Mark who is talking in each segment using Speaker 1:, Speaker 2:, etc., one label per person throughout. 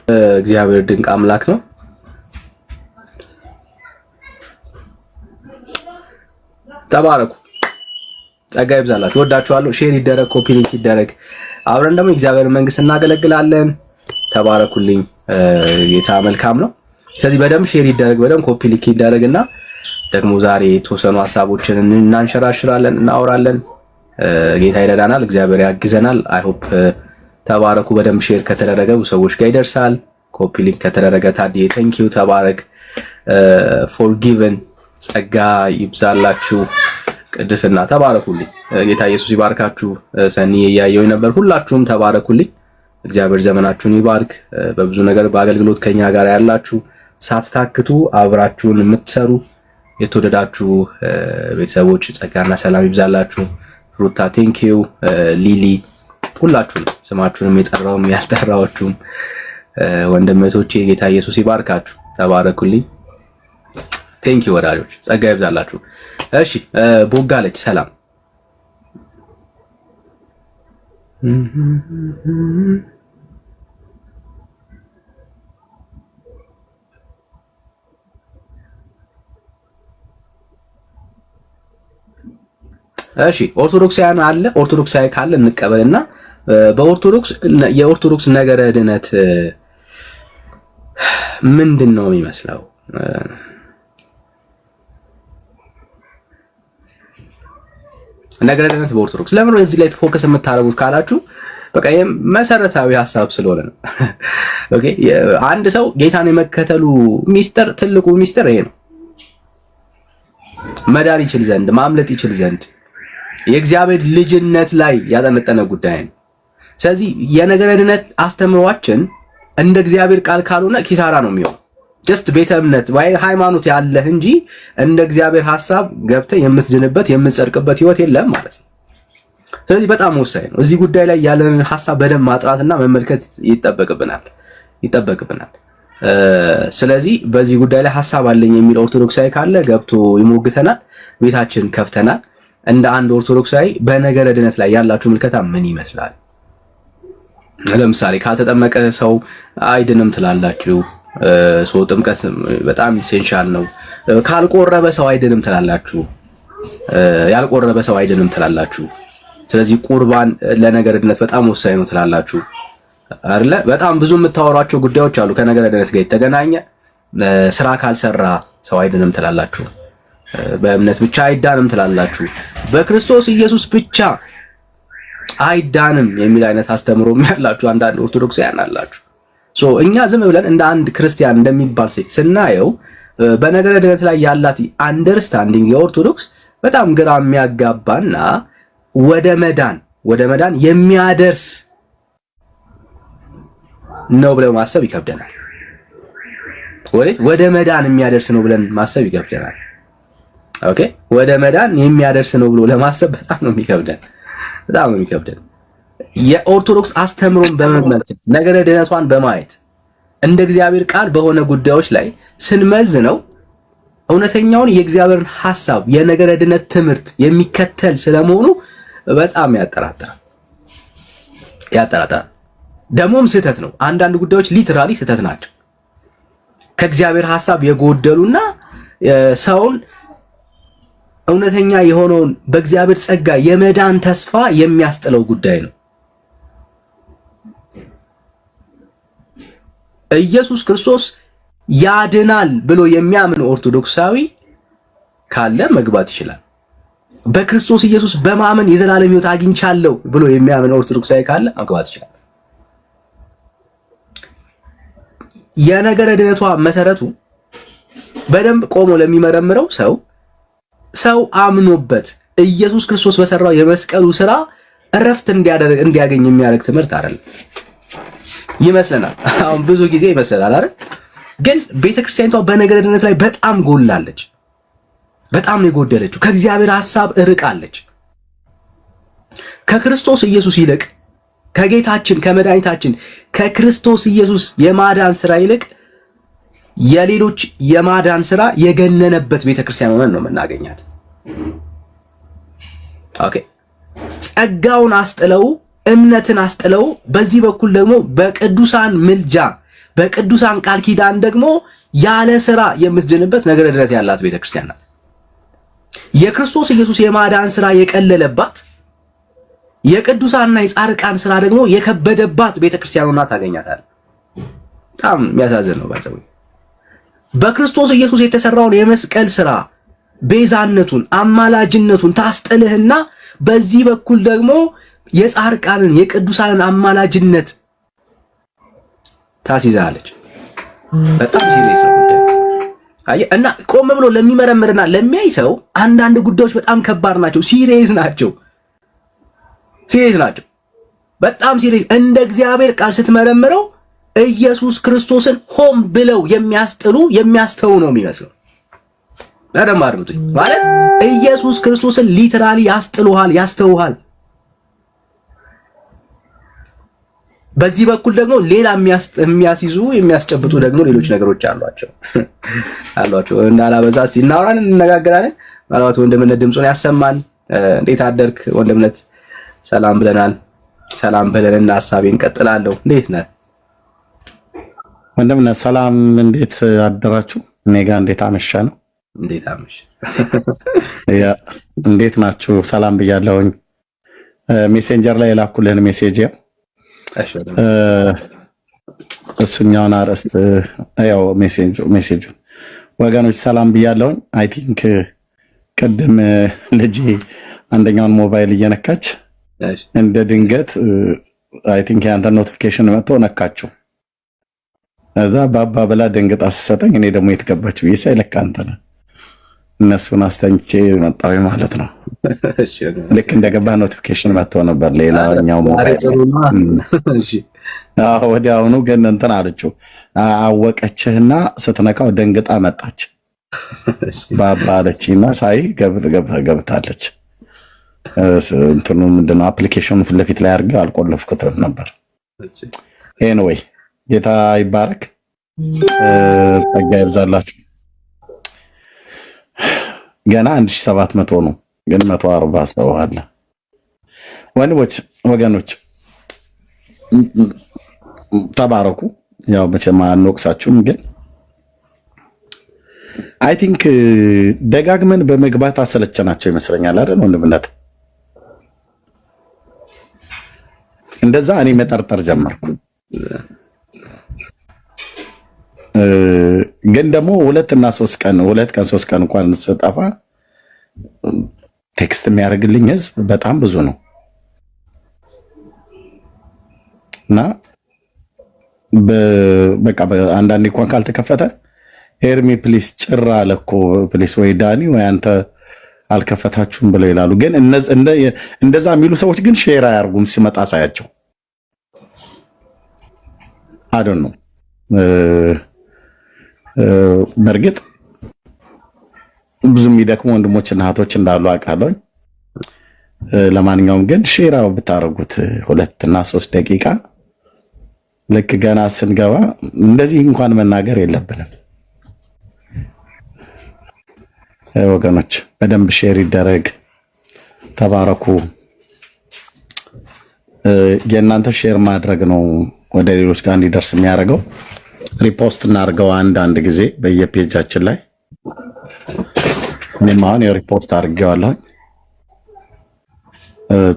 Speaker 1: እግዚአብሔር ድንቅ አምላክ ነው። ተባረኩ። ጸጋ ይብዛላችሁ። ወዳችኋለሁ። ሼር ይደረግ፣ ኮፒ ሊንክ ይደረግ። አብረን ደግሞ እግዚአብሔር መንግስት እናገለግላለን። ተባረኩልኝ። ጌታ መልካም ነው። ስለዚህ በደንብ ሼር ይደረግ፣ በደንብ ኮፒ ሊንክ ይደረግና ደግሞ ዛሬ የተወሰኑ ሀሳቦችን እናንሸራሽራለን፣ እናወራለን። ጌታ ይረዳናል፣ እግዚአብሔር ያግዘናል። አይ ሆፕ ተባረኩ። በደንብ ሼር ከተደረገ ሰዎች ጋር ይደርሳል። ኮፒ ሊንክ ከተደረገ ታዲያ ቴንኪው። ተባረክ። ፎርጊቨን ጸጋ ይብዛላችሁ። ቅድስና ተባረኩልኝ። ጌታ ኢየሱስ ይባርካችሁ። ሰኒ እያየሁኝ ነበር። ሁላችሁም ተባረኩልኝ። እግዚአብሔር ዘመናችሁን ይባርክ። በብዙ ነገር በአገልግሎት ከኛ ጋር ያላችሁ ሳትታክቱ አብራችሁን የምትሰሩ የተወደዳችሁ ቤተሰቦች ጸጋና ሰላም ይብዛላችሁ። ሩታ ቴንኪው፣ ሊሊ ሁላችሁም ስማችሁንም የጠራውም ያልጠራዎችሁም ወንድሞቼ ጌታ ኢየሱስ ይባርካችሁ። ተባረኩልኝ። ቴንኪው ወዳጆች፣ ጸጋ ይብዛላችሁ። እሺ ቦጋለች ሰላም እሺ ኦርቶዶክሳውያን አለ። ኦርቶዶክሳዊ ካለ እንቀበልና በኦርቶዶክስ የኦርቶዶክስ ነገረ ድነት ምንድነው የሚመስለው? ነገረ ድነት በኦርቶዶክስ ለምን ነው እዚህ ላይ ፎከስ የምታደርጉት ካላችሁ በቃ ይሄ መሰረታዊ ሐሳብ ስለሆነ ነው። ኦኬ አንድ ሰው ጌታን የመከተሉ ሚስጥር ትልቁ ሚስጥር ይሄ ነው። መዳን ይችል ዘንድ ማምለጥ ይችል ዘንድ የእግዚአብሔር ልጅነት ላይ ያጠነጠነ ጉዳይ ነው። ስለዚህ የነገረ ድነት አስተምሯችን እንደ እግዚአብሔር ቃል ካልሆነ ኪሳራ ነው የሚሆነው። ጀስት ቤተ እምነት ወይ ሃይማኖት ያለህ እንጂ እንደ እግዚአብሔር ሐሳብ ገብተህ የምትድንበት የምትጸድቅበት ህይወት የለም ማለት ነው። ስለዚህ በጣም ወሳኝ ነው። እዚህ ጉዳይ ላይ ያለን ሐሳብ በደንብ ማጥራትና መመልከት ይጠበቅብናል። ስለዚህ በዚህ ጉዳይ ላይ ሐሳብ አለኝ የሚል ኦርቶዶክሳዊ ካለ ገብቶ ይሞግተናል። ቤታችን ከፍተናል። እንደ አንድ ኦርቶዶክሳዊ በነገረ ድነት ላይ ያላችሁ ምልከታ ምን ይመስላል? ለምሳሌ ካልተጠመቀ ሰው አይድንም ትላላችሁ። ጥምቀት በጣም ኢሴንሻል ነው። ካልቆረበ ሰው አይድንም ትላላችሁ። ያልቆረበ ሰው አይድንም ትላላችሁ። ስለዚህ ቁርባን ለነገረ ድነት በጣም ወሳኝ ነው ትላላችሁ አይደለ? በጣም ብዙ የምታወሯቸው ጉዳዮች አሉ ከነገረ ድነት ጋር የተገናኘ። ስራ ካልሰራ ሰው አይድንም ትላላችሁ። በእምነት ብቻ አይዳንም ትላላችሁ። በክርስቶስ ኢየሱስ ብቻ አይዳንም የሚል አይነት አስተምሮም ያላችሁ አንዳንድ ኦርቶዶክሳውያን አላችሁ። እኛ ዝም ብለን እንደ አንድ ክርስቲያን እንደሚባል ሴት ስናየው በነገረ ድነት ላይ ያላት አንደርስታንዲንግ የኦርቶዶክስ በጣም ግራ የሚያጋባና ወደ መዳን የሚያደርስ ነው ብለው ማሰብ ይከብደናል። ወደ መዳን የሚያደርስ ነው ብለን ማሰብ ይከብደናል። ኦኬ ወደ መዳን የሚያደርስ ነው ብሎ ለማሰብ በጣም ነው የሚከብደን። የኦርቶዶክስ አስተምሮን በመመልከት ነገረ ድነቷን በማየት እንደ እግዚአብሔር ቃል በሆነ ጉዳዮች ላይ ስንመዝነው እውነተኛውን የእግዚአብሔርን ሐሳብ የነገረ ድነት ትምህርት የሚከተል ስለመሆኑ በጣም ያጠራጥራል። ደግሞም ስህተት ነው። አንዳንድ ጉዳዮች ሊትራሊ ስህተት ናቸው። ከእግዚአብሔር ሐሳብ የጎደሉና ሰውን እውነተኛ የሆነውን በእግዚአብሔር ጸጋ የመዳን ተስፋ የሚያስጥለው ጉዳይ ነው። ኢየሱስ ክርስቶስ ያድናል ብሎ የሚያምን ኦርቶዶክሳዊ ካለ መግባት ይችላል። በክርስቶስ ኢየሱስ በማመን የዘላለም ሕይወት አግኝቻለሁ ብሎ የሚያምን ኦርቶዶክሳዊ ካለ መግባት ይችላል። የነገረ ድነቷ መሰረቱ በደንብ ቆሞ ለሚመረምረው ሰው አምኖበት ኢየሱስ ክርስቶስ በሰራው የመስቀሉ ስራ እረፍት እንዲያገኝ የሚያደርግ ትምህርት አይደለም ይመስለናል። አሁን ብዙ ጊዜ ይመስላል አይደል? ግን ቤተክርስቲያኒቷ በነገረ ድነት ላይ በጣም ጎላለች። በጣም ነው የጎደለችው። ከእግዚአብሔር ሐሳብ እርቃለች። ከክርስቶስ ኢየሱስ ይልቅ ከጌታችን ከመድኃኒታችን ከክርስቶስ ኢየሱስ የማዳን ስራ ይልቅ የሌሎች የማዳን ስራ የገነነበት ቤተክርስቲያን ሆነን ነው የምናገኛት። ኦኬ ጸጋውን አስጥለው እምነትን አስጥለው በዚህ በኩል ደግሞ በቅዱሳን ምልጃ በቅዱሳን ቃል ኪዳን ደግሞ ያለ ሥራ የምትድንበት ነገረ ድነት ያላት ቤተክርስቲያን ናት። የክርስቶስ ኢየሱስ የማዳን ሥራ የቀለለባት የቅዱሳንና የጻድቃን ሥራ ደግሞ የከበደባት ቤተክርስቲያን ሆና ታገኛታለህ። በጣም የሚያሳዝን ነው። ባይዘው በክርስቶስ ኢየሱስ የተሰራውን የመስቀል ሥራ ቤዛነቱን አማላጅነቱን ታስጥልህና በዚህ በኩል ደግሞ የጻድቃንን የቅዱሳንን አማላጅነት ታስይዛለች። በጣም ሲሪየስ ነው ጉዳዩ። እና ቆም ብሎ ለሚመረምርና ለሚያይ ሰው አንዳንድ ጉዳዮች በጣም ከባድ ናቸው፣ ሲሪየስ ናቸው። በጣም ሲሪየስ። እንደ እግዚአብሔር ቃል ስትመረምረው ኢየሱስ ክርስቶስን ሆም ብለው የሚያስጥሉ የሚያስተው ነው የሚመስለው። ቀደም አድርጉኝ ማለት ኢየሱስ ክርስቶስን ሊተራሊ ያስጥሉሃል፣ ያስተውሃል። በዚህ በኩል ደግሞ ሌላ የሚያስይዙ የሚያስጨብጡ ደግሞ ሌሎች ነገሮች አሏቸው። እንዳላበዛ እስቲ እናወራን እንነጋገራለን። ማለት ወንድምነት ድምጹን ያሰማን። እንዴት አደርክ ወንድምነት? ሰላም ብለናል። ሰላም ብለንና ሐሳቤን እንቀጥላለሁ። እንዴት ነህ
Speaker 2: ወንድምነት? ሰላም እንዴት አደራችሁ? እኔ ጋር እንዴት አመሻ ነው?
Speaker 1: እንዴት አመሽ?
Speaker 2: እንዴት ናችሁ? ሰላም ብያለሁኝ። ሜሴንጀር ላይ የላኩልህን ሜሴጅ እሱኛውን አርዕስት ያው ሜሴጁን ወገኖች ሰላም ብያለሁኝ። አይ ቲንክ ቅድም ልጄ አንደኛውን ሞባይል እየነካች እንደ ድንገት አይ ቲንክ ያንተ ኖቲፊኬሽን መጥቶ ነካችሁ። እዛ ባባ ብላ ደንግጣ ስትሰጠኝ እኔ ደግሞ የተገባች ብዬ ሳይለካ አንተ ነህ። እነሱን አስተኝቼ መጣሁ ማለት ነው። ልክ እንደገባ ኖቲፊኬሽን መጥቶ ነበር ሌላኛው ሞባይል። ወዲያውኑ ግን እንትን አለችው አወቀችህና ስትነካው ደንግጣ መጣች። ባባ አለችና ሳይ ገብታለች። እንትኑ ምንድነው አፕሊኬሽኑ ፊት ለፊት ላይ አድርጌው አልቆለፍኩትም ነበር። ኤኒዌይ ጌታ ይባረክ፣ ጸጋ ይብዛላችሁ። ገና 1700 ነው፣ ግን 140 ሰው አለ። ወገኖች ተባረኩ። ያው መቼም አንወቅሳችሁም፣ ግን አይ ቲንክ ደጋግመን በመግባት አሰለቸናቸው ይመስለኛል አይደል ወንድምነት? እንደዛ እኔ መጠርጠር ጀመርኩ። ግን ደግሞ 2 ቀን 3 ቀን እንኳን ስጠፋ ቴክስት የሚያደርግልኝ ህዝብ በጣም ብዙ ነው እና በቃ አንዳንዴ እንኳን ካልተከፈተ ኤርሚ ፕሊስ ጭራ አለኮ ፕሊስ ወይ ዳኒ ወይ አንተ አልከፈታችሁም ብለው ይላሉ። ግን እንደዛ የሚሉ ሰዎች ግን ሼር አያርጉም ሲመጣ ሳያቸው አዶን ነው። በእርግጥ ብዙ የሚደክሙ ወንድሞችና እህቶች እንዳሉ አውቃለሁ። ለማንኛውም ግን ሼራው ብታረጉት 2 እና 3 ደቂቃ ልክ ገና ስንገባ እንደዚህ እንኳን መናገር የለብንም ወገኖች። በደንብ ሼር ይደረግ። ተባረኩ። የእናንተ ሼር ማድረግ ነው ወደ ሌሎች ጋር እንዲደርስ የሚያደርገው። ሪፖስት እናድርገው አንድ ጊዜ በየፔጃችን ላይ። እኔም አሁን የሪፖስት አድርጌዋለሁ።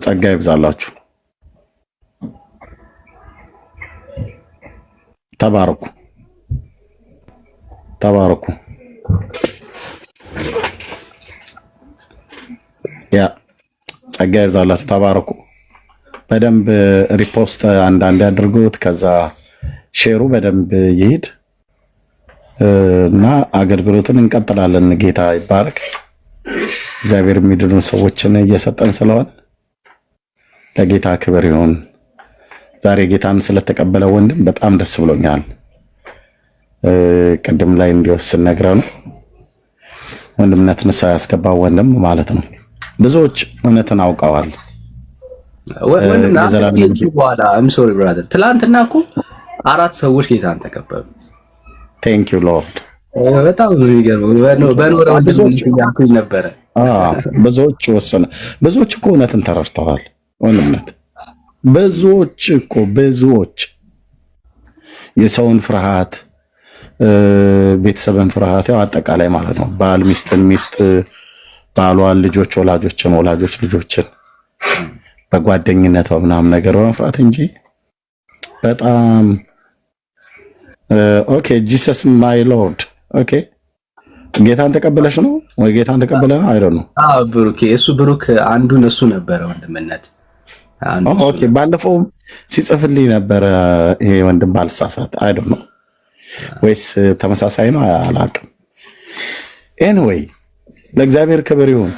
Speaker 2: ጸጋ ይብዛላችሁ። ተባረኩ። ያ ጸጋ ይብዛላችሁ። ተባረኩ። በደንብ ሪፖስት አንዳንድ ያድርጉት። ከዛ ሼሩ በደንብ ይሄድ እና አገልግሎትን እንቀጥላለን። ጌታ ይባረክ። እግዚአብሔር የሚድኑ ሰዎችን እየሰጠን ስለሆነ ለጌታ ክብር ይሁን። ዛሬ ጌታን ስለተቀበለ ወንድም በጣም ደስ ብሎኛል። ቅድም ላይ እንዲወስን ነግረው ነው ወንድምነት ንስሐ ያስገባው ወንድም ማለት ነው። ብዙዎች እውነትን አውቀዋል።
Speaker 1: ትላንትና እኮ 4 ሰዎች ጌታን ተቀበሉ።
Speaker 2: ቴንክ ዩ ሎርድ።
Speaker 1: በጣም የሚገርመው በኖረው ብዙዎች ነበረ።
Speaker 2: ብዙዎች ወሰነ። ብዙዎች እኮ እውነትን ተረድተዋል። ወንድምነት ብዙዎች የሰውን ፍርሃት፣ ቤተሰብን ፍርሃት፣ ያው አጠቃላይ ማለት ነው። ባል ሚስትን፣ ሚስት ባሏን፣ ልጆች ወላጆችን፣ ወላጆች ልጆችን በጓደኝነት በምናምን ነገር በመፍራት እንጂ በጣም ኦኬ። ጂሰስ ማይ ሎርድ ኦኬ። ጌታን ተቀበለሽ ነው ወይ ጌታን ተቀበለ ነው? አይደል ነው።
Speaker 1: ብሩክ እሱ ብሩክ አንዱን እሱ ነበረ ወንድምነት።
Speaker 2: ኦኬ ባለፈው ሲጽፍልኝ ነበረ ይሄ ወንድም ባልሳሳት አይደል ነው ወይስ ተመሳሳይ ነው አላውቅም። ኤኒዌይ ለእግዚአብሔር ክብር ይሁን።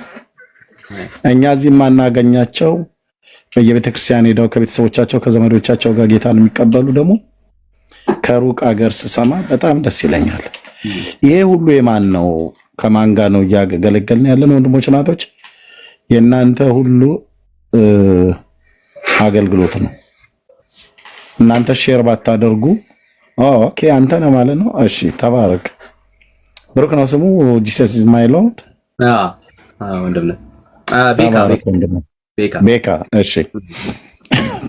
Speaker 2: እኛ እዚህ የማናገኛቸው በየቤተ ክርስቲያን ሄደው ከቤተሰቦቻቸው ከዘመዶቻቸው ጋር ጌታን የሚቀበሉ ደግሞ ከሩቅ አገር ስሰማ በጣም ደስ ይለኛል። ይሄ ሁሉ የማን ነው? ከማን ጋር ነው እያገለገልን ያለን? ወንድሞች ናቶች፣ የእናንተ ሁሉ አገልግሎት ነው። እናንተ ሼር ባታደርጉ ኦኬ፣ አንተ ነህ ማለት ነው። እሺ ተባረክ። ብሩክ ነው ስሙ። ጂሰስ ኢዝ ማይ ሎርድ። ቤካ። እሺ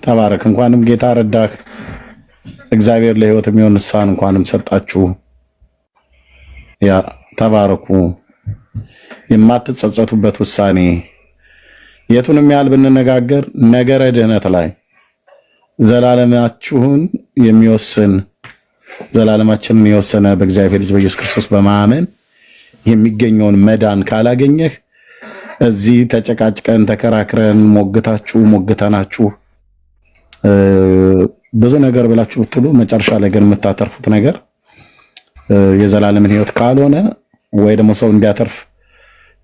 Speaker 2: ተባረክ። እንኳንም ጌታ ረዳህ። እግዚአብሔር ለህይወት የሚሆን ንስሐን እንኳንም ሰጣችሁ። ያ ተባረኩ። የማትጸጸቱበት ውሳኔ የቱንም ያህል ብንነጋገር ነገረ ድህነት ላይ ዘላለማችሁን የሚወስን ዘላለማችንን የወሰነ በእግዚአብሔር ልጅ በኢየሱስ ክርስቶስ በማመን የሚገኘውን መዳን ካላገኘህ እዚህ ተጨቃጭቀን ተከራክረን ሞግተናችሁ ብዙ ነገር ብላችሁ ብትሉ መጨረሻ ላይ ግን የምታተርፉት ነገር የዘላለምን ህይወት ካልሆነ ወይ ደግሞ ሰው እንዲያተርፍ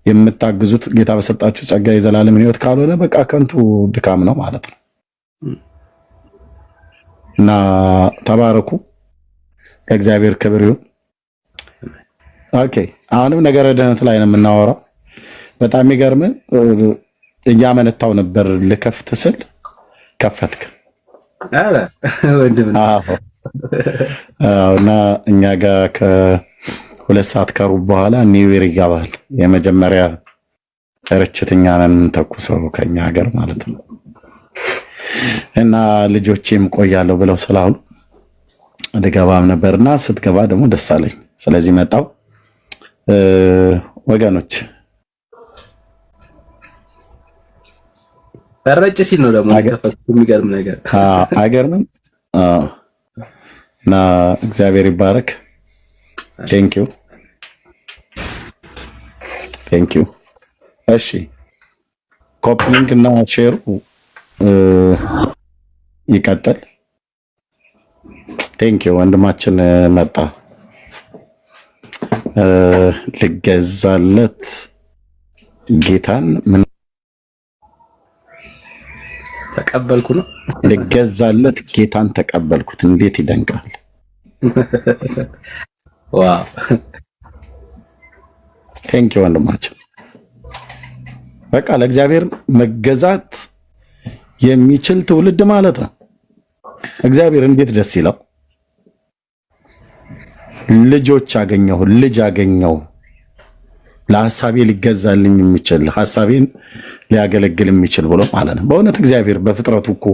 Speaker 2: የምታግዙት ጌታ በሰጣችሁ ጸጋ የዘላለምን ህይወት ካልሆነ በቃ ከንቱ ድካም ነው ማለት ነው። እና ተባረኩ። ለእግዚአብሔር ክብር ይሁን። ኦኬ አሁንም ነገረ ድህነት ላይ ነው የምናወራው። በጣም የሚገርም እያመነታው ነበር ልከፍት ስል ከፈትክ።
Speaker 1: አረ ወንድም
Speaker 2: እና እኛ ጋር ከ2 ሰዓት ከሩብ በኋላ ኒው ይር ይገባል። የመጀመሪያ ርችትኛ ነን ተኩሰው ከኛ ሀገር ማለት ነው። እና ልጆቼም ቆያለሁ ብለው ስላሉ ልገባም ነበርና ስትገባ ደግሞ ደስ አለኝ። ስለዚህ መጣው። ወገኖች
Speaker 1: ረጭ ሲል ነው ደግሞ የሚገርም ነገር
Speaker 2: አይገርምም? እና እግዚአብሔር ይባረክ። ቴንኪው። እሺ ኮፒንግ እና ሼሩ ይቀጥል። ቴንኪው። ወንድማችን መጣ። ልገዛለት ጌታን ምን
Speaker 1: ተቀበልኩ ነው።
Speaker 2: ልገዛለት ጌታን ተቀበልኩት። እንዴት ይደንቃል!
Speaker 1: ዋው
Speaker 2: ቴንኪው ወንድማችን። በቃ ለእግዚአብሔር መገዛት የሚችል ትውልድ ማለት ነው። እግዚአብሔር እንዴት ደስ ይለው! ልጅ አገኘው ለሐሳቤ ሊገዛልኝ የሚችል ሐሳቤን ሊያገለግል የሚችል ብሎ ማለት ነው። በእውነት እግዚአብሔር በፍጥረቱ እኮ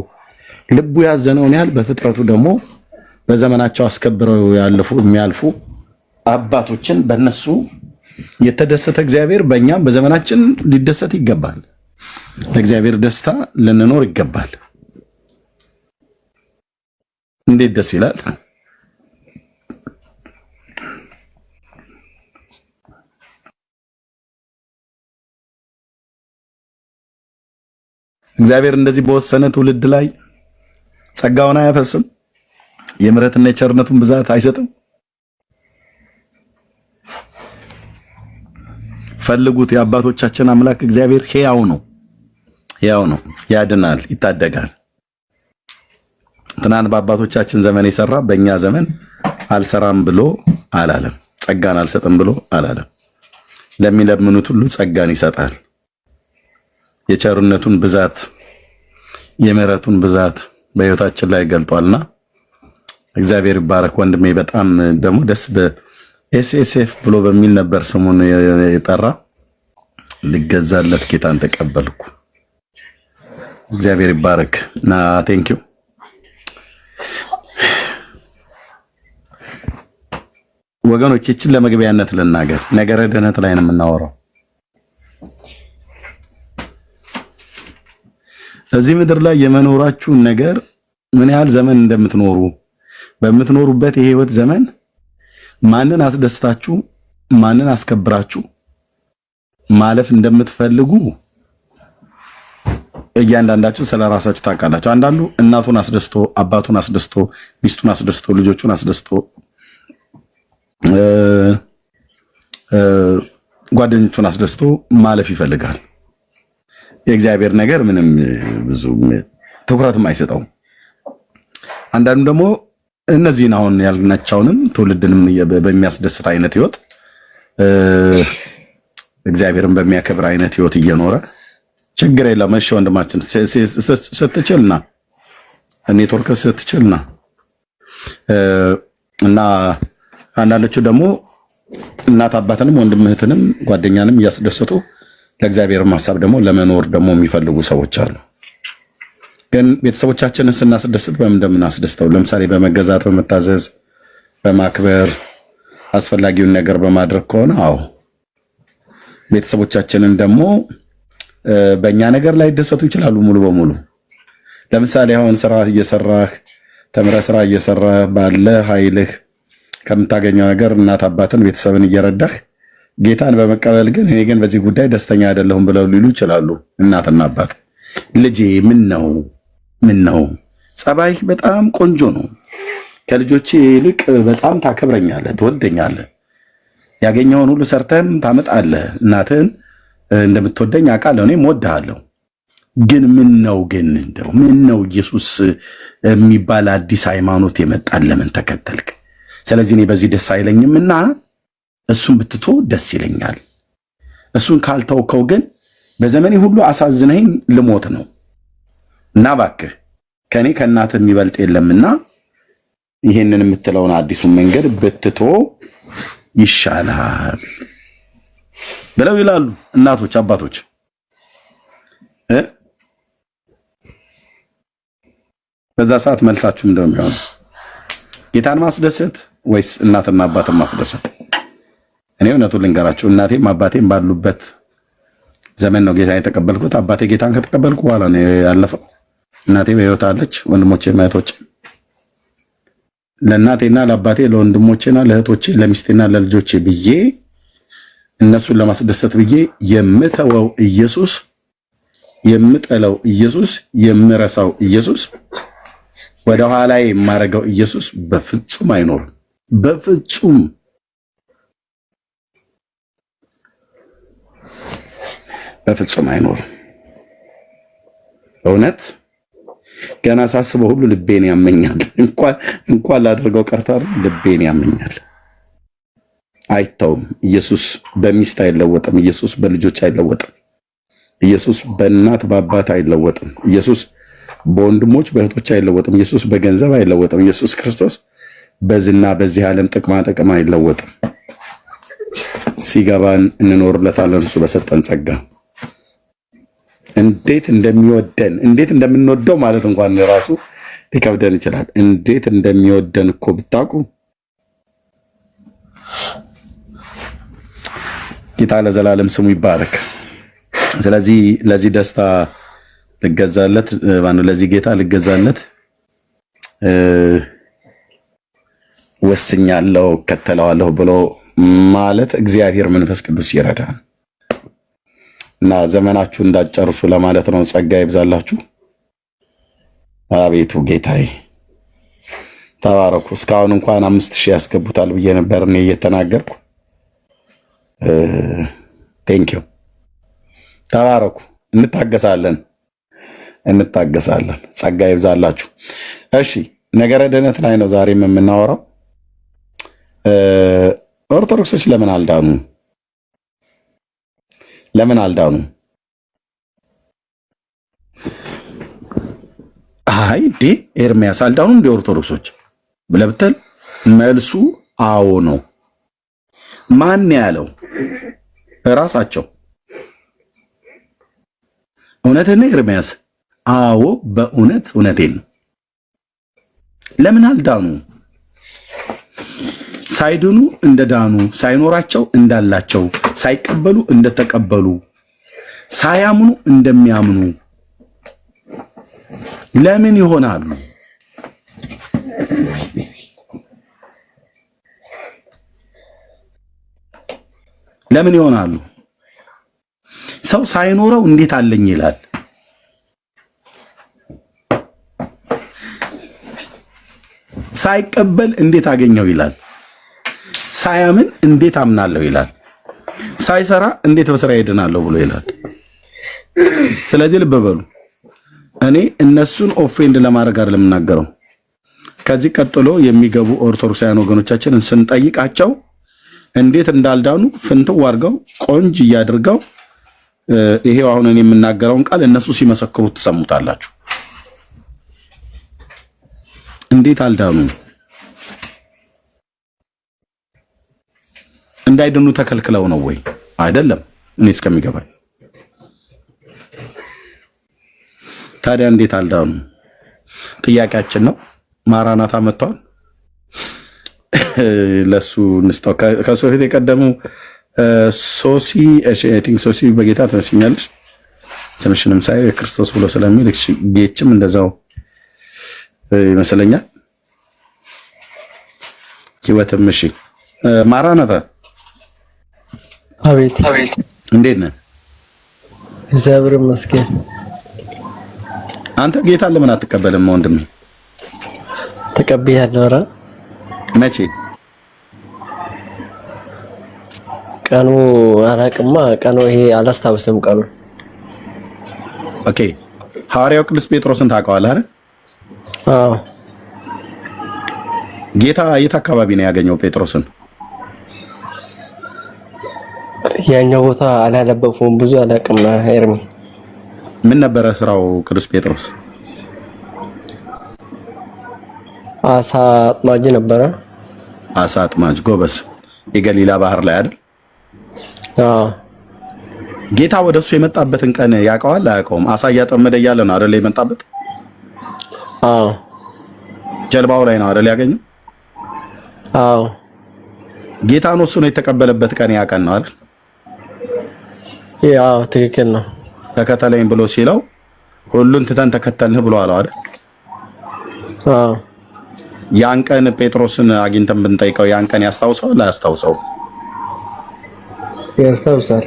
Speaker 2: ልቡ ያዘነውን ያህል በፍጥረቱ ደግሞ በዘመናቸው አስከብረው የሚያልፉ አባቶችን በእነሱ የተደሰተ እግዚአብሔር በእኛም በዘመናችን ሊደሰት ይገባል። ለእግዚአብሔር ደስታ ልንኖር ይገባል። እንዴት ደስ ይላል! እግዚአብሔር እንደዚህ በወሰነ ትውልድ ላይ ጸጋውን አያፈስም? የምሕረትና የቸርነቱን ብዛት አይሰጥም? ፈልጉት። የአባቶቻችን አምላክ እግዚአብሔር ሕያው ነው፣ ያድናል፣ ይታደጋል። ትናንት በአባቶቻችን ዘመን የሰራ በእኛ ዘመን አልሰራም ብሎ አላለም። ጸጋን አልሰጥም ብሎ አላለም። ለሚለምኑት ሁሉ ጸጋን ይሰጣል። የቸርነቱን ብዛት የምሕረቱን ብዛት በሕይወታችን ላይ ገልጧልና እግዚአብሔር ይባረክ። ወንድሜ በጣም ደግሞ ደስ በኤስኤስኤፍ ብሎ በሚል ነበር ስሙን የጠራ። ልገዛለት ጌታን ተቀበልኩ። እግዚአብሔር ይባረክ እና ቴንኪው። ወገኖች እቺን ለመግቢያነት ልናገር። ነገረ ድህነት ላይ ነው የምናወራው። እዚህ ምድር ላይ የመኖራችሁን ነገር ምን ያህል ዘመን እንደምትኖሩ በምትኖሩበት የህይወት ዘመን ማንን አስደስታችሁ ማንን አስከብራችሁ ማለፍ እንደምትፈልጉ እያንዳንዳችሁ ስለራሳችሁ ታውቃላችሁ። አንዳንዱ እናቱን አስደስቶ አባቱን አስደስቶ ሚስቱን አስደስቶ ልጆቹን አስደስቶ ጓደኞቹን አስደስቶ ማለፍ ይፈልጋል። የእግዚአብሔር ነገር ምንም ብዙ ትኩረትም አይሰጠውም። አንዳንዱ ደግሞ እነዚህን አሁን ያልናቸውንም ትውልድንም በሚያስደስት አይነት ህይወት እግዚአብሔርን በሚያከብር አይነት ህይወት እየኖረ ችግር የለም። እሺ ወንድማችን ስትችልና ኔትወርክ ስትችልና እና አንዳንዶቹ ደግሞ እናት አባትንም ወንድም እህትንም ጓደኛንም እያስደሰቱ ለእግዚአብሔር ሐሳብ ደግሞ ለመኖር ደግሞ የሚፈልጉ ሰዎች አሉ። ግን ቤተሰቦቻችንን ስናስደስት በምን እንደምናስደስተው ለምሳሌ በመገዛት በመታዘዝ በማክበር አስፈላጊውን ነገር በማድረግ ከሆነ አዎ ቤተሰቦቻችንን ደግሞ በእኛ ነገር ላይ ደሰቱ ይችላሉ ሙሉ በሙሉ። ለምሳሌ አሁን ስራ እየሰራህ ተምረህ ስራ እየሰራህ ባለ ኃይልህ ከምታገኘው ነገር እናት አባትን ቤተሰብን እየረዳህ ጌታን በመቀበል ግን እኔ ግን በዚህ ጉዳይ ደስተኛ አይደለሁም ብለው ሊሉ ይችላሉ። እናትና አባት ልጄ ምን ነው ጸባይህ በጣም ቆንጆ ነው፣ ከልጆቼ ይልቅ በጣም ታከብረኛለህ፣ ትወደኛለህ፣ ያገኘውን ሁሉ ሰርተህም ታመጣለህ፣ እናትህን እንደምትወደኝ አውቃለሁ፣ እኔም እወድሃለሁ። ግን ምን ነው ኢየሱስ የሚባል አዲስ ሃይማኖት የመጣን ለምን ተከተልክ? ስለዚህ እኔ በዚህ ደስ አይለኝምና እሱን ብትቶ ደስ ይለኛል። እሱን ካልተውከው ግን በዘመኔ ሁሉ አሳዝነኝ ልሞት ነው እና እባክህ ከኔ ከእናትህ የሚበልጥ የለምና ይሄንን የምትለውን አዲሱን መንገድ ብትቶ ይሻላል ብለው ይላሉ እናቶች አባቶች። በዛ ሰዓት መልሳችሁ እንደሚሆን ጌታን ማስደሰት ወይስ እናትና አባትን ማስደሰት? እኔ እውነቱን ልንገራችሁ እናቴም አባቴም ባሉበት ዘመን ነው ጌታን የተቀበልኩት። አባቴ ጌታን ከተቀበልኩ በኋላ ነው ያለፈው። እናቴ በሕይወት አለች፣ ወንድሞቼ እህቶቼ። ለእናቴና ለአባቴ ለወንድሞቼና ለእህቶቼ ለሚስቴና ለልጆቼ ብዬ እነሱን ለማስደሰት ብዬ የምተወው ኢየሱስ፣ የምጠለው ኢየሱስ፣ የምረሳው ኢየሱስ፣ ወደ ኋላ የማረገው ኢየሱስ በፍጹም አይኖርም። በፍጹም አይኖርም። እውነት ገና ሳስበው ሁሉ ልቤን ያመኛል። እንኳን ላደርገው ቀርታ ልቤን ያመኛል። አይተውም። ኢየሱስ በሚስት አይለወጥም። ኢየሱስ በልጆች አይለወጥም። ኢየሱስ በእናት በአባት አይለወጥም። ኢየሱስ በወንድሞች በእህቶች አይለወጥም። ኢየሱስ በገንዘብ አይለወጥም። ኢየሱስ ክርስቶስ በዝና በዚህ ዓለም ጥቅማ ጥቅም አይለወጥም። ሲገባን እንኖርለታለን እሱ በሰጠን ጸጋ። እንዴት እንደሚወደን እንዴት እንደምንወደው ማለት እንኳን ራሱ ሊከብደን ይችላል። እንዴት እንደሚወደን እኮ ብታውቁ። ጌታ ለዘላለም ስሙ ይባረክ። ስለዚህ ለዚህ ደስታ ልገዛለት ለዚህ ጌታ ልገዛለት ወስኛለሁ፣ ከተለዋለሁ ብሎ ማለት እግዚአብሔር መንፈስ ቅዱስ ይረዳል እና ዘመናችሁ እንዳጨርሱ ለማለት ነው። ጸጋ ይብዛላችሁ። አቤቱ ጌታዬ ተባረኩ። እስካሁን እንኳን 5000 ያስገቡታል ብዬ ነበር እኔ እየተናገርኩ። ቴንኪው ተባረኩ። እንታገሳለን። ጸጋ ይብዛላችሁ። እሺ ነገረ ድህነት ላይ ነው ዛሬም የምናወራው። ኦርቶዶክሶች ለምን አልዳኑ? አይ ኤርሚያስ አልዳኑ እንደ ኦርቶዶክሶች ብለህ ብትል መልሱ አዎ ነው። ማን ያለው? እራሳቸው። እውነትን ነው ኤርሚያስ? አዎ በእውነት እውነቴን ነው። ለምን አልዳኑ? ሳይድኑ እንደዳኑ፣ ሳይኖራቸው እንዳላቸው፣ ሳይቀበሉ እንደተቀበሉ፣ ሳያምኑ እንደሚያምኑ ለምን ይሆናሉ? ለምን ይሆናሉ? ሰው ሳይኖረው እንዴት አለኝ ይላል? ሳይቀበል እንዴት አገኘው ይላል? ሳያምን እንዴት አምናለሁ ይላል? ሳይሰራ እንዴት በስራ ይድናለሁ ብሎ ይላል። ስለዚህ ልብ በሉ፣ እኔ እነሱን ኦፌንድ ለማድረግ አይደለም የምናገረው። ከዚህ ቀጥሎ የሚገቡ ኦርቶዶክሳውያን ወገኖቻችንን ስንጠይቃቸው እንዴት እንዳልዳኑ ፍንትው አድርገው ቆንጅ እያድርገው ይሄው አሁን እኔ የምናገረውን ቃል እነሱ ሲመሰክሩት ትሰሙታላችሁ። እንዴት አልዳኑ? እንዳይድኑ ተከልክለው ነው ወይ? አይደለም። እኔ እስከሚገባኝ ታዲያ እንዴት አልዳኑ? ጥያቄያችን ነው። ማራናታ መጥቷል። ለሱ እንስጠው። ከሱ ፊት የቀደሙ ሶሲ አይ ቲንክ ሶሲ በጌታ ተመስኛለሽ። ስምሽንም ሳይ ክርስቶስ ብሎ ስለሚል ጌችም እንደዛው ይመስለኛል። ህይወትም እሺ። ማራናታ
Speaker 3: አቤት
Speaker 2: እንዴት ነህ?
Speaker 3: እግዚአብሔር ይመስገን።
Speaker 2: አንተ ጌታን ለምን አትቀበልም ወንድሜ?
Speaker 3: ተቀብያለሁ። ኧረ
Speaker 2: መቼ?
Speaker 3: ቀኑ አላቅማ። ቀኑ ይሄ አላስታውስም ቀኑ።
Speaker 2: ኦኬ። ሐዋርያው ቅዱስ ጴጥሮስን ታውቀዋለህ አይደል?
Speaker 3: አዎ።
Speaker 2: ጌታ የት አካባቢ ነው ያገኘው ጴጥሮስን?
Speaker 3: ያኛው ቦታ አላለበኩም፣ ብዙ አላቅም። ኤርሚ
Speaker 2: ምን ነበረ ስራው ቅዱስ ጴጥሮስ?
Speaker 3: አሳ አጥማጅ ነበረ።
Speaker 2: አሳ አጥማጅ ጎበስ። የገሊላ ባህር ላይ አይደል?
Speaker 3: አዎ።
Speaker 2: ጌታ ወደሱ የመጣበትን ቀን ያውቀዋል አያውቀውም? አሳ እያጠመደ እያለ ነው አይደል የመጣበት?
Speaker 3: አዎ።
Speaker 2: ጀልባው ላይ ነው አይደል ያገኘው?
Speaker 3: አዎ።
Speaker 2: ጌታን ወስኖ የተቀበለበት ቀን ያ ቀን ነው አይደል?
Speaker 3: ያው ትክክል ነው።
Speaker 2: ተከተለኝ ብሎ ሲለው ሁሉን ትተን ተከተልንህ ብሎ አለው አይደል?
Speaker 3: አዎ።
Speaker 2: ያን ቀን ጴጥሮስን አግኝተን ብንጠይቀው ያን ቀን ያስታውሰው አያስታውሰው?
Speaker 3: ያስታውሳል።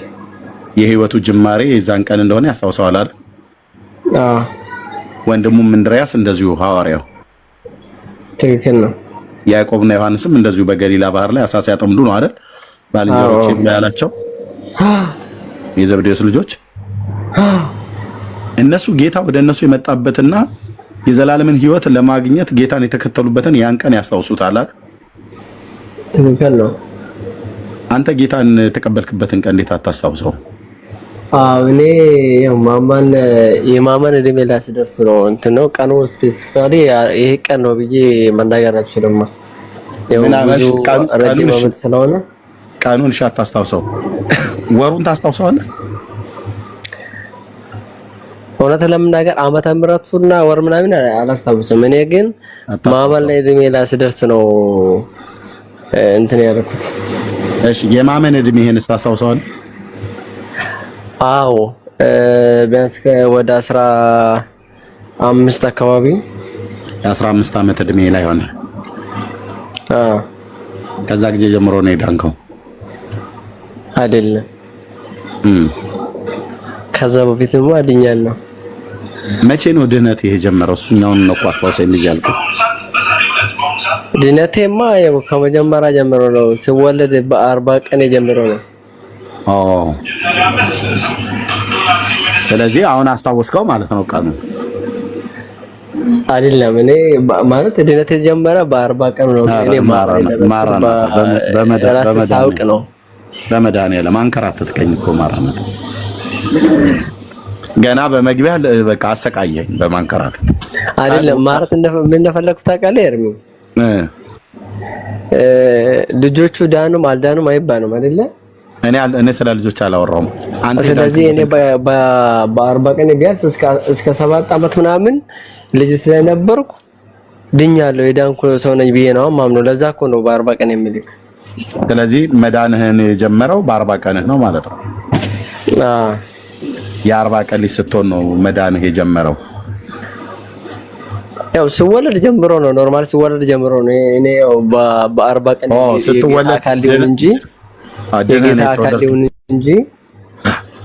Speaker 2: የህይወቱ ጅማሬ የዛን ቀን እንደሆነ ያስታውሰዋል አይደል?
Speaker 3: አዎ።
Speaker 2: ወንድሙም እንድርያስ እንደዚሁ ሐዋርያው
Speaker 3: ትክክል ነው።
Speaker 2: ያዕቆብና ዮሐንስም እንደዚሁ በገሊላ ባህር ላይ አሳ ሲያጠምዱ ነው አይደል ባልንጀሮቼ ያላቸው የዘብዴዎስ ልጆች። እነሱ ጌታ ወደ እነሱ የመጣበትና የዘላለምን ህይወት ለማግኘት ጌታን የተከተሉበትን ያን ቀን ያስታውሱታል አይደል?
Speaker 3: ትክክል ነው።
Speaker 2: አንተ ጌታን የተቀበልክበትን ቀን እንዴት አታስታውሰው?
Speaker 3: አዎ እኔ ያው የማመን እድሜ ላይ ስደርስ ነው እንትን ነው ቀኑ ስፔሲፊካሊ ይሄ ቀን ነው ብዬ መናገር አልችልም። ያው ረጅም ዓመት ስለሆነ
Speaker 2: ቀኑን አታስታውሰው። ወሩን ታስታውሰዋለህ?
Speaker 3: እውነት ለምናገር ዓመተ ምሕረቱና ወር ምናምን አላስታውስም። እኔ ግን ማመን ላይ እድሜ ላይ ስደርስ ነው እንትን ያደረኩት።
Speaker 2: እሺ የማመን እድሜህን ታስታውሰዋለህ?
Speaker 3: አዎ ቢያንስ ወደ 15 አካባቢ
Speaker 2: 15 ዓመት እድሜ ላይ ሆነ። ከዛ ጊዜ ጀምሮ ነው የዳንከው
Speaker 3: አይደለም? ከዛ በፊትም አድኛለሁ።
Speaker 2: መቼ ነው ድህነት ይሄ ጀመረው? እሱኛውን ነው አስታውሰኝ እያልኩ።
Speaker 3: ድህነቴማ ያው ከመጀመሪያ ጀምሮ ነው። ሲወለድ በ40 ቀን ጀምሮ ነው።
Speaker 2: ስለዚህ አሁን አስታወስከው ማለት ነው ቀኑ?
Speaker 3: አይደለም እኔ ማለት ድህነት የጀመረ በ40 ቀን ነው። እኔ ሳውቅ ነው።
Speaker 2: በመድኃኒዓለም አንከራተትከኝ እኮ ማራናት። ገና በመግቢያ በቃ አሰቃየኝ በማንከራተት።
Speaker 3: አይደለም ማለት ምን እንደፈለኩት ታውቃለህ ኤርሚ? ልጆቹ ዳኑም አልዳኑም አይባልም አይደለ?
Speaker 2: እኔ ስለ ልጆች አላወራሁም።
Speaker 3: ስለዚህ እኔ በ40 ቀን ቢያንስ እስከ 7 ዓመት ምናምን ልጅ ስለነበርኩ ድኛለሁ የዳንኩ ሰው ነኝ ብዬ ነው ማምነው። ለዛ እኮ ነው በ40 ቀን የሚልክ።
Speaker 2: ስለዚህ መዳንህን የጀመረው በ40 ቀንህ ነው ማለት ነው። የ40 ቀን ልጅ ስትሆን ነው መዳንህ የጀመረው።
Speaker 3: ያው ሲወለድ ጀምሮ ነው ኖርማል ሲወለድ ጀምሮ ነው። እኔ ያው በ40 ቀን
Speaker 2: ስትወለድ
Speaker 3: አካል ሊሆን እንጂ የጌታ አካል ሊሆን እንጂ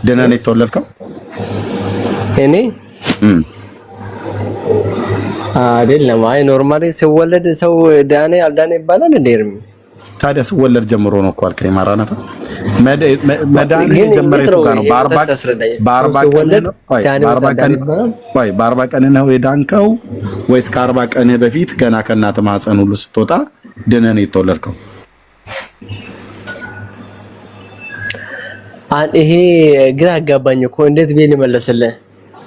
Speaker 2: ድነህ ነው የተወለድከው?
Speaker 3: እኔ አይደለም። አይ ኖርማሊ ሲወለድ ሰው ዳኔ አልዳኔ ይባላል እንዴ?
Speaker 2: ታዲያ ሲወለድ ጀምሮ ነው እኮ አልከኝ። ማራናታ መዳን የጀመረው ጋር ነው። በ40 ቀን ነው የዳንከው ወይስ ከ40 ቀን በፊት ገና ከእናትህ ማህፀን ሁሉ ስትወጣ ድነህ ነው የተወለድከው?
Speaker 3: ይሄ ግራ አጋባኝ እኮ እንዴት ብዬ ልመለስልህ?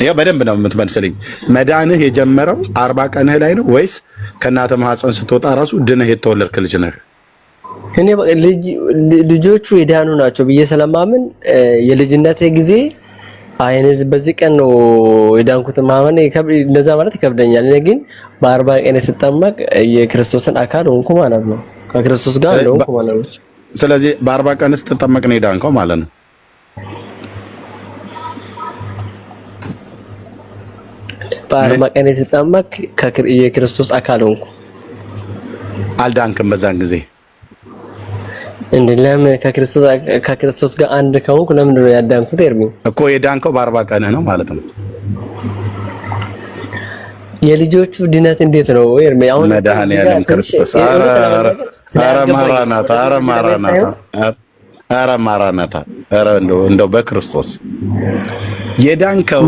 Speaker 2: ያው በደንብ ነው የምትመልስልኝ። መዳንህ የጀመረው 40 ቀንህ ላይ ነው ወይስ ከእናትህ ማህፀን ስትወጣ ራሱ ድነህ የተወለድክ ልጅ ነህ?
Speaker 3: እኔ ልጆቹ የዳኑ ናቸው ብዬ ስለማምን የልጅነቴ ጊዜ አይኔ በዚህ ቀን ነው የዳንኩት ማመን እንደዛ ማለት ይከብደኛል። እኔ ግን በ40 ቀን ስጠመቅ የክርስቶስን አካል ሆንኩ ማለት ነው። ከክርስቶስ ጋር ሆንኩ ማለት ነው።
Speaker 2: ስለዚህ በ40 ቀን ስትጠመቅ ነው የዳንከው ማለት ነው።
Speaker 3: በ40 ቀን ስጠመቅ የክርስቶስ አካል ሆንኩ።
Speaker 2: አልዳንክም በዛን ጊዜ
Speaker 3: እንዴ? ለምን ከክርስቶስ ጋር አንድ ከሆንኩ ለምን ነው ያዳንኩት? ኤርሚ
Speaker 2: እኮ የዳንከው በ40 ቀንህ ነው ማለት ነው።
Speaker 3: የልጆቹ ድነት እንዴት ነው ኤርሚ? አሁን
Speaker 2: መድኃኒዓለም ክርስቶስ ማራናታ እንደው በክርስቶስ የዳንከው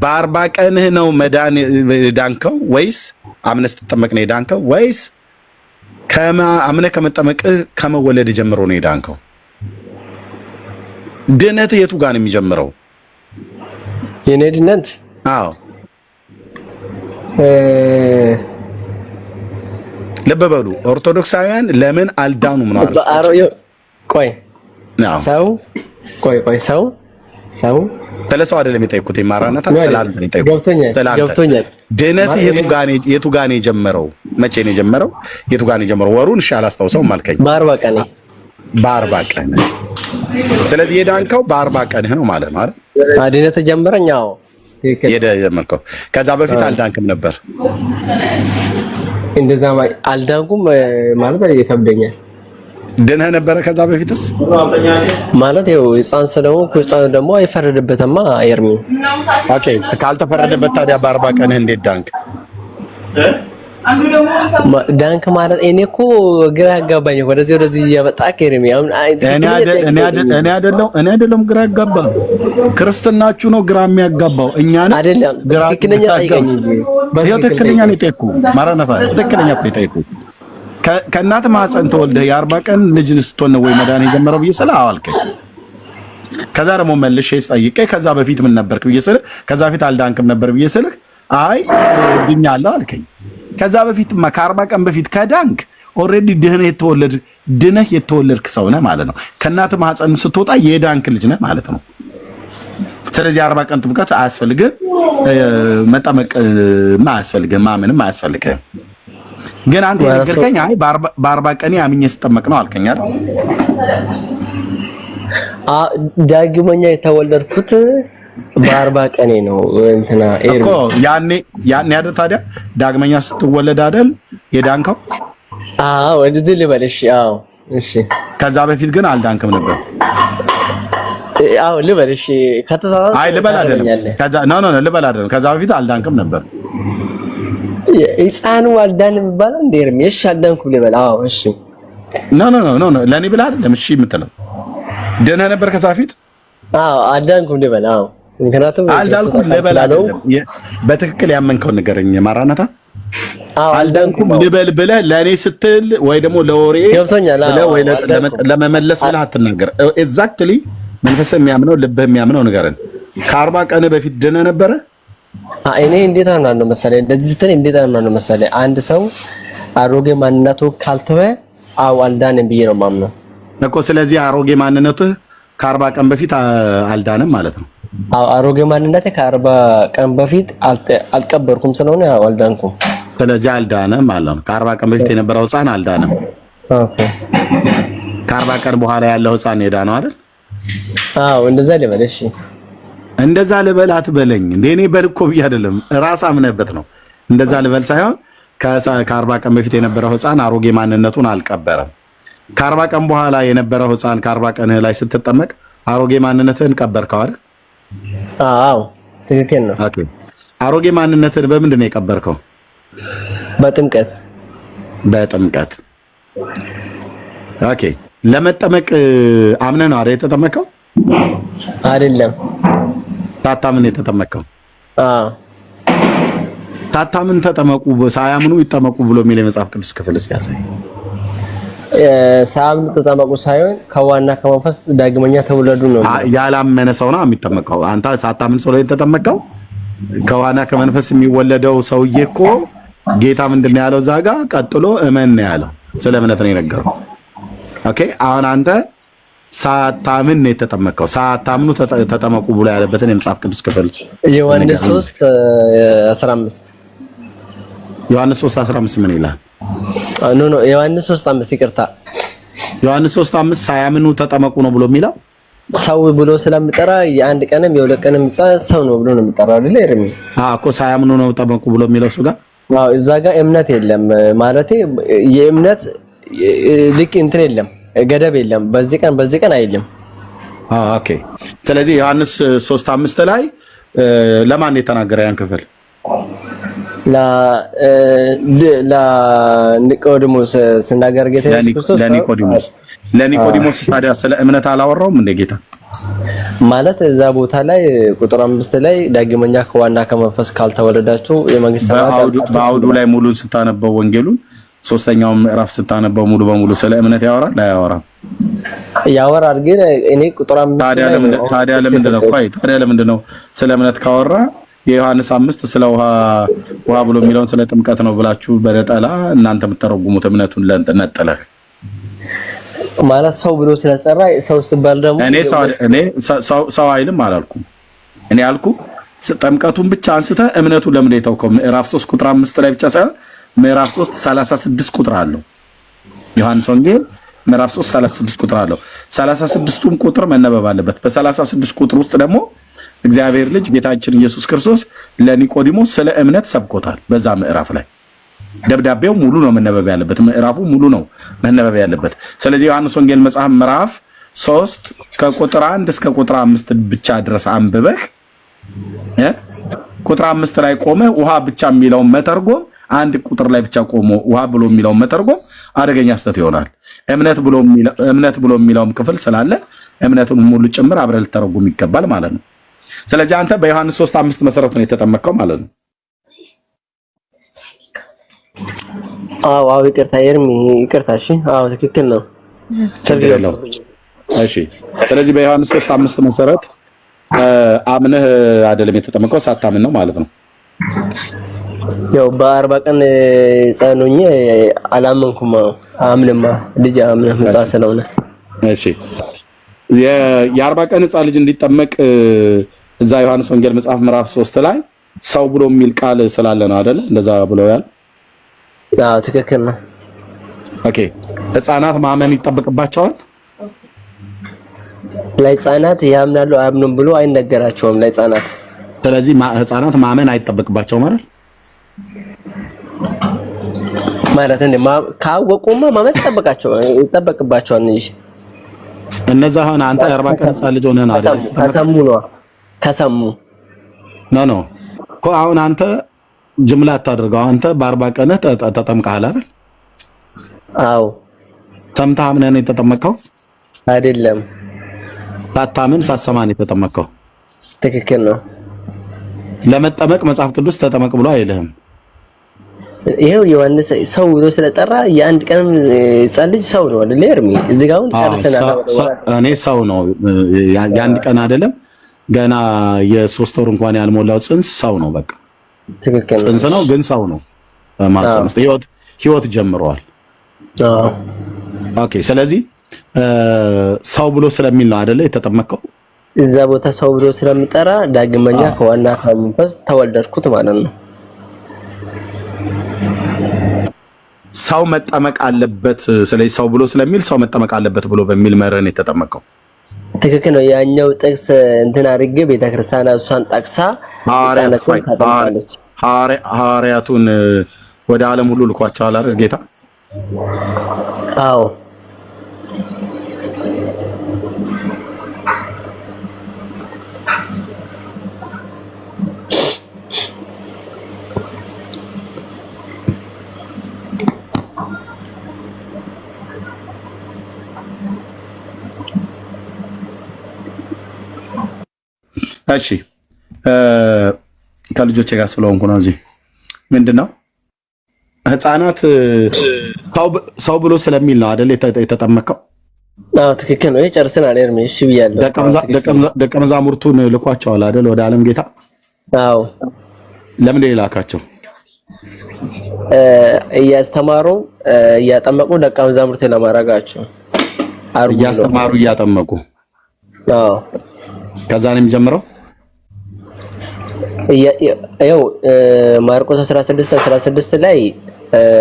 Speaker 2: በ40 ቀንህ ነው መዳን የዳንከው ወይስ አምነህ ስትጠመቅ ነው የዳንከው ወይስ አምነህ ከመጠመቅህ ከመወለድ ጀምሮ ነው የዳንከው? ድነት የቱ ጋር ነው የሚጀምረው?
Speaker 3: የኔ ድነት?
Speaker 2: አዎ ልብ በሉ ኦርቶዶክሳውያን ለምን አልዳኑም ነው
Speaker 3: ቆይ ሰው
Speaker 2: ስለሰው አይደለም የጠየኩት። ማራናታ ሰላንተ ነው የጠየኩት።
Speaker 3: ገብቶኛል።
Speaker 2: ድነት የቱ ጋር ነው የጀመረው? መቼ ነው የጀመረው? የቱ ጋር ነው የጀመረው? ወሩን እሺ አላስታውሰውም አልከኝ። በ40 ቀን። ስለዚህ የዳንከው በ40 ቀንህ ነው ማለት ነው አይደል?
Speaker 3: ድነት ጀመረኛው
Speaker 2: የጀመርከው። ከዛ በፊት አልዳንክም ነበር?
Speaker 3: እንደዛ አልዳንኩም ማለት ይከብደኛል።
Speaker 2: ድነህ ነበረ ከዛ በፊትስ?
Speaker 3: ማለት ያው ሕፃን ስለሆንኩ ሕፃን ደግሞ አይፈረድበትማ ኤርሚ።
Speaker 2: ኦኬ ካልተፈረደበት ታዲያ በ40 ቀንህ እንዴት ዳንክ?
Speaker 3: ዳንክ ማለት እኔ እኮ ግራ ያጋባኝ ወደዚህ እያመጣህ ኤርሚ። አሁን
Speaker 2: እኔ አይደለም ግራ ያጋባ ክርስትናችሁ ነው ግራ የሚያጋባው። እኛን
Speaker 3: አይደለም ትክክለኛ ጠይቀኝ እንጂ
Speaker 2: ትክክለኛ ነው የጠየኩህ። ማራናታ ትክክለኛ እኮ የጠየኩህ ከእናትህ ማህፀን ተወልደህ የ40 ቀን ልጅ ስትሆን ነው ወይ መዳን የጀመረው ብዬ ስለ አዋልከኝ። ከዛ ደግሞ መልሼ ስጠይቀኝ ከዛ በፊት ምን ነበርክ ብዬ ስለ ከዛ በፊት አልዳንክም ነበር ብዬ ስለ አይ ድኛለሁ አልከኝ። ከዛ በፊት ከ40 ቀን በፊት ከዳንክ ኦልሬዲ ድነህ የተወለድክ ሰው ነህ ማለት ነው። ከእናትህ ማህፀን ስትወጣ የዳንክ ልጅ ነህ ማለት ነው። ስለዚህ 40 ቀን ጥምቀት አያስፈልግም፣ መጠመቅም አያስፈልግም፣ ማመንም አያስፈልግም። ግን አንተ የነገርከኝ አይ በ40 ቀን አምኜ ስጠመቅ ነው አልከኝ አይደል?
Speaker 3: ዳግመኛ የተወለድኩት በ40 ቀኔ ነው እንትና
Speaker 2: እኮ ያኔ አይደል? ታዲያ ዳግመኛ ስትወለድ አይደል የዳንከው?
Speaker 3: አዎ ወደዚህ ልበልሽ። አዎ እሺ።
Speaker 2: ከዛ በፊት ግን አልዳንክም ነበር?
Speaker 3: አዎ ልበልሽ። ከተሳሳተ
Speaker 2: አይ ልበል አይደለም። ከዛ ኖ ልበል አይደለም። ከዛ በፊት አልዳንክም ነበር?
Speaker 3: ሕፃኑ አልዳንም የሚባለው እንደ ኤርሚያስ አልዳንኩም ልበል? አዎ እሺ።
Speaker 2: ኖ ለኔ ብለህ አይደለም እሺ የምትለው? ድነህ ነበር ከዛ በፊት? አዎ
Speaker 3: አልዳንኩም ልበል? አዎ ምክንያቱም
Speaker 2: አልዳንኩም ልበል አይደለም። በትክክል ያመንከውን ንገረኝ ማራናታ።
Speaker 3: አዎ አልዳንኩም
Speaker 2: ልበል ብለህ ለኔ ስትል ወይ ደግሞ ለወሬ ብለህ ወይ ለመመለስ ብለህ አትናገር። ኤግዛክትሊ መንፈስህ የሚያምነው ልብህ የሚያምነው ንገረን። ከ40 ቀን በፊት ድነህ ነበረ?
Speaker 3: እኔ እንዴት አምናለሁ መሰለኝ? እንደዚህ ስትል እንዴት አምናለሁ መሰለኝ? አንድ ሰው አሮጌ ማንነቱ ካልተወ አው አልዳንም ብዬ ነው የማምነው
Speaker 2: እኮ። ስለዚህ አሮጌ ማንነትህ ከ40 ቀን በፊት አልዳንም ማለት ነው?
Speaker 3: አው አሮጌ ማንነቴ ከ40 ቀን በፊት አልቀበርኩም ስለሆነ ያው አልዳንኩም።
Speaker 2: ስለዚህ አልዳነም ማለት ነው። ከ40 ቀን በፊት የነበረው ሕፃን አልዳነም።
Speaker 3: ኦኬ
Speaker 2: ከ40 ቀን በኋላ ያለው ሕፃን የዳነው አይደል?
Speaker 3: አዎ እንደዛ ልበል። እሺ
Speaker 2: እንደዛ ልበል አትበለኝ እንዴ። እኔ በልኮ ብዬ አይደለም ራስ አምነህበት ነው። እንደዛ ልበል ሳይሆን ከ40 ቀን በፊት የነበረው ሕፃን አሮጌ ማንነቱን አልቀበረም። ከ40 ቀን በኋላ የነበረው ሕፃን ከ40 ቀን ላይ ስትጠመቅ አሮጌ ማንነትህን ቀበርከው አይደል?
Speaker 3: አዎ ትክክል ነው።
Speaker 2: ኦኬ አሮጌ ማንነትህን በምንድን ነው የቀበርከው?
Speaker 3: በጥምቀት።
Speaker 2: በጥምቀት። ኦኬ ለመጠመቅ አምነህ ነው አይደል የተጠመቀው?
Speaker 3: አይደለም
Speaker 2: ሳታምን የተጠመቀው።
Speaker 3: አዎ
Speaker 2: ሳታምን ተጠመቁ ሳያምኑ ይጠመቁ ብሎ የሚል የመጽሐፍ ቅዱስ ክፍል እስቲ ያሳይ።
Speaker 3: ሳያምኑ ተጠመቁ ሳይሆን ከዋና ከመንፈስ ዳግመኛ ተወለዱ ነው።
Speaker 2: ያላመነ ሰው ነው የሚጠመቀው። አንተ ሳታምን ሰው ላይ የተጠመቀው ከዋና ከመንፈስ የሚወለደው ሰውዬ እኮ ጌታ ምንድነው ያለው? እዛ ጋር ቀጥሎ እመን ነው ያለው። ስለ እምነት ነው የነገረው። ኦኬ አሁን አንተ ሳታምን ነው የተጠመቀው። ሳታምኑ ተጠመቁ ብሎ ያለበትን የመጽሐፍ ቅዱስ ክፍል
Speaker 3: ዮሐንስ 3:15
Speaker 2: ዮሐንስ 3:15 ምን ይላል?
Speaker 3: ኖ ዮሐንስ 3:5 ይቅርታ፣
Speaker 2: ዮሐንስ 3:5 ሳያምኑ ተጠመቁ ነው ብሎ የሚለው
Speaker 3: ሰው ብሎ ስለሚጠራ የአንድ ቀንም የሁለት ቀንም ሰው ነው ብሎ ነው የሚጠራው አይደል? እርሚ
Speaker 2: እኮ ሳያምኑ ነው ተጠመቁ ብሎ የሚለው እሱ ጋር
Speaker 3: እዛ ጋር እምነት የለም ማለቴ የእምነት ልክ እንትን የለም ገደብ የለም። በዚህ ቀን አይልም።
Speaker 2: ኦኬ ስለዚህ ዮሐንስ 3:5 ላይ ለማን የተናገረ ያን ክፍል?
Speaker 3: ለኒቆዲሞስ ስናገር ጌታ ኢየሱስ ክርስቶስ
Speaker 2: ለኒቆዲሞስ ታዲያ ስለ እምነት አላወራውም እንደ ጌታ?
Speaker 3: ማለት እዛ ቦታ ላይ ቁጥር 5 ላይ ዳግመኛ ከዋና ከመንፈስ ካልተወለዳችሁ የመንግስት ሰማያት
Speaker 2: በአውዱ ላይ ሙሉ ስታነበው ወንጌሉን ሶስተኛው ምዕራፍ ስታነበው ሙሉ በሙሉ ስለ እምነት ያወራል አያወራም?
Speaker 3: ያወራል። ግን እኔ ቁጥር 5
Speaker 2: ታዲያ ለምንድን ነው ስለ እምነት ካወራ የዮሐንስ 5 ስለ ውሃ ብሎ የሚለውን ስለ ጥምቀት ነው ብላችሁ በነጠላ እናንተ የምትተረጉሙት እምነቱን ነጥለህ
Speaker 3: ማለት ሰው ብሎ ስለጠራ ሰው ሲባል ደግሞ
Speaker 2: እኔ ሰው አይልም አላልኩም። እኔ ያልኩ ጥምቀቱን ብቻ አንስተህ እምነቱን ለምን የተውከው? ምዕራፍ 3 ቁጥር 5 ላይ ብቻ ሳይሆን ምዕራፍ 3 36 ቁጥር አለው። ዮሐንስ ወንጌል ምዕራፍ 3 36 ቁጥር አለው። 36ቱም ቁጥር መነበብ አለበት። በ36 ቁጥር ውስጥ ደግሞ እግዚአብሔር ልጅ ጌታችን ኢየሱስ ክርስቶስ ለኒቆዲሞስ ስለ እምነት ሰብኮታል። በዛ ምዕራፍ ላይ ደብዳቤው ሙሉ ነው መነበብ ያለበት፣ ምዕራፉ ሙሉ ነው መነበብ ያለበት። ስለዚህ ዮሐንስ ወንጌል መጽሐፍ ምዕራፍ 3 ከቁጥር 1 እስከ ቁጥር 5 ብቻ ድረስ አንብበህ ቁጥር 5 ላይ ቆመ ውሃ ብቻ የሚለውን መተርጎም፣ አንድ ቁጥር ላይ ብቻ ቆሞ ውሃ ብሎ የሚለውን መተርጎም አደገኛ ስተት ይሆናል። እምነት ብሎ የሚለውም ክፍል ስላለ እምነቱን ሙሉ ጭምር አብረህ ልተረጉም ይገባል ማለት ነው። ስለዚህ አንተ በዮሐንስ 3:5 መሰረት ነው የተጠመቀው ማለት ነው።
Speaker 3: አዎ ይቅርታ ኤርሚ ይቅርታ። እሺ አዎ ትክክል ነው።
Speaker 2: እሺ ስለዚህ በዮሐንስ 3:5 መሰረት አምነህ አይደለም የተጠመቀው ሳታምን ነው ማለት ነው።
Speaker 3: ያው በ40 ቀን ጸኑኝ አላመንኩም። አምንማ ልጅ አምነህ መጻፍ ስለሆነ
Speaker 2: እሺ የ40 ቀን ሕፃን ልጅ እንዲጠመቅ እዛ ዮሐንስ ወንጌል መጽሐፍ ምዕራፍ 3 ላይ ሰው ብሎ የሚል ቃል ስላለ ነው አይደለ? እንደዛ ብለው ያል
Speaker 3: አዎ ትክክል ነው።
Speaker 2: ኦኬ ሕፃናት ማመን ይጠበቅባቸዋል?
Speaker 3: ለሕፃናት ያምናሉ አያምኑም ብሎ አይነገራቸውም ለሕፃናት።
Speaker 2: ስለዚህ ሕፃናት ማመን አይጠበቅባቸውም
Speaker 3: ማለት እንደ ካወቁማ ማመን ይጠበቅባቸዋል እንጂ
Speaker 2: እነዛ ሆነ አንተ 40 ቀን ሕፃን ልጅ ሆነህ ነው አይደል? ከሰሙ ኖ እኮ አሁን አንተ ጅምላ አታድርገው። አንተ በ40 ቀንህ ተጠምቀሃል አይደል?
Speaker 3: አዎ
Speaker 2: ሰምተህ አምነህ ነው የተጠመቀው
Speaker 3: አይደለም?
Speaker 2: ሳታምን ሳትሰማ ነው የተጠመቀው።
Speaker 3: ትክክል ነው።
Speaker 2: ለመጠመቅ መጽሐፍ ቅዱስ ተጠመቅ ብሎ አይልህም።
Speaker 3: ይሄው ዮሐንስ ሰው ብሎ ስለጠራ የአንድ ቀንም ሕፃን ልጅ ሰው ነው አይደል? ኤርሚ እዚህ ጋር አሁን ጨርሰናል።
Speaker 2: እኔ ሰው ነው የአንድ ቀን አይደለም ገና የ3 ወር እንኳን ያልሞላው ጽንስ ሰው ነው። በቃ
Speaker 3: ትክክል ነው።
Speaker 2: ጽንስ ነው ግን ሰው ነው ማለት ነው። ህይወት ጀምሯል። ኦኬ ስለዚህ ሰው ብሎ ስለሚል ነው አይደለ የተጠመቀው።
Speaker 3: እዛ ቦታ ሰው ብሎ ስለሚጠራ ዳግመኛ ከዋና ከመንፈስ ተወለድኩት ማለት ነው።
Speaker 2: ሰው መጠመቅ አለበት ስለዚህ ሰው ብሎ ስለሚል ሰው መጠመቅ አለበት ብሎ በሚል መረን የተጠመቀው
Speaker 3: ትክክል ነው። ያኛው ጥቅስ እንትን አድርጌ ቤተክርስቲያን እሷን ጠቅሳ
Speaker 2: ሐዋርያቱን ወደ ዓለም ሁሉ ልኳቸዋል አይደል ጌታ?
Speaker 3: አዎ
Speaker 2: እሺ ከልጆቼ ጋር ስለሆንኩ ነው። እዚህ ምንድነው ህፃናት ሰው ብሎ ስለሚል ነው አይደል የተጠመቀው?
Speaker 3: አዎ ትክክል ነው። ጨርሰናል። እሺ ብያለሁ።
Speaker 2: ደቀ መዛሙርቱን ልኳቸዋል አይደል ወደ ዓለም ጌታ?
Speaker 3: አዎ።
Speaker 2: ለምን ላካቸው?
Speaker 3: እያስተማሩ እያጠመቁ ደቀ መዛሙርት ለማድረጋቸው
Speaker 2: እያስተማሩ እያጠመቁ።
Speaker 3: አዎ
Speaker 2: ከዛ ነው የሚጀምረው።
Speaker 3: ያው ማርቆስ 16 ላይ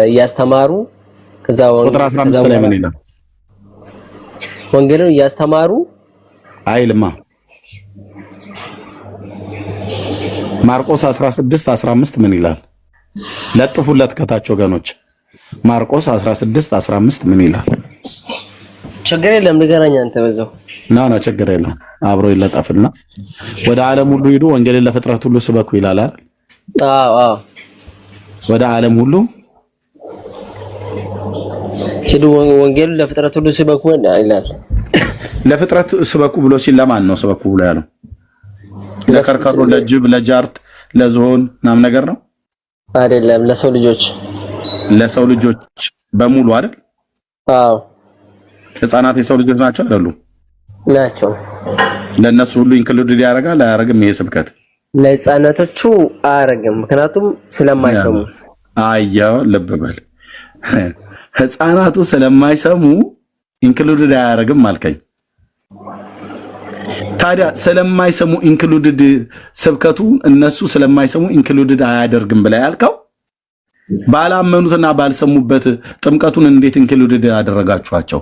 Speaker 3: እያስተማሩ ከዛ
Speaker 2: ቁጥር 15 ላይ ምን ይላል?
Speaker 3: ወንጌልን እያስተማሩ
Speaker 2: አይልማ። ማርቆስ 16:15 ምን ይላል? ለጥፉለት ከታች ወገኖች። ማርቆስ 16:15 ምን ይላል?
Speaker 3: ችግር የለም ንገረኝ አንተ በዛው።
Speaker 2: ና ችግር የለም አብሮ ይለጠፍና ወደ ዓለም ሁሉ ሂዱ ወንጌልን ለፍጥረት ሁሉ ስበኩ ይላል አይደል?
Speaker 3: አዎ
Speaker 2: ወደ ዓለም ሁሉ
Speaker 3: ሂዱ ወንጌልን ለፍጥረት ሁሉ ስበኩ ይላል።
Speaker 2: ለፍጥረት ስበኩ ብሎ ሲል ለማን ነው ስበኩ ብሎ ያለው? ለከርከሮ፣ ለጅብ፣ ለጃርት፣ ለዝሆን ምናምን ነገር ነው
Speaker 3: አይደለም? ለሰው ልጆች በሙሉ አይደል?
Speaker 2: አዎ ህፃናት የሰው ልጆች ናቸው አይደሉም?
Speaker 3: ናቸው።
Speaker 2: ለነሱ ሁሉ ኢንክሉድድ ያደርጋል አያደርግም? ይሄ ስብከት
Speaker 3: ለህፃናቶቹ አያደርግም፣ ምክንያቱም ስለማይሰሙ።
Speaker 2: አያው ልብ በል ህፃናቱ ስለማይሰሙ ኢንክሉድድ አያደርግም አልከኝ። ታዲያ ስለማይሰሙ ኢንክሉድድ ስብከቱ እነሱ ስለማይሰሙ ኢንክሉድድ አያደርግም ብላ ያልከው ባላመኑትና ባልሰሙበት ጥምቀቱን እንዴት ኢንክሉድድ ያደረጋችኋቸው?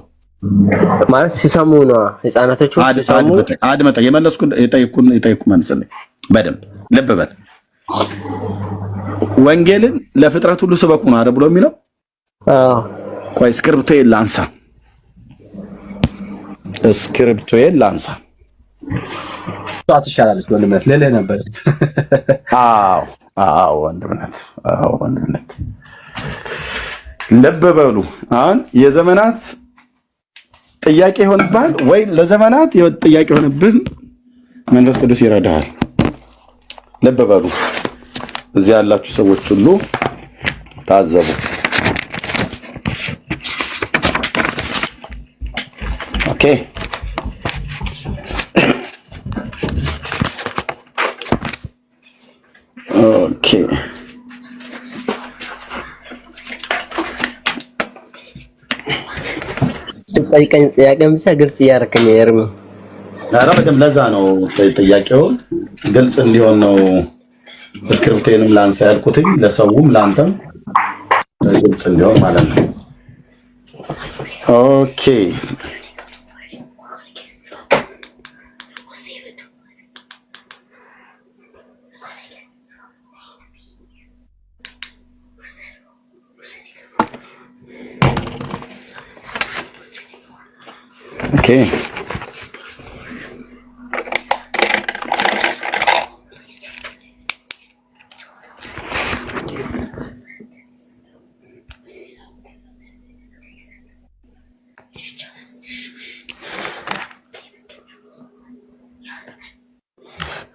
Speaker 3: ማለት ሲሰሙ ነው ህፃናቶቹ ሲሰሙ።
Speaker 2: አድመጣ የመለስኩ የጠየቅኩ መልስልኝ በደንብ ልብ በል። ወንጌልን ለፍጥረት ሁሉ ስበኩ ነው አይደል ብሎ የሚለው?
Speaker 3: አዎ
Speaker 2: ቆይ እስክሪብቶዬን ላንሳ።
Speaker 1: ትሻላለች ወንድምነት ልልህ ነበር።
Speaker 2: አዎ ወንድምነት ልብ በሉ። አሁን የዘመናት ጥያቄ ይሆንብሃል ወይ ለዘመናት ጥያቄ ይሆንብህ፣ መንፈስ ቅዱስ ይረዳሃል። ልብ በሉ እዚህ ያላችሁ ሰዎች ሁሉ ታዘቡ። ኦኬ
Speaker 3: ጠይቀኝ ጥያቄም ብቻ ግልጽ እያደረከኝ ኤርሚ።
Speaker 2: በደምብ ለዛ ነው ጥያቄው ግልጽ እንዲሆን ነው ስክሪፕቴንም ላንሳ ያልኩትኝ ለሰውም ላንተም ግልጽ እንዲሆን ማለት ነው። ኦኬ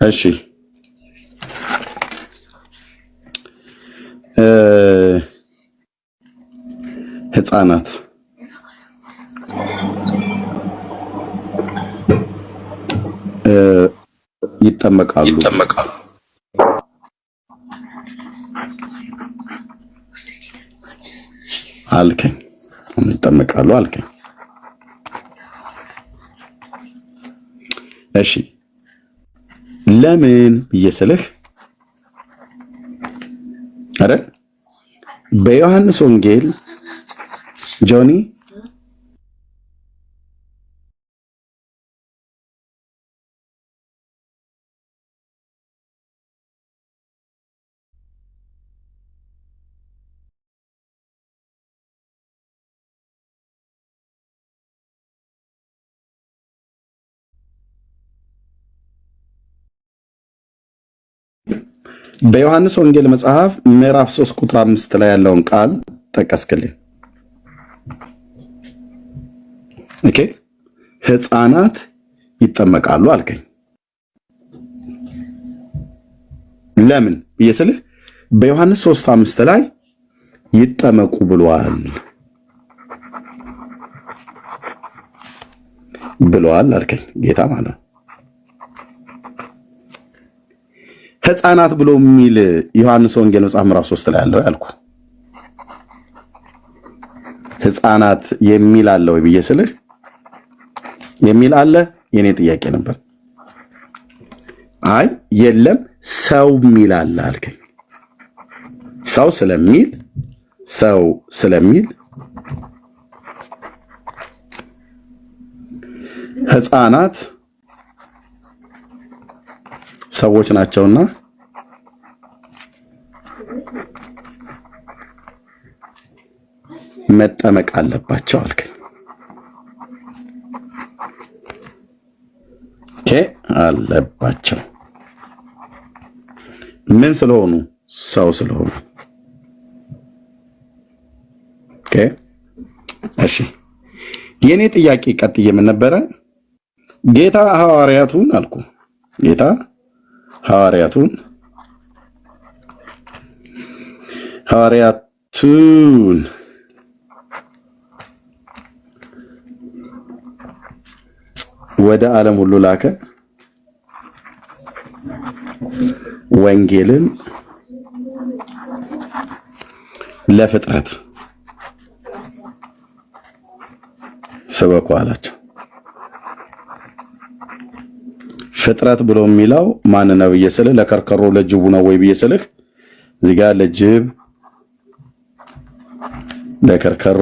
Speaker 2: እሺ ህፃናት ይጠመቃሉ አልከኝ። ይጠመቃሉ አልከኝ። እሺ ለምን ብዬ ስልህ አይደል በዮሐንስ ወንጌል ጆኒ በዮሐንስ ወንጌል መጽሐፍ ምዕራፍ 3 ቁጥር 5 ላይ ያለውን ቃል ጠቀስክልኝ። ኦኬ ሕፃናት ይጠመቃሉ አልከኝ። ለምን ብየስልህ በዮሐንስ 3:5 ላይ ይጠመቁ ብለዋል አልከኝ ጌታ ማለት ነው። ሕፃናት ብሎ የሚል ዮሐንስ ወንጌል መጽሐፍ ምዕራፍ 3 ላይ ያለው ያልኩ ሕፃናት የሚል አለ ወይ ብዬ ስልህ የሚል አለ የኔ ጥያቄ ነበር። አይ የለም ሰው የሚል አለ አልከኝ። ሰው ስለሚል ሕፃናት ሰዎች ናቸውና መጠመቅ አለባቸው አልከኝ። አለባቸው ምን ስለሆኑ? ሰው ስለሆኑ። እሺ የኔ ጥያቄ ቀጥዬ ምን ነበረ? ጌታ ሐዋርያቱን አልኩ። ጌታ ሐዋርያቱን ወደ ዓለም ሁሉ ላከ፣ ወንጌልን ለፍጥረት ስበኩ አላቸው። ፍጥረት ብሎ የሚለው ማን ነው ብዬ ስልህ ለከርከሮ ለጅቡ ነው ወይ ብዬ ስልህ እዚህ ጋር ለጅብ ለከርከሮ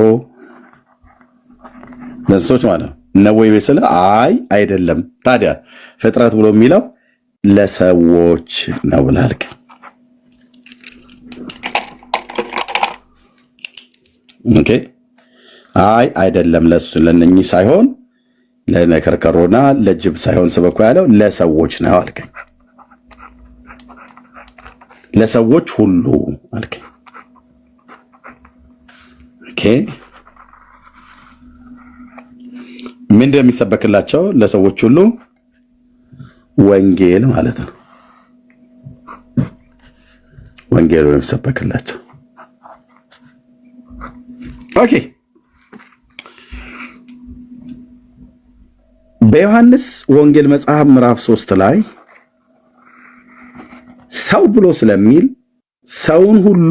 Speaker 2: ለእንስሶች ማለት ነው ወይ ብዬ ስልህ አይ አይደለም። ታዲያ ፍጥረት ብሎ የሚለው ለሰዎች ነው ብላልክ። ኦኬ አይ አይደለም ለነኚህ ሳይሆን ለነከርከሮና ለጅብ ሳይሆን ስበኩ ያለው ለሰዎች ነው አልከኝ። ለሰዎች ሁሉ አልከኝ። ኦኬ ምን እንደሚሰበክላቸው ለሰዎች ሁሉ ወንጌል ማለት ነው። ወንጌል የሚሰበክላቸው ኦኬ። በዮሐንስ ወንጌል መጽሐፍ ምዕራፍ 3 ላይ ሰው ብሎ ስለሚል ሰውን ሁሉ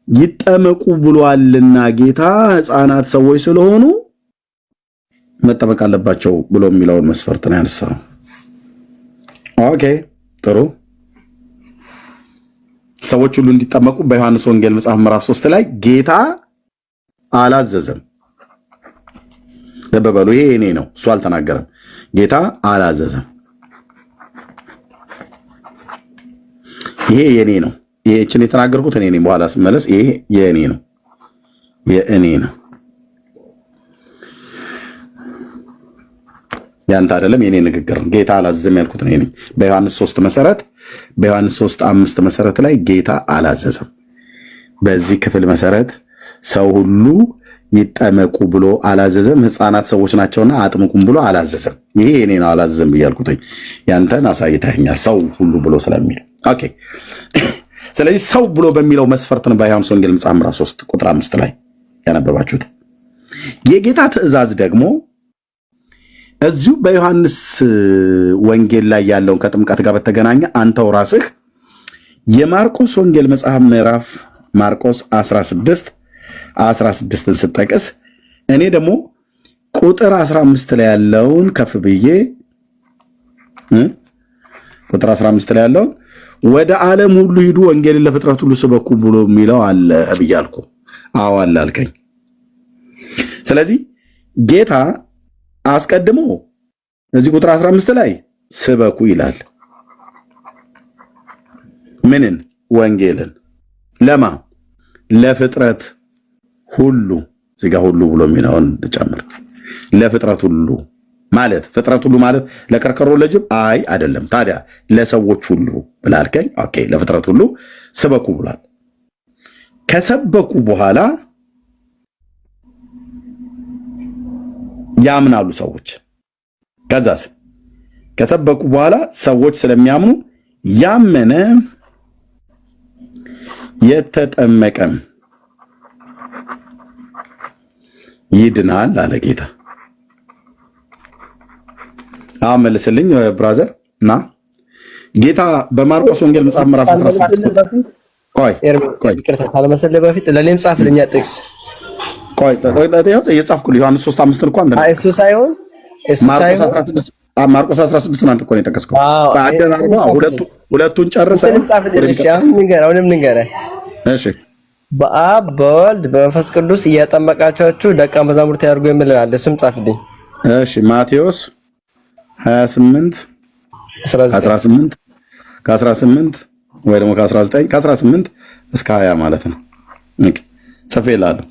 Speaker 2: ይጠመቁ ብሏልና ጌታ ሕፃናት ሰዎች ስለሆኑ መጠመቅ አለባቸው ብሎ የሚለውን መስፈርት ነው ያነሳው። ኦኬ ጥሩ። ሰዎች ሁሉ እንዲጠመቁ በዮሐንስ ወንጌል መጽሐፍ ምዕራፍ 3 ላይ ጌታ አላዘዘም። ለበበሉ ይሄ እኔ ነው፣ እሱ አልተናገረም። ጌታ አላዘዘም። ይሄ የኔ ነው። ይሄ እችን የተናገርኩት እኔ ነኝ። በኋላ ስመለስ ይሄ የኔ ነው፣ የእኔ ነው። ያንተ አይደለም፣ የኔ ንግግር። ጌታ አላዘዘም ያልኩት እኔ ነኝ። በዮሐንስ 3 መሰረት በዮሐንስ 3:5 መሰረት ላይ ጌታ አላዘዘም። በዚህ ክፍል መሰረት ሰው ሁሉ ይጠመቁ ብሎ አላዘዘም። ሕፃናት ሰዎች ናቸውና አጥምቁም ብሎ አላዘዘም። ይሄ እኔ ነው አላዘዘም ብያልኩትኝ። ያንተን አሳይተኸኛል ሰው ሁሉ ብሎ ስለሚል። ኦኬ ስለዚህ ሰው ብሎ በሚለው መስፈርት ነው በዮሐንስ ወንጌል መጽሐፍ ምዕራፍ 3 ቁጥር 5 ላይ ያነበባችሁት። የጌታ ትእዛዝ ደግሞ እዚሁ በዮሐንስ ወንጌል ላይ ያለውን ከጥምቀት ጋር በተገናኘ አንተው ራስህ የማርቆስ ወንጌል መጽሐፍ ምዕራፍ ማርቆስ 16:16ን ስጠቅስ እኔ ደግሞ ቁጥር 15 ላይ ያለውን ከፍ ብዬ ቁጥር 15 ላይ ያለውን ወደ ዓለም ሁሉ ሂዱ ወንጌልን ለፍጥረት ሁሉ ስበኩ ብሎ የሚለው አለ ብያልኩ። አዎ አለ አልከኝ። ስለዚህ ጌታ አስቀድሞ እዚህ ቁጥር 15 ላይ ስበኩ ይላል። ምንን? ወንጌልን ለማ ለፍጥረት ሁሉ። እዚህ ጋር ሁሉ ብሎ የሚለውን ጨምር። ለፍጥረት ሁሉ ማለት ፍጥረት ሁሉ ማለት ለከርከሮ ለጅብ አይደለም። ታዲያ ለሰዎች ሁሉ ብላልከኝ፣ ኦኬ ለፍጥረት ሁሉ ስበኩ ብሏል። ከሰበኩ በኋላ ያምናሉ ሰዎች። ከዛስ ከሰበኩ በኋላ ሰዎች ስለሚያምኑ ያመነ የተጠመቀም ይድናል አለ ጌታ። አሁን መልስልኝ ብራዘር እና ጌታ በማርቆስ ወንጌል መጽሐፍ ምዕራፍ 16 ቆይ
Speaker 3: ይቅርታ ካለመሰለህ በፊት ለኔም ጻፍልኛ ጥቅስ
Speaker 2: ቆይ የጻፍኩልህ ዮሐንስ 3:5 እንኳን
Speaker 3: እሱ ሳይሆን
Speaker 2: ማርቆስ 16 ነው አንተ እኮ ነው የጠቀስከው። አደራርባ ሁለቱን ጨርሰህ
Speaker 3: ንገረህ።
Speaker 2: እሺ
Speaker 3: በአብ በወልድ በመንፈስ ቅዱስ እያጠመቃችሁ ደቀ መዛሙርት ያድርጉ የሚላል እሱም ጻፍልኝ።
Speaker 2: እሺ ማቴዎስ 28 18 ከ18 ወይ ደግሞ ከ19 ከ18 እስከ 20 ማለት ነው። ጽፌልሃለሁ።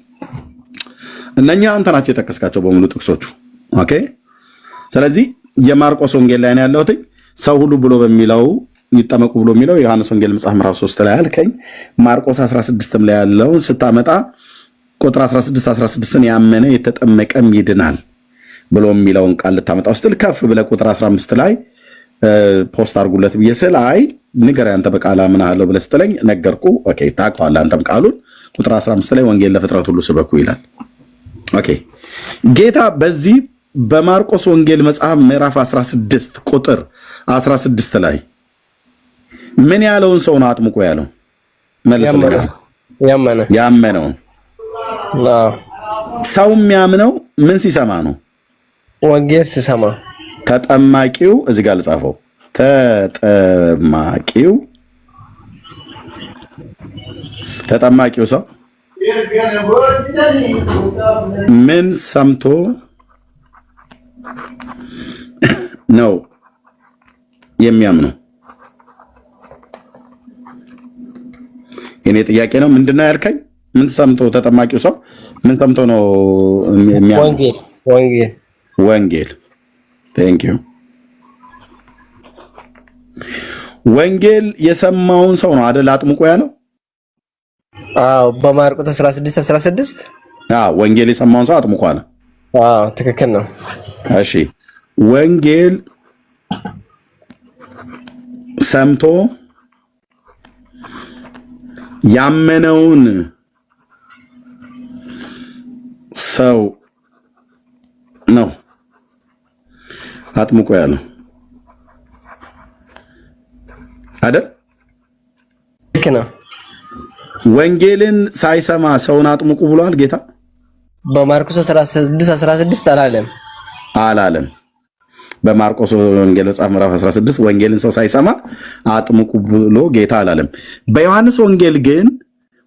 Speaker 2: እነኛ አንተ ናቸው የጠቀስካቸው በሙሉ ጥቅሶቹ። ኦኬ። ስለዚህ የማርቆስ ወንጌል ላይ ነው ያለሁት። ሰው ሁሉ ብሎ በሚለው ይጠመቁ ብሎ የሚለው ዮሐንስ ወንጌል መጽሐፍ ምዕራፍ 3 ላይ አልከኝ። ማርቆስ 16ም ላይ ያለውን ስታመጣ ቁጥር 16ን ያመነ የተጠመቀም ይድናል ብሎ የሚለውን ቃል ልታመጣ ስትል ከፍ ብለህ ቁጥር 15 ላይ ፖስት አድርጉለት ብዬ ስል አይ ንገረኝ አንተ በቃል አምናለሁ ብለህ ስትለኝ ነገርኩ። ኦኬ ታውቀዋለህ አንተም ቃሉን። ቁጥር 15 ላይ ወንጌል ለፍጥረት ሁሉ ስበኩ ይላል። ኦኬ ጌታ በዚህ በማርቆስ ወንጌል መጽሐፍ ምዕራፍ 16 ቁጥር 16 ላይ ምን ያለውን ሰው ነው አጥምቆ ያለው? መልስልኝ። ያመነውን ሰው የሚያምነው ምን ሲሰማ ነው?
Speaker 3: ወንጌል ሲሰማ።
Speaker 2: ተጠማቂው እዚህ ጋር ልጻፈው። ተጠማቂው ሰው ምን ሰምቶ ነው የሚያምነው? የኔ ጥያቄ ነው። ምንድነው ያልከኝ? ምን ሰምቶ? ተጠማቂው ሰው ምን ሰምቶ ነው የሚያምነው? ወንጌል። ቴንክ ዩ። ወንጌል የሰማውን ሰው ነው አይደል አጥምቆ ያለው?
Speaker 3: አዎ በማርቆስ 16
Speaker 2: ወንጌል የሰማውን ሰው አጥምቆ አለ።
Speaker 3: ትክክል ነው።
Speaker 2: እሺ ወንጌል ሰምቶ ያመነውን ሰው ነው አጥምቆ ያለው አይደል?
Speaker 3: ልክ ነው።
Speaker 2: ወንጌልን ሳይሰማ ሰውን አጥምቁ ብሏል ጌታ
Speaker 3: በማርቆስ 16 አላለም።
Speaker 2: በማርቆስ ወንጌል መጽሐፍ ምዕራፍ 16 ወንጌልን ሰው ሳይሰማ አጥምቁ ብሎ ጌታ አላለም። በዮሐንስ ወንጌል ግን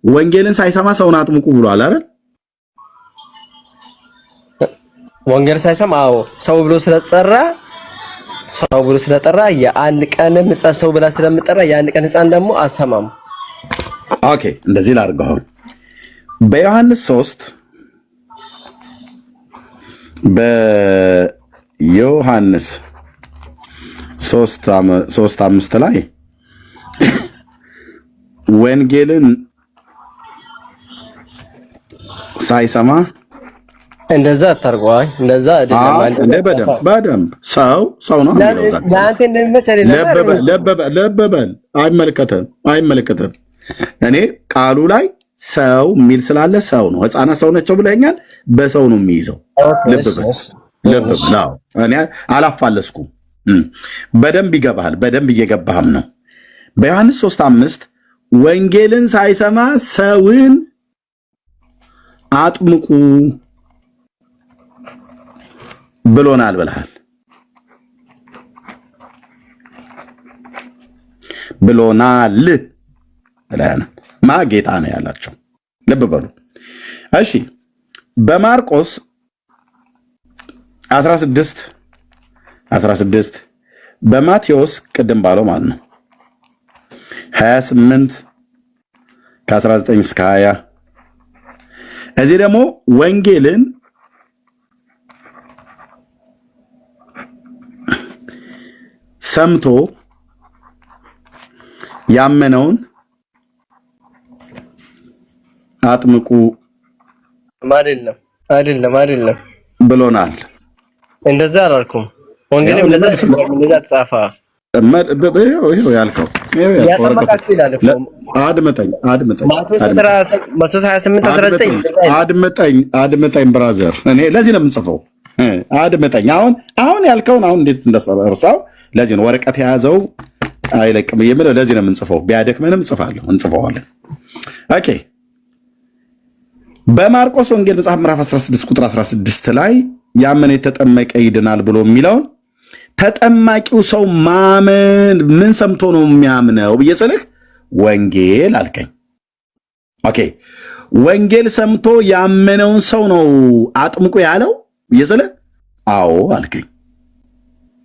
Speaker 2: ወንጌልን ሳይሰማ ሰውን አጥምቁ ብሏል አይደል?
Speaker 3: ወንጌል ሳይሰማ ሰው ብሎ ስለጠራ የአንድ ቀን ሕፃን ሰው ብላ ስለምጠራ የአንድ ቀን ሕፃን ደግሞ አሰማም።
Speaker 2: ኦኬ እንደዚህ ላድርገው። አሁን በዮሐንስ 3:5 ላይ ወንጌልን ሳይሰማ
Speaker 3: እንደዛ አታርጓይ። እንደዛ አይደለም።
Speaker 2: በደንብ ሰው ነው የሚለው።
Speaker 3: ለአንተ እንደሚመች
Speaker 2: ለበበል አይመለከተም። እኔ ቃሉ ላይ ሰው የሚል ስላለ ሰው ነው። ሕፃናት ሰው ናቸው ብለኛል። በሰው ነው የሚይዘው። ልብበል ነው። እኔ አላፋለስኩም። በደንብ ይገባሃል። በደንብ እየገባህም ነው። በዮሐንስ 3:5 ወንጌልን ሳይሰማ ሰውን አጥምቁ ብሎናል ብለሃል። ብሎናል ብለናል። ጌታ ነው ያላቸው። ልብ በሉ እሺ። በማርቆስ 16 በማቴዎስ ቅድም ባለው ማለት ነው 28 ከ19 እስከ 20 እዚህ ደግሞ ወንጌልን ሰምቶ ያመነውን አጥምቁ
Speaker 3: አይደለም
Speaker 2: ብሎናል።
Speaker 3: እንደዛ አላልኩም። ወንጌልም እንደዛ ተጻፈ።
Speaker 2: ይሄው ያልከው
Speaker 3: ያጠመቃችሁ ይላል እኮ።
Speaker 2: አድምጠኝ ብራዘር፣ እኔ ለዚህ ነው የምንጽፈው። አድምጠኝ። አሁን ያልከውን እንዴት እንደረሳው ለዚህ ነው ወረቀት የያዘው አይለቅም የምለው። ለዚህ ነው የምንጽፈው። ቢያደክመንም እንጽፈዋለን። ኦኬ። በማርቆስ ወንጌል መጽሐፍ ምዕራፍ 16 ቁጥር 16 ላይ ያመነ የተጠመቀ ይድናል ብሎ የሚለውን ተጠማቂው ሰው ማመን ምን ሰምቶ ነው የሚያምነው ብዬ ስልህ ወንጌል አልከኝ። ኦኬ። ወንጌል ሰምቶ ያመነውን ሰው ነው አጥምቁ ያለው ብዬ ስልህ አዎ አልከኝ።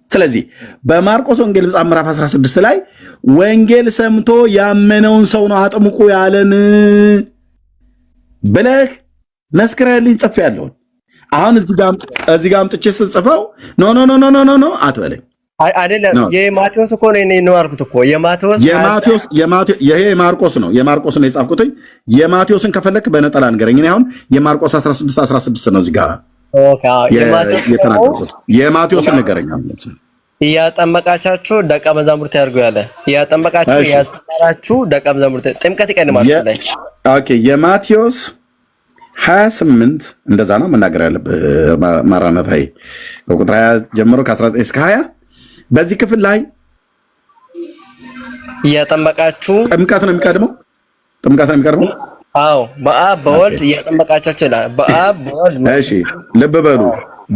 Speaker 2: ስለዚህ በማርቆስ ወንጌል መጽሐፍ ምዕራፍ 16 ላይ ወንጌል ሰምቶ ያመነውን ሰው ነው አጥምቁ ያለን ብለህ መስክረህልኝ ጽፌያለሁ። አሁን እዚህ ጋር አምጥቼ ስጽፈው ኖ አትበለኝ።
Speaker 3: አይደለም የማቴዎስ እኮ ነው አልኩት እኮ
Speaker 2: ይሄ የማርቆስ ነው የጻፍኩት። የማቴዎስን ከፈለክ በነጠላ ንገረኝ። እኔ አሁን የማርቆስ 16 ነው እዚህ ጋር የተናገርኩት። የማቴዎስን ንገረኝ።
Speaker 3: እያጠመቃቻችሁ ደቀ መዛሙርት ያድርጉ ያለ እያጠመቃችሁ ያስተማራችሁ ደቀ መዛሙርት ጥምቀት ይቀድማል ላይ
Speaker 2: ኦኬ። የማቴዎስ 28 እንደዛ ነው መናገር ያለብህ። ማራናታይ ከቁጥር 20 ጀምሮ ከ19 እስከ 20 በዚህ ክፍል ላይ
Speaker 3: እያጠመቃችሁ
Speaker 2: ጥምቀት ነው የሚቀድመው።
Speaker 3: አዎ በአብ በወልድ እያጠመቃቻችሁ ይላል። በአብ በወልድ
Speaker 2: እሺ፣ ልብ በሉ።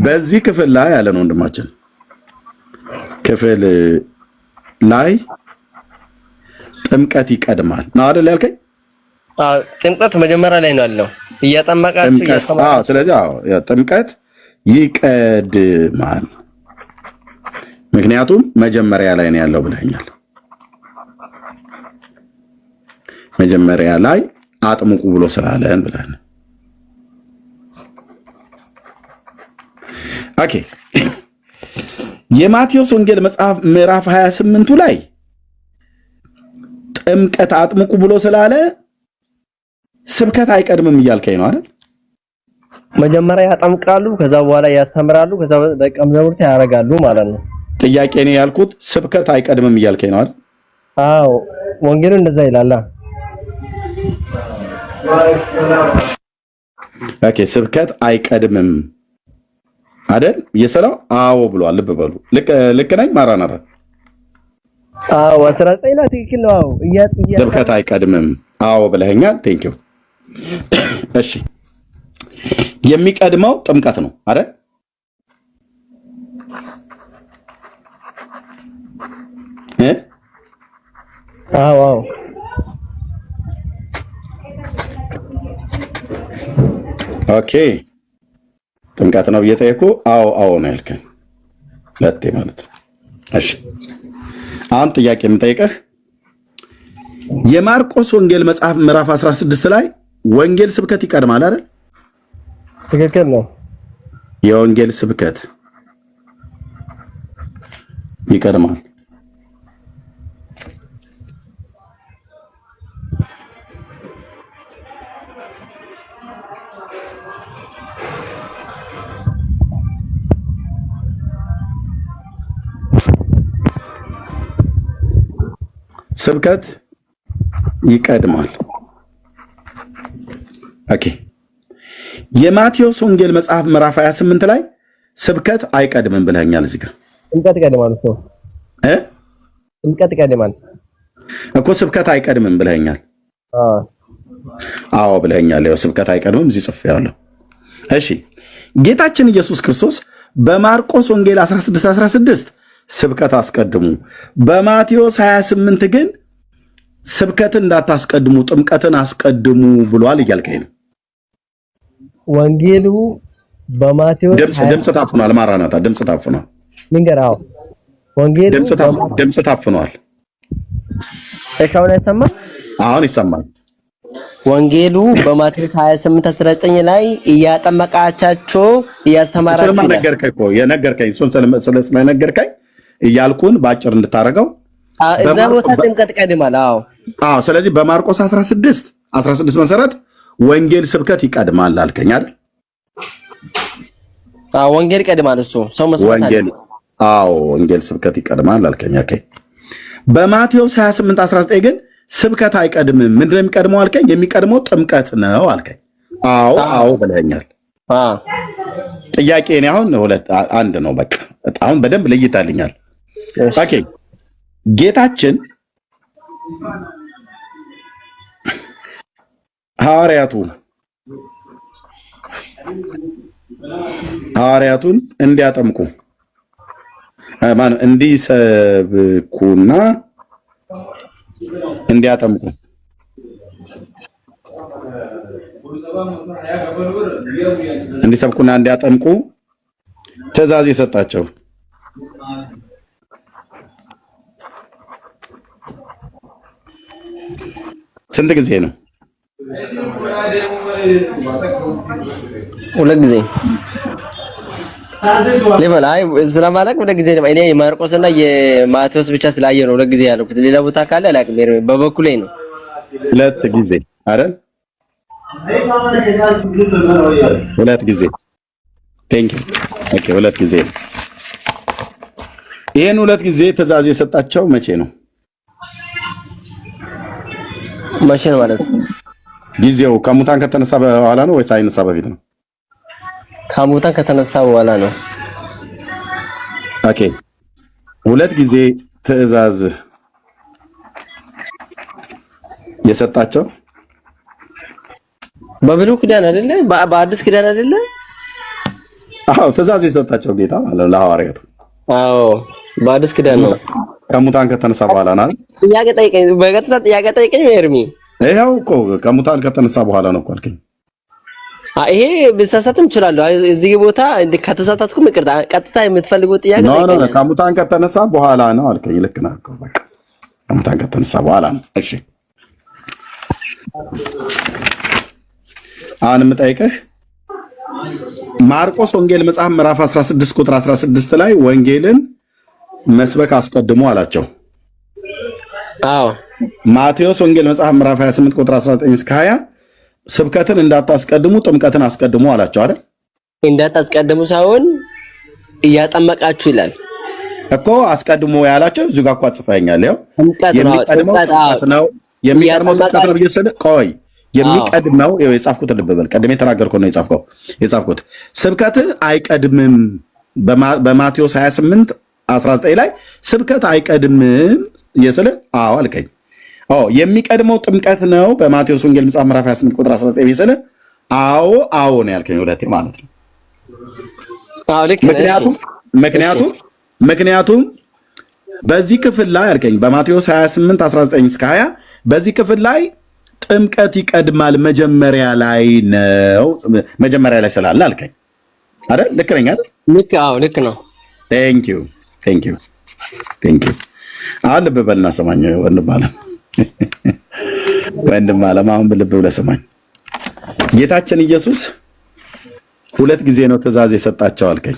Speaker 2: በዚህ ክፍል ላይ ያለ ነው ወንድማችን ክፍል ላይ ጥምቀት ይቀድማል ነው አይደል ያልከኝ?
Speaker 3: ጥምቀት መጀመሪያ ላይ ነው ያለው። እያጠመቃችሁ
Speaker 2: እያጠመቃችሁ። ስለዚህ ጥምቀት ይቀድማል ምክንያቱም መጀመሪያ ላይ ነው ያለው ብለኛል። መጀመሪያ ላይ አጥምቁ ብሎ ስላለን ብለን ኦኬ። የማቴዎስ ወንጌል መጽሐፍ ምዕራፍ 28 ላይ ጥምቀት አጥምቁ ብሎ ስላለ ስብከት አይቀድምም እያልከኝ ነው አይደል?
Speaker 3: መጀመሪያ ያጠምቃሉ፣ ከዛ በኋላ ያስተምራሉ፣ ከዛ ደቀ መዛሙርት ያደርጋሉ ማለት ነው።
Speaker 2: ጥያቄ ነው ያልኩት። ስብከት አይቀድምም እያልከኝ ነው አይደል?
Speaker 3: አዎ ወንጌሉ እንደዛ ይላል።
Speaker 2: ኦኬ ስብከት አይቀድምም አይደል? እየሰላው አዎ ብሏል። ልብ በሉ። ልክ ነኝ ማራናታ?
Speaker 3: አዎ 19 ላይ ትክክል ነው።
Speaker 2: ስብከት አይቀድምም አዎ ብለኸኛል። ቴንክ ዩ። እሺ የሚቀድመው ጥምቀት ነው አይደል?
Speaker 3: አዎ
Speaker 2: ኦኬ ጥምቀት ነው እየጠየኩ አዎ ነው ያልከኝ ለቴ ማለት ነው። እሺ አሁን ጥያቄ የምጠይቀህ የማርቆስ ወንጌል መጽሐፍ ምዕራፍ 16 ላይ ወንጌል ስብከት ይቀድማል አይደል?
Speaker 3: ትክክል ነው።
Speaker 2: የወንጌል ስብከት ይቀድማል። ስብከት ይቀድማል። ኦኬ የማቴዎስ ወንጌል መጽሐፍ ምዕራፍ 28 ላይ ስብከት አይቀድምም ብለኛል። እዚህ ጋር
Speaker 3: ጥምቀት ይቀድማል። ጥምቀት ይቀድማል
Speaker 2: እኮ ስብከት አይቀድምም ብለኛል። አዎ ብለኛል። ያው ስብከት አይቀድምም እዚህ ጽፌያለሁ። እሺ ጌታችን ኢየሱስ ክርስቶስ በማርቆስ ወንጌል 16 ስብከት አስቀድሙ፣ በማቴዎስ 28 ግን ስብከትን እንዳታስቀድሙ ጥምቀትን አስቀድሙ ብሏል እያልከኝ ነው።
Speaker 3: ወንጌሉ በማቴዎስ
Speaker 2: ድምጽ ታፍኗል። ማራናታ ድምጽ ታፍኗል።
Speaker 3: ንገራው ወንጌሉ
Speaker 2: ድምጽ ታፍኗል።
Speaker 3: እሺ አሁን አይሰማም?
Speaker 2: አሁን ይሰማል።
Speaker 3: ወንጌሉ በማቴዎስ 28:19 ላይ እያጠመቃቻቸው እያስተማራችሁ
Speaker 2: ስለማ ነገርከኝ እኮ የነገርከኝ እሱን ስለነገርከኝ እያልኩን ባጭር እንድታረገው
Speaker 3: እዛ ቦታ ጥምቀት ቀድማል።
Speaker 2: አዎ ስለዚህ በማርቆስ 16 መሰረት ወንጌል ስብከት ይቀድማል አልከኝ አይደል?
Speaker 3: ወንጌል ይቀድማል። እሱ ሰው መስማት አለ።
Speaker 2: ወንጌል ስብከት ይቀድማል አልከኝ። በማቴዎስ 28:19 ግን ስብከት አይቀድምም። ምንድን ነው የሚቀድመው አልከኝ? የሚቀድመው ጥምቀት ነው አልከኝ። አዎ ብለኸኛል። ጥያቄ እኔ አሁን አንድ ነው። በቃ አሁን በደንብ ለይታልኛል። ኦኬ ጌታችን ሐዋርያቱን እንዲያጠምቁ እንዲሰብኩና እንዲያጠምቁ ትእዛዝ የሰጣቸው ስንት ጊዜ ነው?
Speaker 3: 2 ጊዜ ለበላይ ስለማለቅ 2 ጊዜ ነው። እኔ የማርቆስና የማቴዎስ ብቻ ስላየ ነው 2 ጊዜ ያልኩት። ሌላ ቦታ ካለ አላውቅም። በበኩሌ ነው
Speaker 2: 2 ጊዜ አይደል? 2 ጊዜ ቴንክ ዩ ኦኬ 2 ጊዜ። ይሄን 2 ጊዜ ትእዛዝ የሰጣቸው መቼ ነው?
Speaker 3: መቼ ነው ማለት
Speaker 2: ጊዜው ከሙታን ከተነሳ በኋላ ነው ወይስ ሳይነሳ በፊት ነው?
Speaker 3: ከሙታን ከተነሳ በኋላ ነው።
Speaker 2: ኦኬ 2 ጊዜ ትእዛዝ የሰጣቸው
Speaker 3: በብሉይ ኪዳን አይደለ? በአዲስ ኪዳን አይደለ?
Speaker 2: ትእዛዝ የሰጣቸው ጌታ ማለት ነው ለሐዋርያቱ።
Speaker 3: በአዲስ ኪዳን ነው።
Speaker 2: ከሙታን ከተነሳ በኋላ ነው።
Speaker 3: ጥያቄ ጠይቀኝ፣ በቀጥታ ጥያቄ ጠይቀኝ። ኤርሚ
Speaker 2: ይሄው እኮ ከሙታን ከተነሳ በኋላ ነው እኮ አልከኝ።
Speaker 3: ይሄ ብሳሳትም እችላለሁ። እዚህ ቦታ ከተሳሳትኩም ይቅርታ። ቀጥታ የምትፈልገው ጥያቄ ጠይቀኝ።
Speaker 2: ነው ከሙታን ከተነሳ በኋላ ነው አልከኝ። ልክ ነህ እኮ በቃ ከሙታን ከተነሳ በኋላ ነው። እሺ አሁን የምጠይቅህ ማርቆስ ወንጌል መጽሐፍ ምዕራፍ 16 ቁጥር 16 ላይ ወንጌልን መስበክ አስቀድሞ አላቸው። ማቴዎስ ወንጌል መጽሐፍ ምዕራፍ 28 ቁጥር 19 እስከ 20 ስብከትን እንዳታስቀድሙ ጥምቀትን አስቀድሙ አላቸው አይደል?
Speaker 3: እንዳታስቀድሙ ሳይሆን እያጠመቃችሁ ይላል
Speaker 2: እኮ። አስቀድሞ ያላቸው እዚህ ጋር እኮ አጽፈኛል። ያው
Speaker 3: የሚቀድመው
Speaker 2: ጥምቀት ነው ብዬ ቆይ የሚቀድመው የጻፍኩት ልብ በል። ቀድሜ የተናገርኩት ነው የጻፍኩት። ስብከት አይቀድምም። በማቴዎስ 28:19 ላይ ስብከት አይቀድምም የስለ አልከኝ። የሚቀድመው ጥምቀት ነው በማቴዎስ ወንጌል መጽሐፍ ምዕራፍ 28 ቁጥር 19 የስለ ነው ያልከኝ ሁለቴ ማለት ነው። ምክንያቱም በዚህ ክፍል ላይ አልከኝ በማቴዎስ 28:19 እስከ 20 በዚህ ክፍል ላይ ጥምቀት ይቀድማል መጀመሪያ ላይ ነው። መጀመሪያ ላይ ስላለ አልከኝ አይደል? ልክ ነኝ አይደል?
Speaker 3: ልክ ነው።
Speaker 2: ቴንክ ዩ አሁን ልብ በልና ሰማኝ ወንድም አለም አሁን ልብ ብለህ ሰማኝ። ጌታችን ኢየሱስ 2 ጊዜ ነው ትእዛዝ የሰጣቸው አልከኝ።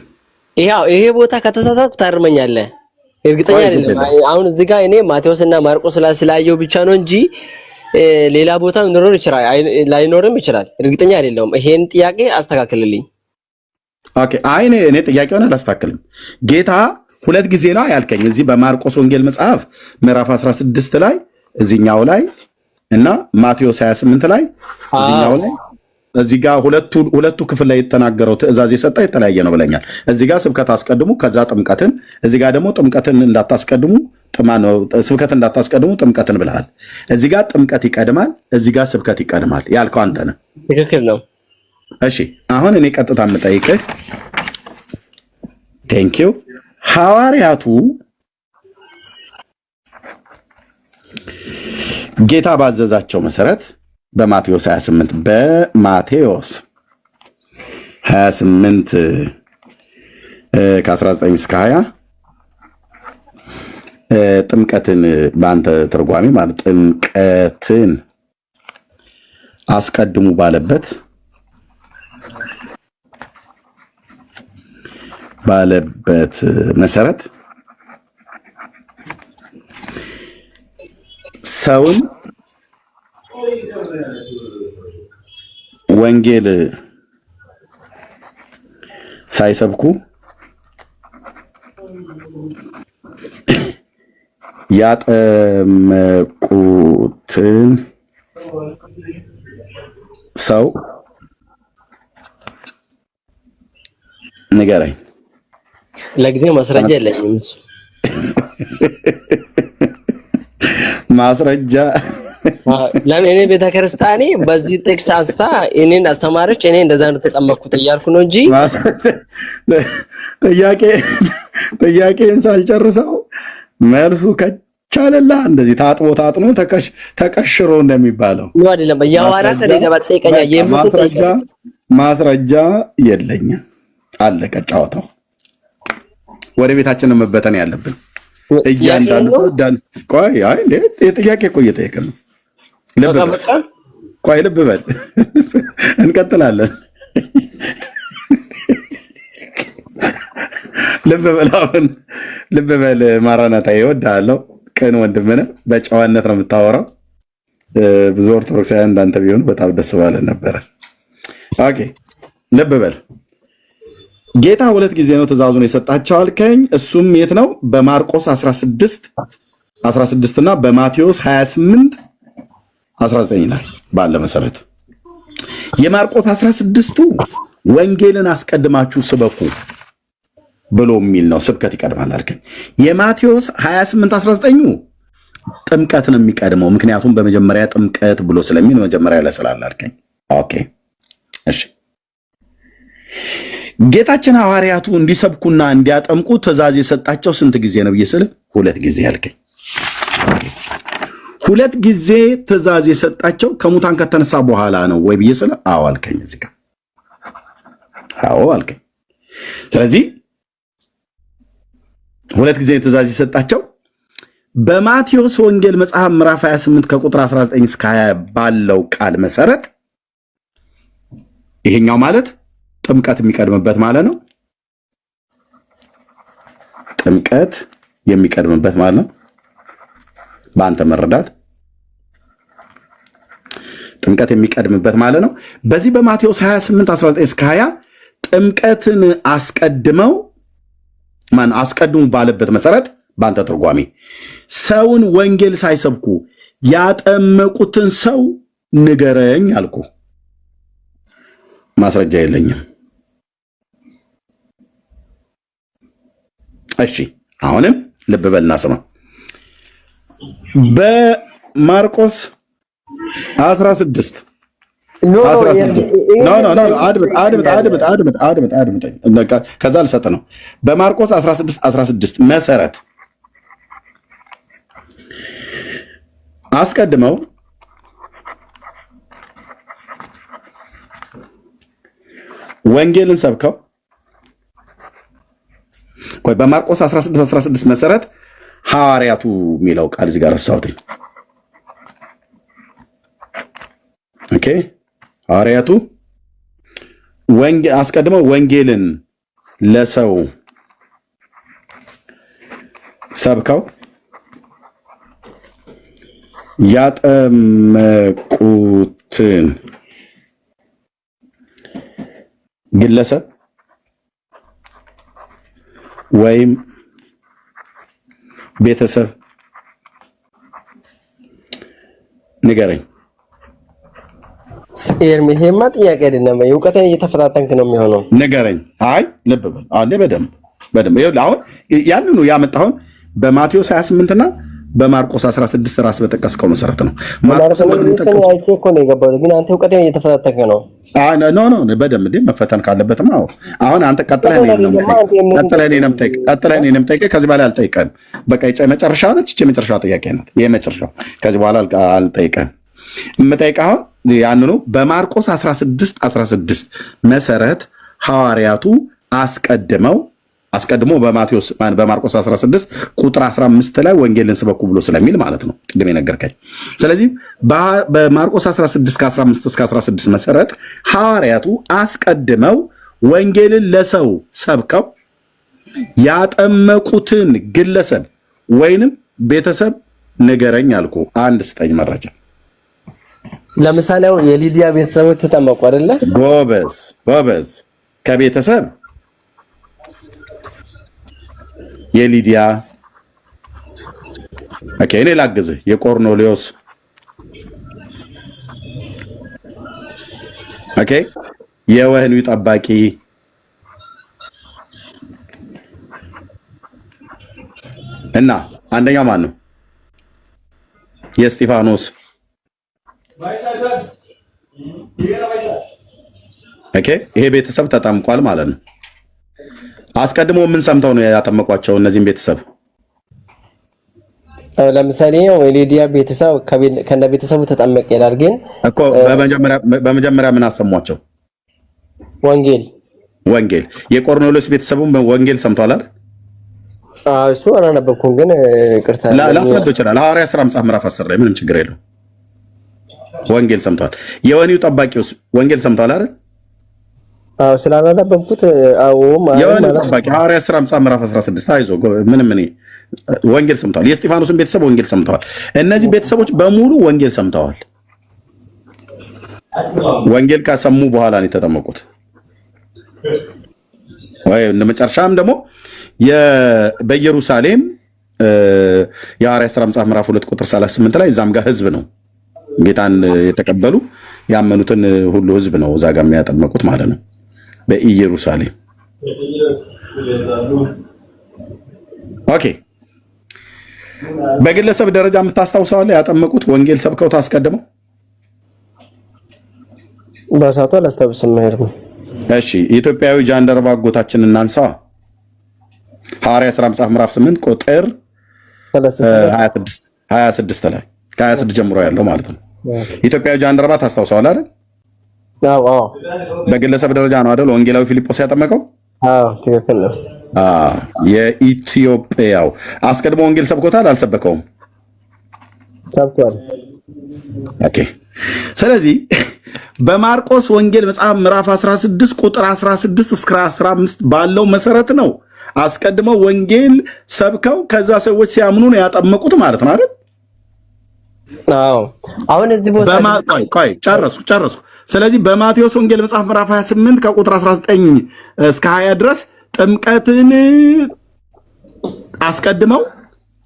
Speaker 3: ይሄ ቦታ ከተሳሳትኩ ታርመኛለህ። እርግጠኛ አይደለም። አሁን እዚህ ጋር እኔ ማቴዎስና ማርቆስ ስላየው ብቻ ነው እንጂ ሌላ ቦታ ሊኖር ይችላል ላይኖርም ይችላል። እርግጠኛ አይደለም። ይሄን ጥያቄ አስተካክልልኝ።
Speaker 2: ኦኬ እኔ ጥያቄውን አላስተካክልም። ጌታ 2 ጊዜ ነው ያልከኝ እዚህ በማርቆስ ወንጌል መጽሐፍ ምዕራፍ 16 ላይ እዚህኛው ላይ እና ማቴዎስ 28 ላይ እዚህኛው ላይ እዚህ ጋር ሁለቱ ክፍል ላይ የተናገረው ትእዛዝ የሰጠ የተለያየ ነው ብለኛል። እዚህ ጋር ስብከት አስቀድሙ ከዛ ጥምቀትን፣ እዚህ ጋር ደግሞ ጥምቀትን እንዳታስቀድሙ ስብከት እንዳታስቀድሙ ጥምቀትን ብለሃል። እዚህ ጋር ጥምቀት ይቀድማል፣ እዚህ ጋር ስብከት ይቀድማል ያልከው አንተ ነህ።
Speaker 3: ትክክል ነው።
Speaker 2: እሺ አሁን እኔ ቀጥታ የምጠይቅህ ቴንክ ዩ ሐዋርያቱ ጌታ ባዘዛቸው መሰረት በማቴዎስ 28 ከ19 እስከ 20 ጥምቀትን በአንተ ትርጓሜ ማለት ጥምቀትን አስቀድሙ ባለበት መሰረት ሰውን ወንጌል ሳይሰብኩ ያጠመቁትን ሰው ንገረኝ።
Speaker 3: ለጊዜው ማስረጃ የለኝም።
Speaker 2: ማስረጃ
Speaker 3: ለምን እኔ ቤተክርስቲያኔ በዚህ ጥቅስ አንስታ እኔን አስተማረች፣ እኔ እንደዛ ነው ተጠመቅኩት እያልኩ ነው እንጂ ጥያቄን ሳልጨርሰው መልሱ ከቻለላ እንደዚህ ታጥኖ ተቀሽሮ እንደሚባለው ነው አይደለም። በያዋራት ለበጠይቀኛ
Speaker 2: ማስረጃ የለኝም። አለቀ ጫወታው። ወደ ቤታችን መበተን ያለብን እያንዳንዱ ቆይ ጥያቄ እኮ እየጠየቅን ነው። ልብ በል እንቀጥላለን። ልብ በል ማራናታ ይወዳለው። ቅን ወንድም ነህ። በጨዋነት ነው የምታወራው። ብዙ ኦርቶዶክሳውያን እንዳንተ ቢሆኑ በጣም ደስ ባለ ነበረ። ኦኬ ልብ በል። ጌታ 2 ጊዜ ነው ትእዛዙን የሰጣቸው አልከኝ። እሱም የት ነው? በማርቆስ 16 እና በማቴዎስ 28:19 ላይ ባለ መሰረት የማርቆስ 16ቱ ወንጌልን አስቀድማችሁ ስበኩ ብሎ የሚል ነው። ስብከት ይቀድማል አልከኝ። የማቴዎስ 28:19 ጥምቀት ነው የሚቀድመው፣ ምክንያቱም በመጀመሪያ ጥምቀት ብሎ ስለሚል መጀመሪያ ላይ ስላለ አልከኝ። ኦኬ እሺ። ጌታችን ሐዋርያቱ እንዲሰብኩና እንዲያጠምቁ ትእዛዝ የሰጣቸው ስንት ጊዜ ነው ብዬ ስለ 2 ጊዜ አልከኝ። 2 ጊዜ ትእዛዝ የሰጣቸው ከሙታን ከተነሳ በኋላ ነው ወይ ብዬ ስለ አዎ አልከኝ። እዚህ ጋር አዎ አልከኝ። ስለዚህ 2 ጊዜ ትእዛዝ የሰጣቸው በማቴዎስ ወንጌል መጽሐፍ ምዕራፍ 28 ከቁጥር 19 እስከ 20 ባለው ቃል መሰረት ይሄኛው ማለት ጥምቀት የሚቀድምበት ማለት ነው። ጥምቀት የሚቀድምበት ማለት ነው። በአንተ መረዳት ጥምቀት የሚቀድምበት ማለት ነው። በዚህ በማቴዎስ 28:19 እስከ 20 ጥምቀትን አስቀድሙ ባለበት መሰረት በአንተ ትርጓሜ ሰውን ወንጌል ሳይሰብኩ ያጠመቁትን ሰው ንገረኝ አልኩ። ማስረጃ የለኝም። እሺ አሁንም ልብ በልና ስማ። በማርቆስ 16 አድምጥ ከዛ ልሰጥ ነው። በማርቆስ 16 መሰረት አስቀድመው ወንጌልን ሰብከው በማርቆስ 16 መሰረት ሐዋርያቱ የሚለው ቃል እዚህ ጋር ረሳሁትኝ። ኦኬ ሐዋርያቱ አስቀድመው ወንጌልን ለሰው ሰብከው ያጠመቁትን ግለሰብ ወይም ቤተሰብ ንገረኝ።
Speaker 3: ይሄማ ጥያቄ አይደለም። እውቀትን እየተፈታተንክ ነው የሚሆነው።
Speaker 2: ንገረኝ። አይ ልብ በል አለ። በደንብ አሁን ያንኑ ያመጣሁን በማቴዎስ 28 እና በማርቆስ 16 ራስ በጠቀስከው መሰረት ነው። ማርቆስ
Speaker 3: እኮ ነው የገባው፣ ግን አንተ እውቀትን እየተፈታተንክ ነው።
Speaker 2: ኖ በደንብ መፈተን ካለበትም አሁን አንተ ቀጥለህ እኔንም ጠይቀህ ከዚህ በኋላ አልጠይቀህም። በቃ መጨረሻ ነች። የመጨረሻ ጥያቄ ናት። የመጨረሻው ከዚህ በኋላ አልጠይቀህም። የምጠይቀህ አሁን ያንኑ በማርቆስ 16 መሰረት ሐዋርያቱ አስቀድሞ በማርቆስ 16 ቁጥር 15 ላይ ወንጌልን ስበኩ ብሎ ስለሚል ማለት ነው ቅድም የነገርከኝ። ስለዚህ በማርቆስ 16 ከ15 እስከ 16 መሰረት ሐዋርያቱ አስቀድመው ወንጌልን ለሰው ሰብከው ያጠመቁትን ግለሰብ ወይንም ቤተሰብ ንገረኝ አልኩ። አንድ ስጠኝ መረጃ።
Speaker 3: ለምሳሌ የሊዲያ ቤተሰቦች ተጠመቁ አይደለ?
Speaker 2: ጎበዝ። ከቤተሰብ የሊዲያ ኦኬ፣ እኔ ላግዝህ። የቆርኔሌዎስ ኦኬ፣ የወህኒው ጠባቂ እና አንደኛው ማን ነው? የእስጢፋኖስ ኦኬ፣ ይሄ ቤተሰብ ተጠምቋል ማለት ነው። አስቀድሞ ምን ሰምተው ነው ያጠመቋቸው እነዚህን ቤተሰብ?
Speaker 3: ለምሳሌ የሊዲያ ቤተሰብ ከነ ቤተሰቡ ተጠመቀ ይላል። ግን
Speaker 2: እኮ በመጀመሪያ ምን አሰሟቸው? ወንጌል። የቆርኔሌዎስ ቤተሰቡም ወንጌል ሰምቷል አይደል?
Speaker 3: እሱ አላነበብኩም፣ ግን ቅርታ
Speaker 2: ላስነበብ ይችላል። ሐዋርያ ሥራ መጽሐፍ ምዕራፍ 10 ላይ ምንም ችግር የለው። ወንጌል ሰምቷል። የወህኒው ጠባቂውስ ወንጌል ሰምቷል አይደል?
Speaker 3: ስላላነበብኩት
Speaker 2: የወህኒው ጠባቂ ሐዋርያ ሥራ መጽሐፍ ምዕራፍ 16 አይዞህ፣ ምንም ወንጌል ሰምተዋል። የእስጢፋኖስን ቤተሰብ ወንጌል ሰምተዋል። እነዚህ ቤተሰቦች በሙሉ ወንጌል ሰምተዋል። ወንጌል ከሰሙ በኋላ ነው የተጠመቁት። ወይ እንደመጨረሻም ደግሞ በኢየሩሳሌም የሐዋርያት ሥራ መጽሐፍ ምዕራፍ 2 ቁጥር 38 ላይ እዛም ጋር ህዝብ ነው ጌታን የተቀበሉ ያመኑትን ሁሉ ህዝብ ነው እዛ ጋር የሚያጠመቁት ማለት ነው በኢየሩሳሌም። ኦኬ፣ በግለሰብ ደረጃ የምታስታውሰው አለ ያጠመቁት ወንጌል ሰብከው ታስቀድመው?
Speaker 3: በሳቷ አላስታውስም።
Speaker 2: እሺ፣ ኢትዮጵያዊ ጃንደረባ አጎታችን እናንሳ። ሐዋርያት ሥራ መጽሐፍ ምዕራፍ 8 ቁጥር 26 ላይ ከ26 ጀምሮ ያለው ማለት ነው። ኢትዮጵያዊ ጃንደረባ ታስታውሰዋል አይደል?
Speaker 3: አዎ።
Speaker 2: በግለሰብ ደረጃ ነው አይደል ወንጌላዊ ፊልጶስ ያጠመቀው?
Speaker 3: አዎ፣ ትክክል ነው።
Speaker 2: የኢትዮጵያው አስቀድሞ ወንጌል ሰብኮታል አልሰበከውም?
Speaker 3: ሰብኳል።
Speaker 2: ኦኬ። ስለዚህ በማርቆስ ወንጌል መጽሐፍ ምዕራፍ 16 ቁጥር 16 እስከ 15 ባለው መሰረት ነው አስቀድመው ወንጌል ሰብከው ከዛ ሰዎች ሲያምኑ ነው ያጠመቁት ማለት ነው አይደል?
Speaker 3: አዎ። አሁን እዚህ ቦታ
Speaker 2: ጨረስኩ። ስለዚህ በማቴዎስ ወንጌል መጽሐፍ ምዕራፍ 28 ከቁጥር 19 እስከ 20 ድረስ ጥምቀትን አስቀድመው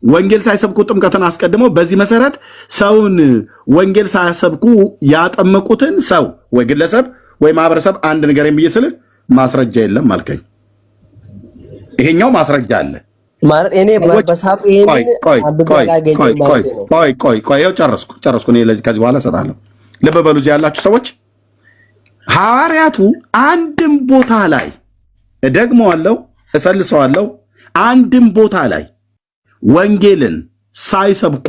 Speaker 2: ወንጌል ሳይሰብኩ ጥምቀትን አስቀድመው በዚህ መሰረት ሰውን ወንጌል ሳያሰብኩ ያጠመቁትን ሰው ወይ ግለሰብ ወይ ማህበረሰብ አንድ ነገር ብዬ ስልህ ማስረጃ የለም አልከኝ። ይሄኛው ማስረጃ አለ
Speaker 3: ማለት እኔ በሳቱ ይሄን
Speaker 2: ቆይ ጨረስኩ። እኔ ከዚህ በኋላ እሰጣለሁ። ልብ በሉ እዚህ ያላችሁ ሰዎች ሐዋርያቱ አንድም ቦታ ላይ እደግመዋለሁ፣ እሰልሰዋለሁ፣ አንድም ቦታ ላይ ወንጌልን ሳይሰብኩ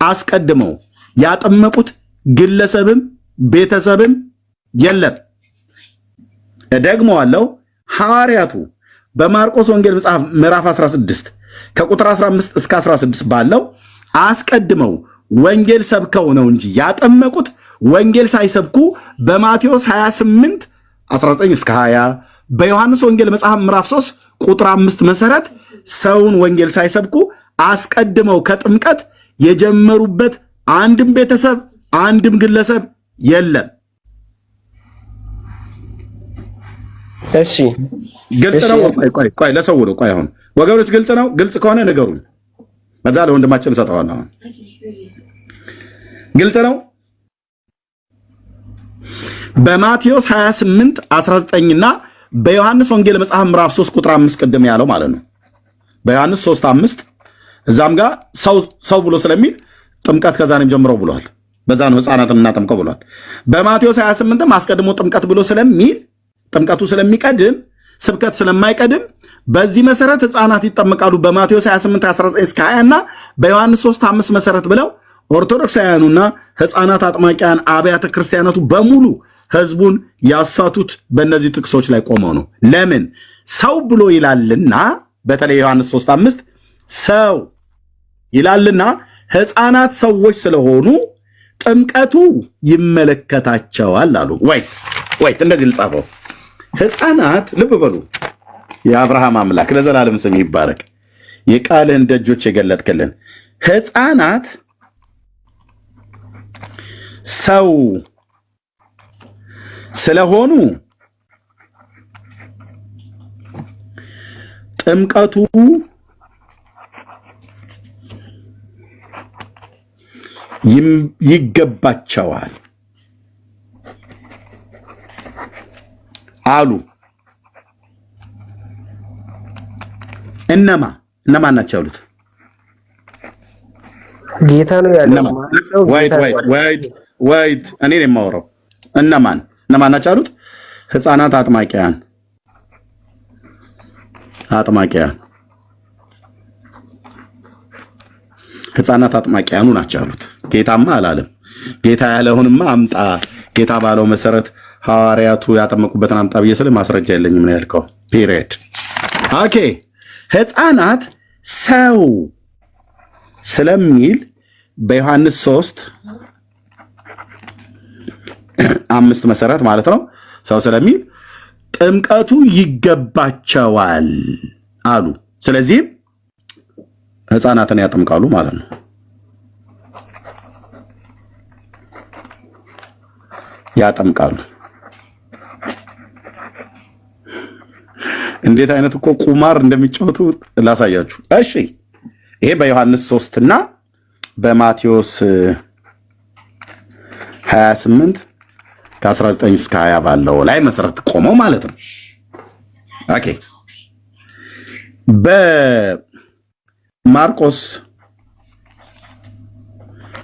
Speaker 2: አስቀድመው ያጠመቁት ግለሰብም ቤተሰብም የለም። እደግመዋለሁ፣ ሐዋርያቱ በማርቆስ ወንጌል መጽሐፍ ምዕራፍ 16 ከቁጥር 15 እስከ 16 ባለው አስቀድመው ወንጌል ሰብከው ነው እንጂ ያጠመቁት ወንጌል ሳይሰብኩ በማቴዎስ 28 19 እስከ 20 በዮሐንስ ወንጌል መጽሐፍ ምዕራፍ 3 ቁጥር 5 መሰረት ሰውን ወንጌል ሳይሰብኩ አስቀድመው ከጥምቀት የጀመሩበት አንድም ቤተሰብ አንድም ግለሰብ የለም።
Speaker 3: እሺ፣
Speaker 2: ግልጽ ነው። ቆይ ለሰው ነው። ቆይ አሁን ወገኖች ግልጽ ነው። ግልጽ ከሆነ ንገሩኝ። በዛ ለወንድማችን ሰጠዋል። አሁን ግልጽ ነው። በማቴዎስ 28 19 እና በዮሐንስ ወንጌል መጽሐፍ ምዕራፍ 3 ቁጥር 5 ቅድም ያለው ማለት ነው። በዮሐንስ 3:5 እዛም ጋር ሰው ብሎ ስለሚል ጥምቀት ከዛ ነው ጀምረው ብሏል። በዛ ነው ሕፃናትን እናጠምቀው ብሏል። በማቴዎስ 28ም አስቀድሞ ጥምቀት ብሎ ስለሚል ጥምቀቱ ስለሚቀድም ስብከት ስለማይቀድም በዚህ መሰረት ሕፃናት ይጠመቃሉ። በማቴዎስ 28 19 እስከ 20 እና በዮሐንስ 3:5 መሰረት ብለው ኦርቶዶክሳውያኑና ሕፃናት አጥማቂያን አብያተ ክርስቲያናቱ በሙሉ ህዝቡን ያሳቱት በእነዚህ ጥቅሶች ላይ ቆመው ነው። ለምን ሰው ብሎ ይላልና በተለይ ዮሐንስ 3:5 ሰው ይላልና ሕፃናት ሰዎች ስለሆኑ ጥምቀቱ ይመለከታቸዋል አሉ። ወይት እንደዚህ ልጻፈው። ሕፃናት ልብ በሉ። የአብርሃም አምላክ ለዘላለም ስም ይባረክ። የቃልህን ደጆች የገለጥክልን ሕፃናት ሰው ስለሆኑ ጥምቀቱ ይገባቸዋል አሉ። እነማን ናቸው ያሉት?
Speaker 3: ጌታ ነው ያለው።
Speaker 2: ወይት እኔ ነኝ የማወራው። እነማን ናቸው ያሉት? ሕፃናት አጥማቂያን ሕፃናት አጥማቂያኑ ናቸው ያሉት። ጌታማ አላለም። ጌታ ያለውንማ አምጣ፣ ጌታ ባለው መሰረት ሐዋርያቱ ያጠመቁበትን አምጣ ብዬ ስለ ማስረጃ የለኝም ነው ያልከው። ፒሪየድ። ኦኬ። ሕፃናት ሰው ስለሚል በዮሐንስ 3:5 መሰረት ማለት ነው። ሰው ስለሚል ጥምቀቱ ይገባቸዋል አሉ። ስለዚህ ሕፃናትን ያጠምቃሉ ማለት ነው። ያጠምቃሉ። እንዴት አይነት እኮ ቁማር እንደሚጫወቱ ላሳያችሁ። እሺ ይሄ በዮሐንስ 3 እና በማቴዎስ 28 ከ19 እስከ 20 ባለው ላይ መሰረት ቆመው ማለት ነው። ኦኬ በማርቆስ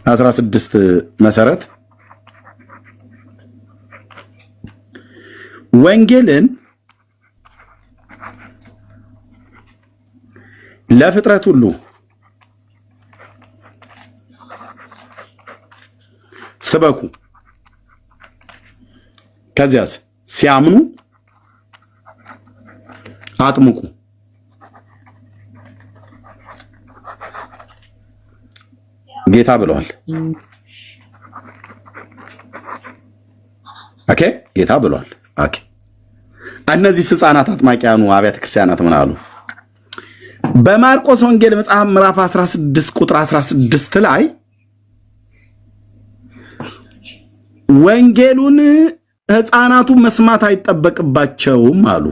Speaker 2: 16 መሰረት ወንጌልን ለፍጥረት ሁሉ ስበኩ፣ ከዚያስ ሲያምኑ አጥምቁ። ጌታ ብለዋል። ኦኬ ጌታ ብለዋል። ኦኬ እነዚህ ሕፃናት አጥማቂያኑ አብያተ ክርስቲያናት ምን አሉ? በማርቆስ ወንጌል መጽሐፍ ምዕራፍ 16 ቁጥር 16 ላይ ወንጌሉን ሕፃናቱ መስማት አይጠበቅባቸውም አሉ።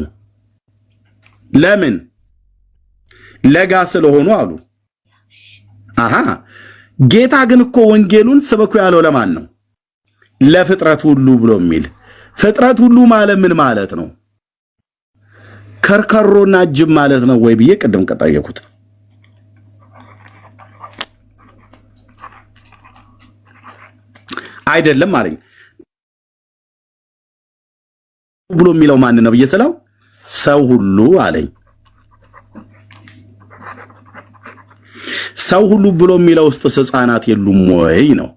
Speaker 2: ለምን? ለጋ ስለሆኑ አሉ። አሃ ጌታ ግን እኮ ወንጌሉን ስበኩ ያለው ለማን ነው? ለፍጥረት ሁሉ ብሎ የሚል ፍጥረት ሁሉ ማለት ምን ማለት ነው? ከርከሮና ጅብ ማለት ነው ወይ ብዬ ቅድም ቀጣየኩት። አይደለም አለኝ። ብሎ የሚለው ማን ነው ብዬ ስለው ሰው ሁሉ አለኝ። ሰው ሁሉ ብሎ የሚለው ውስጥ ሕፃናት የሉም ወይ ነው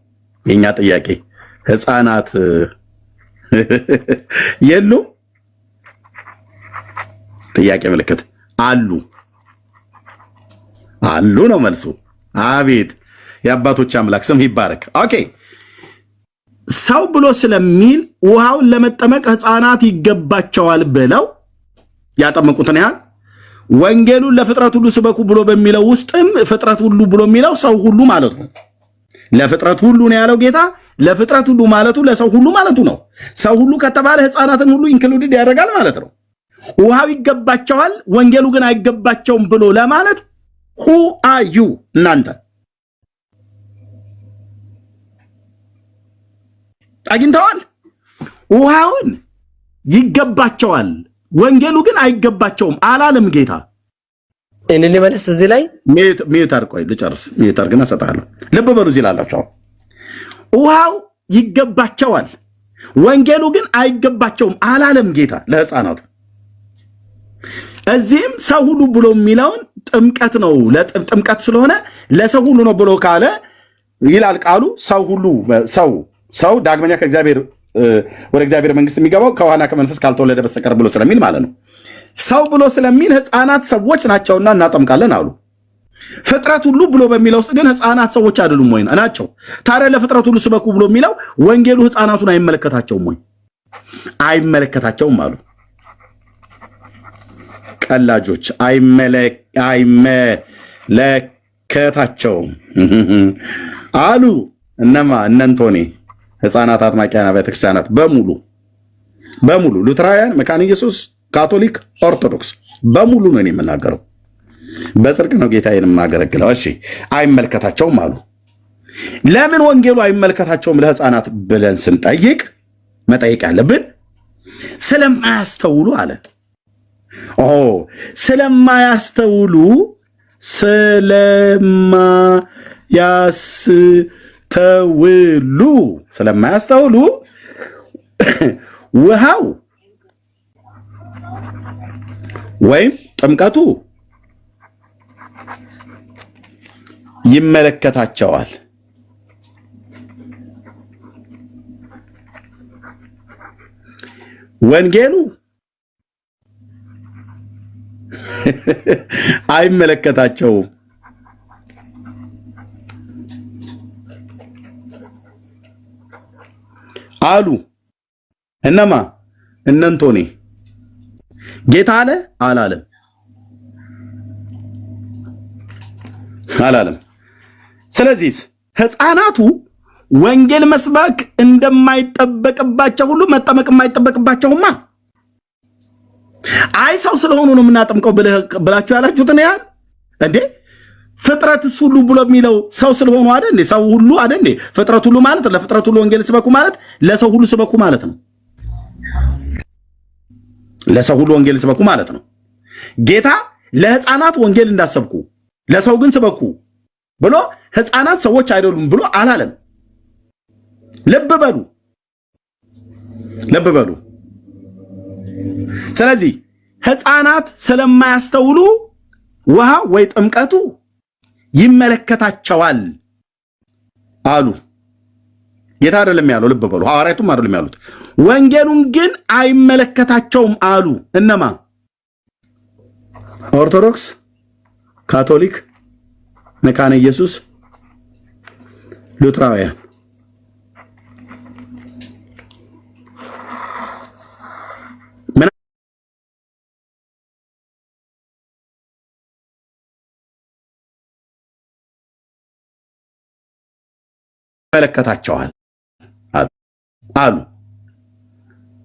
Speaker 2: የኛ ጥያቄ። ሕፃናት የሉም? ጥያቄ ምልክት። አሉ ነው መልሱ። አቤት የአባቶች አምላክ ስም ይባረክ። ኦኬ ሰው ብሎ ስለሚል ውሃውን ለመጠመቅ ሕፃናት ይገባቸዋል ብለው ያጠመቁትን ያህል ወንጌሉን ለፍጥረት ሁሉ ስበኩ ብሎ በሚለው ውስጥም ፍጥረት ሁሉ ብሎ የሚለው ሰው ሁሉ ማለት ነው። ለፍጥረት ሁሉ ነው ያለው ጌታ። ለፍጥረት ሁሉ ማለቱ ለሰው ሁሉ ማለቱ ነው። ሰው ሁሉ ከተባለ ሕፃናትን ሁሉ ኢንክሉድድ ያደርጋል ማለት ነው። ውሃው ይገባቸዋል፣ ወንጌሉ ግን አይገባቸውም ብሎ ለማለት who are you እናንተ አግኝተዋል? ውሃውን ይገባቸዋል፣ ወንጌሉ ግን አይገባቸውም አላለም ጌታ።
Speaker 3: እኔ ልመለስ እዚህ ላይ
Speaker 2: ሚዩታር ቆይ ልጨርስ። ሚዩታር ግን አሰጣለሁ። ልብ በሉ እዚህ ላላችሁ ውሃው ይገባቸዋል፣ ወንጌሉ ግን አይገባቸውም አላለም ጌታ ለሕፃናቱ። እዚህም ሰው ሁሉ ብሎ የሚለውን ጥምቀት ነው። ጥምቀት ስለሆነ ለሰው ሁሉ ነው ብሎ ካለ ይላል ቃሉ። ሰው ሁሉ ሰው ዳግመኛ ከእግዚአብሔር ወደ እግዚአብሔር መንግስት የሚገባው ከውሃና ከመንፈስ ካልተወለደ በስተቀር ብሎ ስለሚል ማለት ነው። ሰው ብሎ ስለሚል ህፃናት ሰዎች ናቸውና እናጠምቃለን አሉ። ፍጥረት ሁሉ ብሎ በሚለው ውስጥ ግን ህፃናት ሰዎች አይደሉም ወይ ናቸው? ታዲያ ለፍጥረት ሁሉ ስበኩ ብሎ የሚለው ወንጌሉ ህፃናቱን አይመለከታቸውም ወይ? አይመለከታቸውም አሉ። ቀላጆች አይመለከታቸውም አሉ። እነማ እነንቶኔ ህፃናት አጥማቂያን አብያተ ክርስቲያናት በሙሉ ሉትራውያን፣ መካነ ኢየሱስ፣ ካቶሊክ፣ ኦርቶዶክስ በሙሉ ነው የምናገረው። በጽድቅ ነው ጌታዬን የማገለግለው። እሺ አይመለከታቸውም አሉ። ለምን ወንጌሉ አይመለከታቸውም ለህፃናት ብለን ስንጠይቅ መጠየቅ ያለብን ስለማያስተውሉ አለ። ስለማያስተውሉ ውሃው ወይም ጥምቀቱ ይመለከታቸዋል። ወንጌሉ አይመለከታቸውም አሉ። እነማ እነንቶኔ ጌታ አለ አላለም። ስለዚህ ህፃናቱ ወንጌል መስበክ እንደማይጠበቅባቸው ሁሉ መጠመቅ የማይጠበቅባቸውማ። አይ ሰው ስለሆኑ ነው የምናጠምቀው ብላችሁ ያላችሁትን ያህል እንዴ ፍጥረትስ ሁሉ ብሎ የሚለው ሰው ስለሆኑ አይደል እንዴ? ሰው ሁሉ አይደል እንዴ? ፍጥረት ሁሉ ማለት ለፍጥረት ሁሉ ወንጌል ስበኩ ማለት ለሰው ሁሉ ስበኩ ማለት ነው። ለሰው ሁሉ ወንጌል ስበኩ ማለት ነው። ጌታ ለህፃናት ወንጌል እንዳሰብኩ ለሰው ግን ስበኩ ብሎ ህፃናት ሰዎች አይደሉም ብሎ አላለም። ልብ በሉ። ስለዚህ ህፃናት ስለማያስተውሉ ውሃ ወይ ጥምቀቱ ይመለከታቸዋል አሉ። ጌታ አይደለም ያለው፣ ልብ በሉ። ሐዋርያቱም አይደለም ያሉት። ወንጌሉን ግን አይመለከታቸውም አሉ። እነማ? ኦርቶዶክስ፣ ካቶሊክ፣ መካነ ኢየሱስ፣ ሉትራውያን። ይመለከታቸዋል አሉ።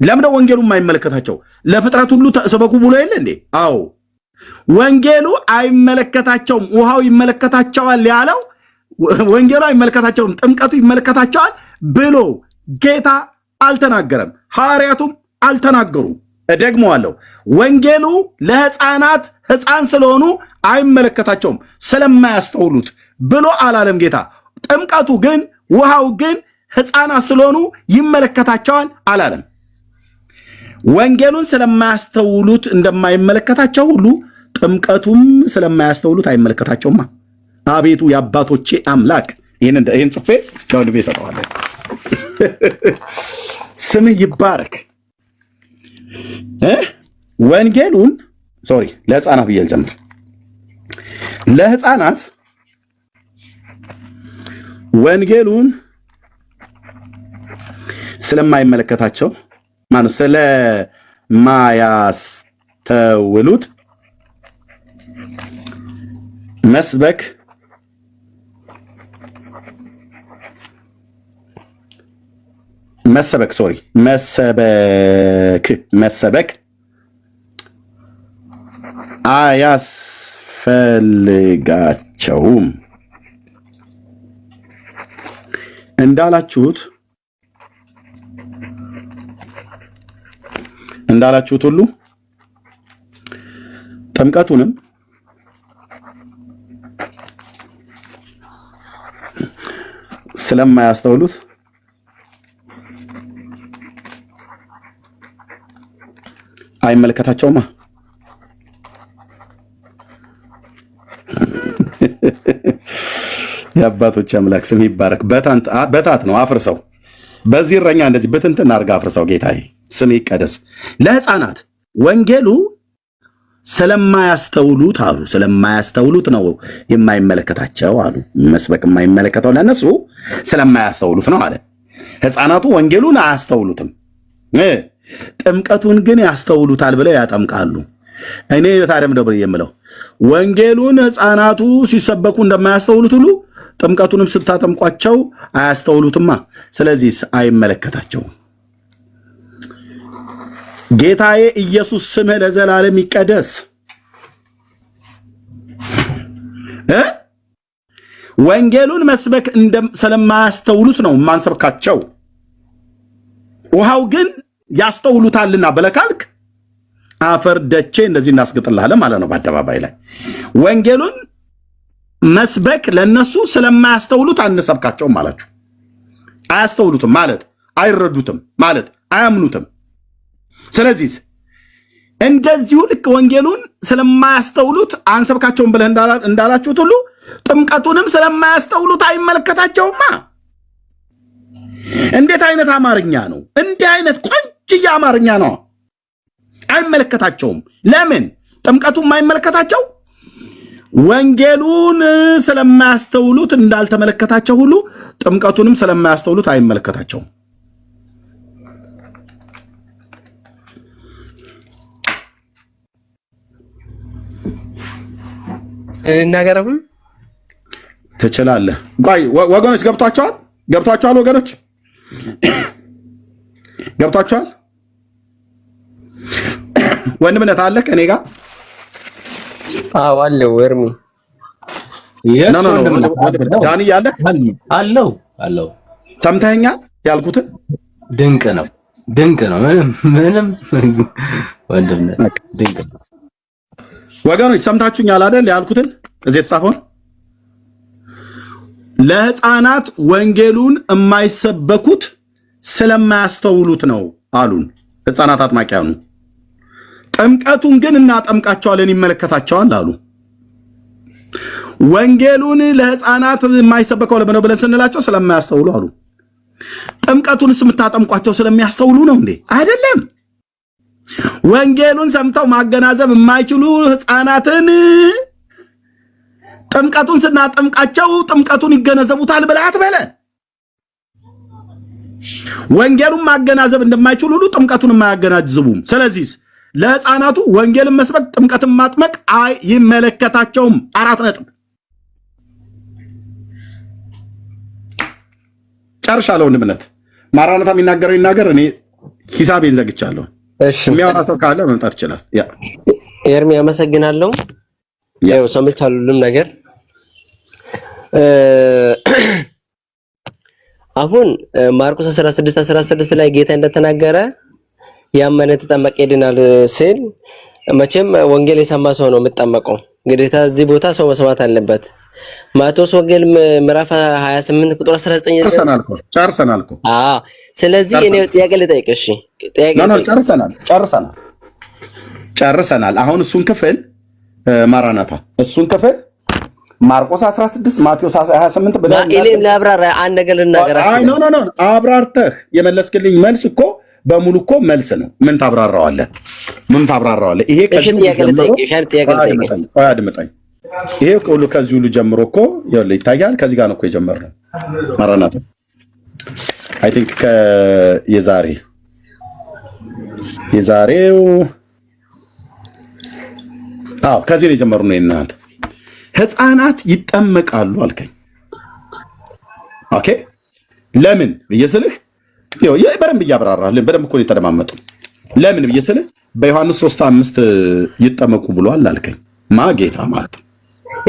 Speaker 2: ለምንድነው ወንጌሉ የማይመለከታቸው? ለፍጥረት ሁሉ ሰበኩ ብሎ የለ እንዴ? አዎ ወንጌሉ አይመለከታቸውም። ውሃው ይመለከታቸዋል ያለው ወንጌሉ አይመለከታቸውም፣ ጥምቀቱ ይመለከታቸዋል ብሎ ጌታ አልተናገረም፣ ሐዋርያቱም አልተናገሩም። እደግመዋለሁ፣ ወንጌሉ ለህፃናት ህፃን ስለሆኑ አይመለከታቸውም ስለማያስተውሉት ብሎ አላለም ጌታ። ጥምቀቱ ግን ውሃው ግን ህፃናት ስለሆኑ ይመለከታቸዋል አላለም። ወንጌሉን ስለማያስተውሉት እንደማይመለከታቸው ሁሉ ጥምቀቱም ስለማያስተውሉት አይመለከታቸውማ። አቤቱ የአባቶቼ አምላክ ይህን ጽፌ ለወንድሜ እሰጠዋለሁ። ስምህ ይባረክ። ወንጌሉን ለህፃናት ብዬ ልጀምር። ለህፃናት ወንጌሉን ስለማይመለከታቸው ማለት ስለማያስተውሉት መስበክ አያስፈልጋቸውም። እንዳላችሁት ሁሉ ጥምቀቱንም ስለማያስተውሉት አይመለከታቸውማ። የአባቶች አምላክ ስም ይባረክ። በታት ነው አፍርሰው በዚህ እረኛ እንደዚህ በትንትን አድርጋ አፍርሰው ጌታዬ ስም ይቀደስ። ለሕፃናት ወንጌሉ ስለማያስተውሉት አሉ። ስለማያስተውሉት ነው የማይመለከታቸው አሉ። መስበክ የማይመለከተው ለነሱ ስለማያስተውሉት ነው አለ። ሕፃናቱ ወንጌሉን አያስተውሉትም፣ ጥምቀቱን ግን ያስተውሉታል ብለው ያጠምቃሉ። እኔ ታዲያ ምንድን ነው የምለው? ወንጌሉን ሕፃናቱ ሲሰበኩ እንደማያስተውሉት ሁሉ ጥምቀቱንም ስታጠምቋቸው አያስተውሉትማ። ስለዚህ አይመለከታቸውም። ጌታዬ ኢየሱስ ስምህ ለዘላለም ይቀደስ። ወንጌሉን መስበክ ስለማያስተውሉት ነው ማንሰብካቸው። ውሃው ግን ያስተውሉታልና ብለካልክ አፈር ደቼ እንደዚህ እናስገጥልሃለን ማለት ነው በአደባባይ ላይ። ወንጌሉን መስበክ ለነሱ ስለማያስተውሉት አንሰብካቸውም አላችሁ። አያስተውሉትም ማለት አይረዱትም ማለት አያምኑትም። ስለዚህ እንደዚሁ ልክ ወንጌሉን ስለማያስተውሉት አንሰብካቸውም ብለህ እንዳላችሁት ሁሉ ጥምቀቱንም ስለማያስተውሉት አይመለከታቸውማ። እንዴት አይነት አማርኛ ነው? እንዲህ አይነት ቆንጅዬ አማርኛ ነው። አይመለከታቸውም። ለምን? ጥምቀቱን የማይመለከታቸው ወንጌሉን ስለማያስተውሉት እንዳልተመለከታቸው ሁሉ ጥምቀቱንም ስለማያስተውሉት አይመለከታቸውም።
Speaker 3: እናገረሁን
Speaker 2: ትችላለህ። ቆይ ወገኖች ገብቷቸዋል? ገብቷቸዋል? ወገኖች ገብቷቸዋል? ወንድምነት አለ ከኔ ጋር?
Speaker 3: አዎ አለው። እርሚ
Speaker 2: ዳኒ ያለ
Speaker 1: አለው።
Speaker 2: ሰምተኸኛል ያልኩትን?
Speaker 1: ድንቅ ነው፣ ድንቅ ነው። ምንም ወንድምነት ድንቅ ነው።
Speaker 2: ወገኖች ሰምታችሁኛል አይደል? ያልኩትን እዚህ የተጻፈውን ለሕፃናት ወንጌሉን የማይሰበኩት ስለማያስተውሉት ነው አሉን። ሕፃናት አጥማቂያኑ ጥምቀቱን ግን እናጠምቃቸዋለን ይመለከታቸዋል አሉ። ወንጌሉን ለሕፃናት የማይሰበከው ለምን ነው ብለን ስንላቸው ስለማያስተውሉ አሉ። ጥምቀቱንስ የምታጠምቋቸው ስለሚያስተውሉ ነው እንዴ? አይደለም። ወንጌሉን ሰምተው ማገናዘብ የማይችሉ ሕፃናትን ጥምቀቱን ስናጠምቃቸው ጥምቀቱን ይገነዘቡታል ብለህ አትበለ። ወንጌሉን ማገናዘብ እንደማይችሉ ሁሉ ጥምቀቱን የማያገናዝቡም። ስለዚህ ለሕፃናቱ ወንጌልን መስበክ ጥምቀትን ማጥመቅ አይመለከታቸውም። 4 ነጥብ ጨርሻለሁ። ወንድምነት ማራናታ የሚናገረው ይናገር። እኔ ሂሳቤን ዘግቻለሁ።
Speaker 3: እሺ
Speaker 2: የሚያወራ ሰው ካለ መምጣት ይችላል።
Speaker 3: ኤርሚ አመሰግናለሁ። ያው ሰምቻለሁ ሁሉም ነገር። አሁን ማርቆስ 16:16 ላይ ጌታ እንደተናገረ ያመነ ተጠመቀ ይድናል ሲል መቼም ወንጌል የሰማ ሰው ነው የምጠመቀው። ግዴታ እዚህ ቦታ ሰው መስማት አለበት። ማቴዎስ ወንጌል ምዕራፍ 28 ቁጥር 19
Speaker 2: ጨርሰናል እኮ።
Speaker 3: ስለዚህ እኔ ጥያቄ ልጠይቅ። እሺ
Speaker 2: ጨርሰናል። አሁን እሱን ክፍል ማራናታ እሱን ክፍል ማርቆስ 16 ማቴዎስ 28 ብለህ
Speaker 3: እኔ ለአብራራ አንድ ነገር ልናገር።
Speaker 2: ኖ አብራርተህ የመለስክልኝ መልስ እኮ በሙሉ እኮ መልስ ነው። ምን ታብራራዋለህ? ይሄ ከዚህ አድምጠኝ። ይሄ ሁሉ ከዚህ ሁሉ ጀምሮ እኮ ይታያል። ከዚህ ጋር ነው እኮ የጀመርነው ማራናታ። አይ ቲንክ የዛሬው ከዚህ ነው የጀመርነው። እናንተ ሕፃናት ይጠመቃሉ አልከኝ። ኦኬ ለምን ብዬ ስልህ በደንብ እያብራራልን በደንብ እኮ የተደማመጡ። ለምን ብዬ ስልህ በዮሐንስ 3:5 ይጠመቁ ብሏል አልከኝ። ጌታ ማለት ነው።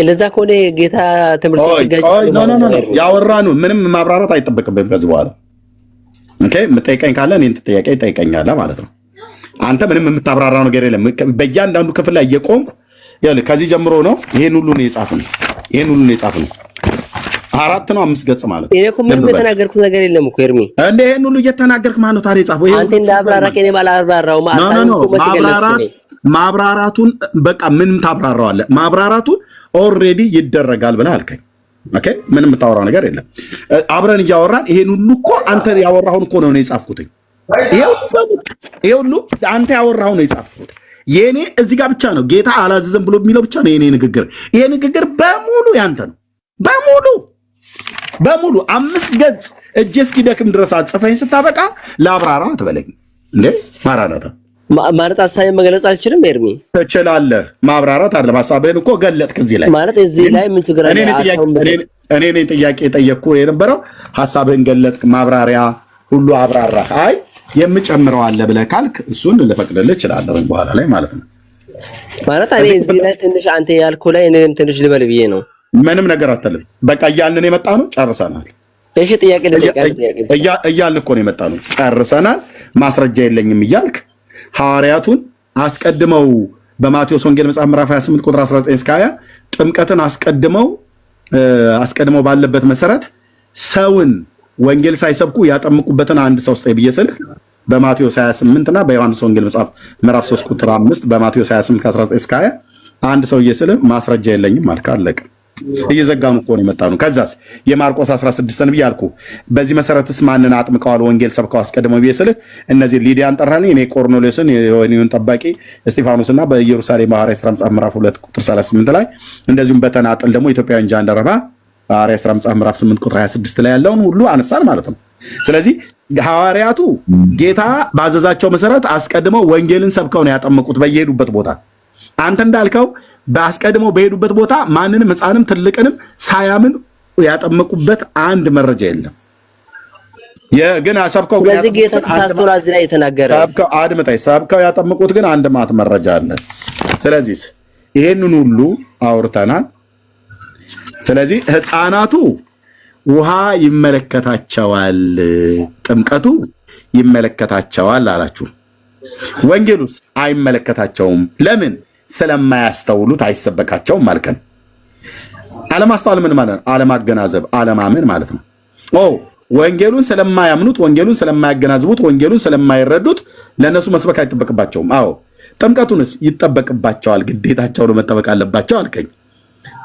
Speaker 3: ለዛ ከሆነ ጌታ ትምህርት
Speaker 2: ያወራነው ምንም ማብራራት አይጠበቅብህም ከዚህ በኋላ። ኦኬ የምጠይቀኝ ካለ እኔን ጥያቄ ይጠይቀኛለህ ማለት ነው። አንተ ምንም የምታብራራው ነገር የለም። በእያንዳንዱ ክፍል ላይ እየቆምኩ ከዚህ ጀምሮ ነው ይሄን ሁሉ ነው የጻፍነው። 4 ነው 5 ገጽ ማለት
Speaker 3: እኔ እኮ ምንም የተናገርኩት ነገር የለም እኮ ኤርሚ።
Speaker 2: እንደ ይሄን ሁሉ እየተናገርክ ማን ነው ታዲያ የጻፈው?
Speaker 3: አንተ እንዳብራራ ከኔ ባላብራራው
Speaker 2: ማብራራቱን በቃ ምንም ታብራራዋለህ። ማብራራቱን ኦልሬዲ ይደረጋል ብለህ አልከኝ። ኦኬ ምንም የምታወራው ነገር የለም። አብረን እያወራን ይሄን ሁሉ እኮ አንተ ያወራሁን እኮ ነው የጻፍኩት። ይሄ ሁሉ አንተ ያወራሁ ነው የጻፍኩት። የኔ እዚህ ጋር ብቻ ነው ጌታ አላዘዘም ብሎ የሚለው ብቻ ነው የኔ ንግግር። ይሄ ንግግር በሙሉ ያንተ ነው። በሙሉ 5 ገጽ እጄ እስኪደክም ድረስ አጽፈኝ ስታበቃ ለአብራራ አትበለኝ እንዴ ማራናታ
Speaker 3: ማለት ሐሳብን መግለጽ አልችልም። ኤርሚ
Speaker 2: ትችላለህ። ማብራራት አይደለም ሐሳብህን እኮ ገለጥክ እዚህ ላይ
Speaker 3: ማለት እዚህ ላይ ምን ችግር አለ?
Speaker 2: እኔ ጥያቄ የጠየቅኩ የነበረው ሐሳብህን ገለጥክ፣ ማብራሪያ ሁሉ አብራራ። አይ የምጨምረው አለ ብለህ ካልክ እሱን ልፈቅድልህ እችላለሁ በኋላ ላይ ማለት ነው።
Speaker 3: ማለት እኔ እዚህ ላይ ትንሽ አንተ ያልኩህ ላይ እኔም ትንሽ ልበል ብዬ ነው።
Speaker 2: ምንም ነገር አትልም። በቃ እያልን የመጣ ነው ጨርሰናል።
Speaker 3: እሺ ጥያቄ
Speaker 2: እያልን እኮ ነው የመጣ ነው ጨርሰናል። ማስረጃ የለኝም እያልክ ሐዋርያቱን አስቀድመው በማቴዎስ ወንጌል መጽሐፍ ምዕራፍ 28 ቁጥር 19 እስከ 20 ጥምቀትን አስቀድመው ባለበት መሰረት ሰውን ወንጌል ሳይሰብኩ ያጠምቁበትን አንድ ሰው ስጠኝ ብዬ ስልህ በማቴዎስ 28 እና በዮሐንስ ወንጌል መጽሐፍ ምዕራፍ 3 ቁጥር 5 በማቴዎስ 28 ከ19 እስከ 20 አንድ ሰው እየስልህ ማስረጃ የለኝም አልክ። አለቀ። እየዘጋኑ እኮ ነው የመጣ ነው። ከዛስ የማርቆስ 16ን ብዬ አልኩ። በዚህ መሰረትስ ማንን አጥምቀዋል ወንጌል ሰብከው አስቀድመው ብዬ ስልህ እነዚህ ሊዲያን ጠራልኝ፣ እኔ ቆርኔሌዎስን የወህኒውን ጠባቂ እስጢፋኖስና በኢየሩሳሌም ሐዋርያት ሥራ መጽሐፍ ምዕራፍ 2 ቁጥር 38 ላይ እንደዚሁም በተናጥል ደግሞ ኢትዮጵያውያን ጃንደረባ ሐዋርያት ሥራ መጽሐፍ ምዕራፍ 8 ቁጥር 26 ላይ ያለውን ሁሉ አነሳን ማለት ነው። ስለዚህ ሐዋርያቱ ጌታ ባዘዛቸው መሰረት አስቀድመው ወንጌልን ሰብከው ነው ያጠመቁት በየሄዱበት ቦታ። አንተ እንዳልከው በአስቀድመው በሄዱበት ቦታ ማንንም ሕፃንም ትልቅንም ሳያምን ያጠመቁበት አንድ መረጃ የለም። ግን ሰብከው
Speaker 3: ስለዚህ ጌታ ተሳስቶላ እዚህ ላይ የተናገረ
Speaker 2: ሰብከው ያጠመቁት ግን አንድ ማት መረጃ አለ። ስለዚህ ይሄንን ሁሉ አውርተናል። ስለዚህ ሕፃናቱ ውሃ ይመለከታቸዋል፣ ጥምቀቱ ይመለከታቸዋል አላችሁ። ወንጌሉስ አይመለከታቸውም። ለምን? ስለማያስተውሉት አይሰበካቸውም ማልከን። አለማስተዋል ምን ማለት ነው? አለማገናዘብ፣ አለማመን ማለት ነው። ወንጌሉን ስለማያምኑት፣ ወንጌሉን ስለማያገናዝቡት፣ ወንጌሉን ስለማይረዱት ለነሱ መስበክ አይጠበቅባቸውም። ጥምቀቱንስ ይጠበቅባቸዋል፣ ግዴታቸው ነው፣ መጠበቅ አለባቸው አልከኝ።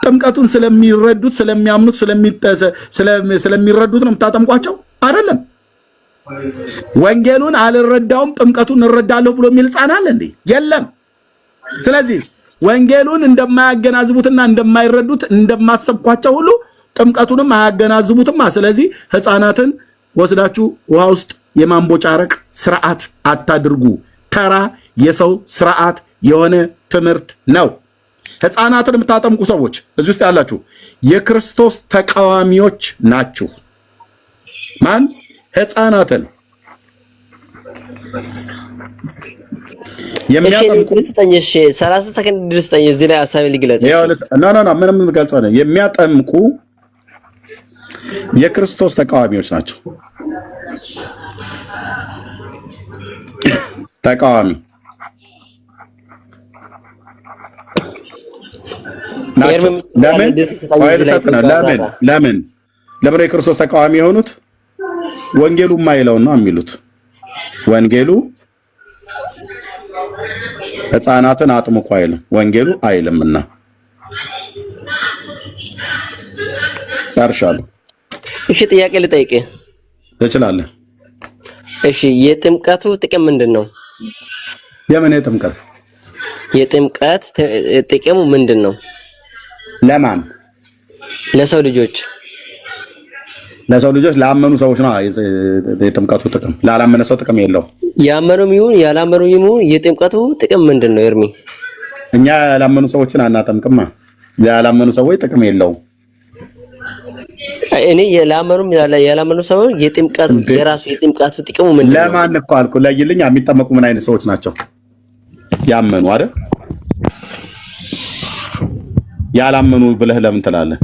Speaker 2: ጥምቀቱን ስለሚረዱት፣ ስለሚያምኑት፣ ስለሚረዱት ነው የምታጠምቋቸው አይደለም። ወንጌሉን አልረዳውም ጥምቀቱን እንረዳለሁ ብሎ የሚል ሕፃን አለ እንዴ? የለም። ስለዚህ ወንጌሉን እንደማያገናዝቡትና እንደማይረዱት እንደማትሰብኳቸው ሁሉ ጥምቀቱንም አያገናዝቡትማ። ስለዚህ ሕፃናትን ወስዳችሁ ውሃ ውስጥ የማንቦጫረቅ ስርዓት አታድርጉ። ተራ የሰው ስርዓት የሆነ ትምህርት ነው። ሕፃናትን የምታጠምቁ ሰዎች እዚህ ውስጥ ያላችሁ የክርስቶስ ተቃዋሚዎች ናችሁ። ማን? ሕፃናትን የሚያጠምቁ
Speaker 3: 30 ሰከንድ ድረስጠኝ እዚህ ላይ ሐሳቤን ሊግለጽ
Speaker 2: ምንም ገልጸው ነው የሚያጠምቁ የክርስቶስ ተቃዋሚዎች ናቸው። ተቃዋሚ ናቸው። ለምን የክርስቶስ ተቃዋሚ የሆኑት? ወንጌሉ ማይለው ነው የሚሉት። ወንጌሉ ሕፃናትን አጥምቁ አይልም፣ ወንጌሉ አይልምና ጨርሻለሁ።
Speaker 3: እሺ ጥያቄ ልጠይቅህ
Speaker 2: ትችላለህ?
Speaker 3: እሺ የጥምቀቱ ጥቅም ምንድን ነው?
Speaker 2: የምን የጥምቀት
Speaker 3: ጥቅሙ ምንድን ነው?
Speaker 2: ለማን?
Speaker 3: ለሰው ልጆች
Speaker 2: ላመኑ ሰዎች ነው የጥምቀቱ ጥቅም። ላላመነ ሰው ጥቅም የለው።
Speaker 3: ያመኑም ይሁን ያላመኑም ይሁን የጥምቀቱ ጥቅም ምንድን ነው? ኤርሚ
Speaker 2: እኛ ያላመኑ ሰዎችን አናጠምቅማ። ያላመኑ ሰዎች ጥቅም የለውም።
Speaker 3: እኔ ያላመኑ ሰዎች የጥምቀቱ ጥቅሙ ምንድን ነው?
Speaker 2: ለማን እኮ አልኩ። ለይልኝ። የሚጠመቁ ምን አይነት ሰዎች ናቸው? ያመኑ አይደል? ያላመኑ ብለህ ለምን ትላለህ?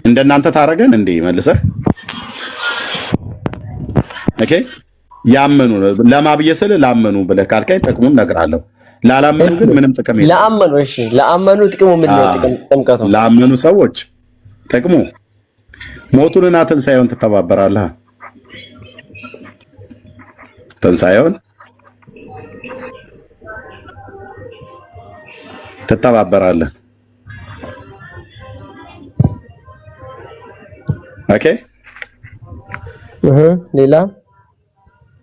Speaker 2: እንደናንተ ታረገን እንዴ መልሰህ? ኦኬ ያመኑ ለማብየ ስለ ላመኑ ብለህ ካልከኝ ጥቅሙን እነግርሃለሁ። ላላመኑ ግን ምንም ጥቅም የለም።
Speaker 3: ለአመኑ እሺ፣ ለአመኑ ጥቅሙ ምንድን ነው? ጥምቀቱ
Speaker 2: ላመኑ ሰዎች ጥቅሙ ሞቱንና ትንሳኤውን ትተባበራለህ። ትንሳኤውን ትተባበራለህ። ኦኬ
Speaker 3: ሌላ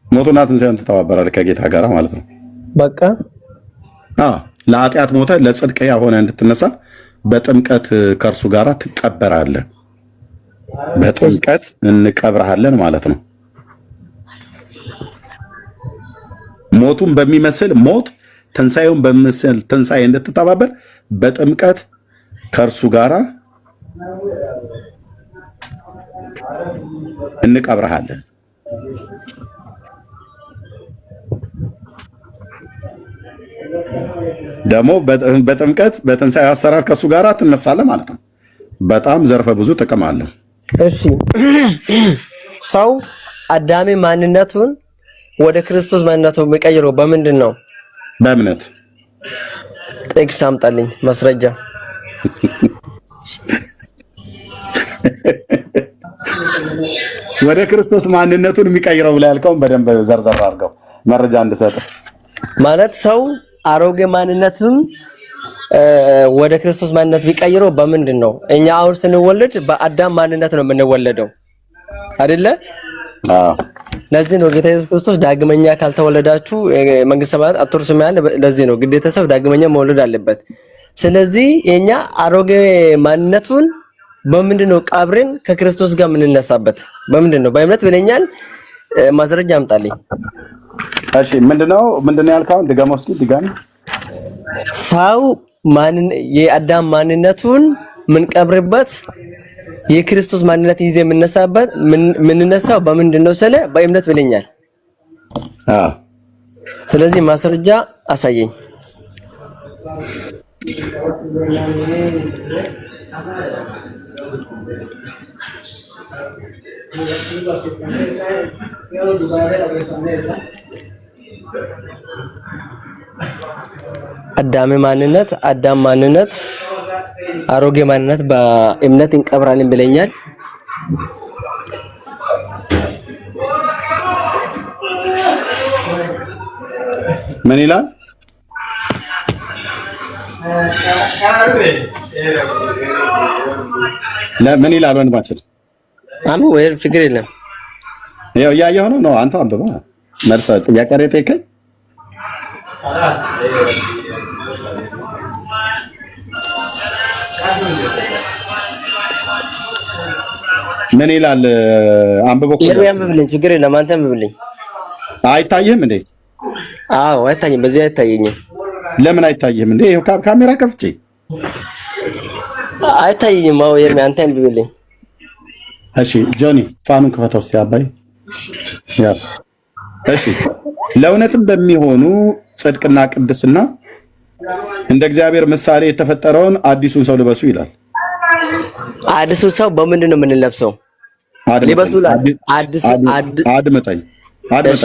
Speaker 2: ሞቱና ትንሣኤውን ትተባበራለህ ከጌታ ጋር ማለት ነው።
Speaker 3: በቃ
Speaker 2: ለኃጢአት ሞተ ለጽድቅ ሆነ እንድትነሳ በጥምቀት ከእርሱ ጋር ትቀበራለህ። በጥምቀት እንቀብርሃለን ማለት ነው። ሞቱን በሚመስል ሞት ትንሣኤውን በሚመስል ትንሣኤ እንድትተባበር በጥምቀት ከእርሱ ጋር እንቀብርሃለን። ደግሞ በጥምቀት በትንሣኤ አሰራር ከእሱ ጋር ትነሳለህ ማለት ነው። በጣም ዘርፈ ብዙ ጥቅም አለው።
Speaker 3: እሺ ሰው አዳሚ ማንነቱን ወደ ክርስቶስ ማንነቱ የሚቀይረው በምንድን ነው?
Speaker 2: በእምነት።
Speaker 3: ጥቅስ አምጣልኝ ማስረጃ።
Speaker 2: ወደ ክርስቶስ ማንነቱን የሚቀይረው ብላ ያልከውን በደንብ ዘርዘር አድርገው መረጃ እንድሰጥ።
Speaker 3: ማለት ሰው አሮጌ ማንነቱን ወደ ክርስቶስ ማንነት ቢቀይረው በምንድን ነው? እኛ አሁን ስንወለድ በአዳም ማንነት ነው የምንወለደው አይደለ? ለዚህ ነው ጌታ ኢየሱስ ክርስቶስ ዳግመኛ ካልተወለዳችሁ መንግስተ ሰማያት አትወርሱም ያለ። ለዚህ ነው ግዴታ ሰው ዳግመኛ መወለድ አለበት። ስለዚህ የኛ አሮጌ ማንነቱን በምንድን ነው ቀብረን ከክርስቶስ ጋር የምንነሳበት በምንድን ነው? በእምነት ብለኛል። ማስረጃ አምጣልኝ።
Speaker 2: እሺ ምንድነው ያልከው? ድጋሜ እስኪ ድጋሜ።
Speaker 3: ሰው የአዳም ማንነቱን ምንቀብርበት የክርስቶስ ማንነት ይዘ የምንነሳበት ምንነሳው በምንድን ነው ስለ በእምነት ብለኛል። ስለዚህ ማስረጃ አሳየኝ። አዳም ማንነት አሮጌ ማንነት በእምነት እንቀብራለን ብለኛል።
Speaker 2: ምን ይላል? ምን ይላል ወንድማችን?
Speaker 3: አንተ ወይ ችግር የለም።
Speaker 2: ያው ያየው ነው። አንተ አንብባ መልስ ጥያቄ ጠይቀኝ። ምን ይላል? አንብበው እኮ
Speaker 3: አንብብልኝ። ችግር የለም። አንተ አንብብልኝ።
Speaker 2: አይታየህም እንዴ?
Speaker 3: አዎ አይታየኝም። በዚህ አይታየኝም።
Speaker 2: ለምን አይታየህም እንዴ? ይሄው ካሜራ ከፍቼ
Speaker 3: አይታየኝም። አዎ የኔ አንተ አንብብልኝ።
Speaker 2: እሺ ጆኒ ፋኑን ክፈተው እስቲ አባይ። ያ እሺ ለእውነትም በሚሆኑ ጽድቅና ቅድስና እንደ እግዚአብሔር ምሳሌ የተፈጠረውን አዲሱን ሰው ልበሱ ይላል።
Speaker 3: አዲሱ ሰው በምንድን ነው የምንለብሰው? ልበሱ አድምጠኝ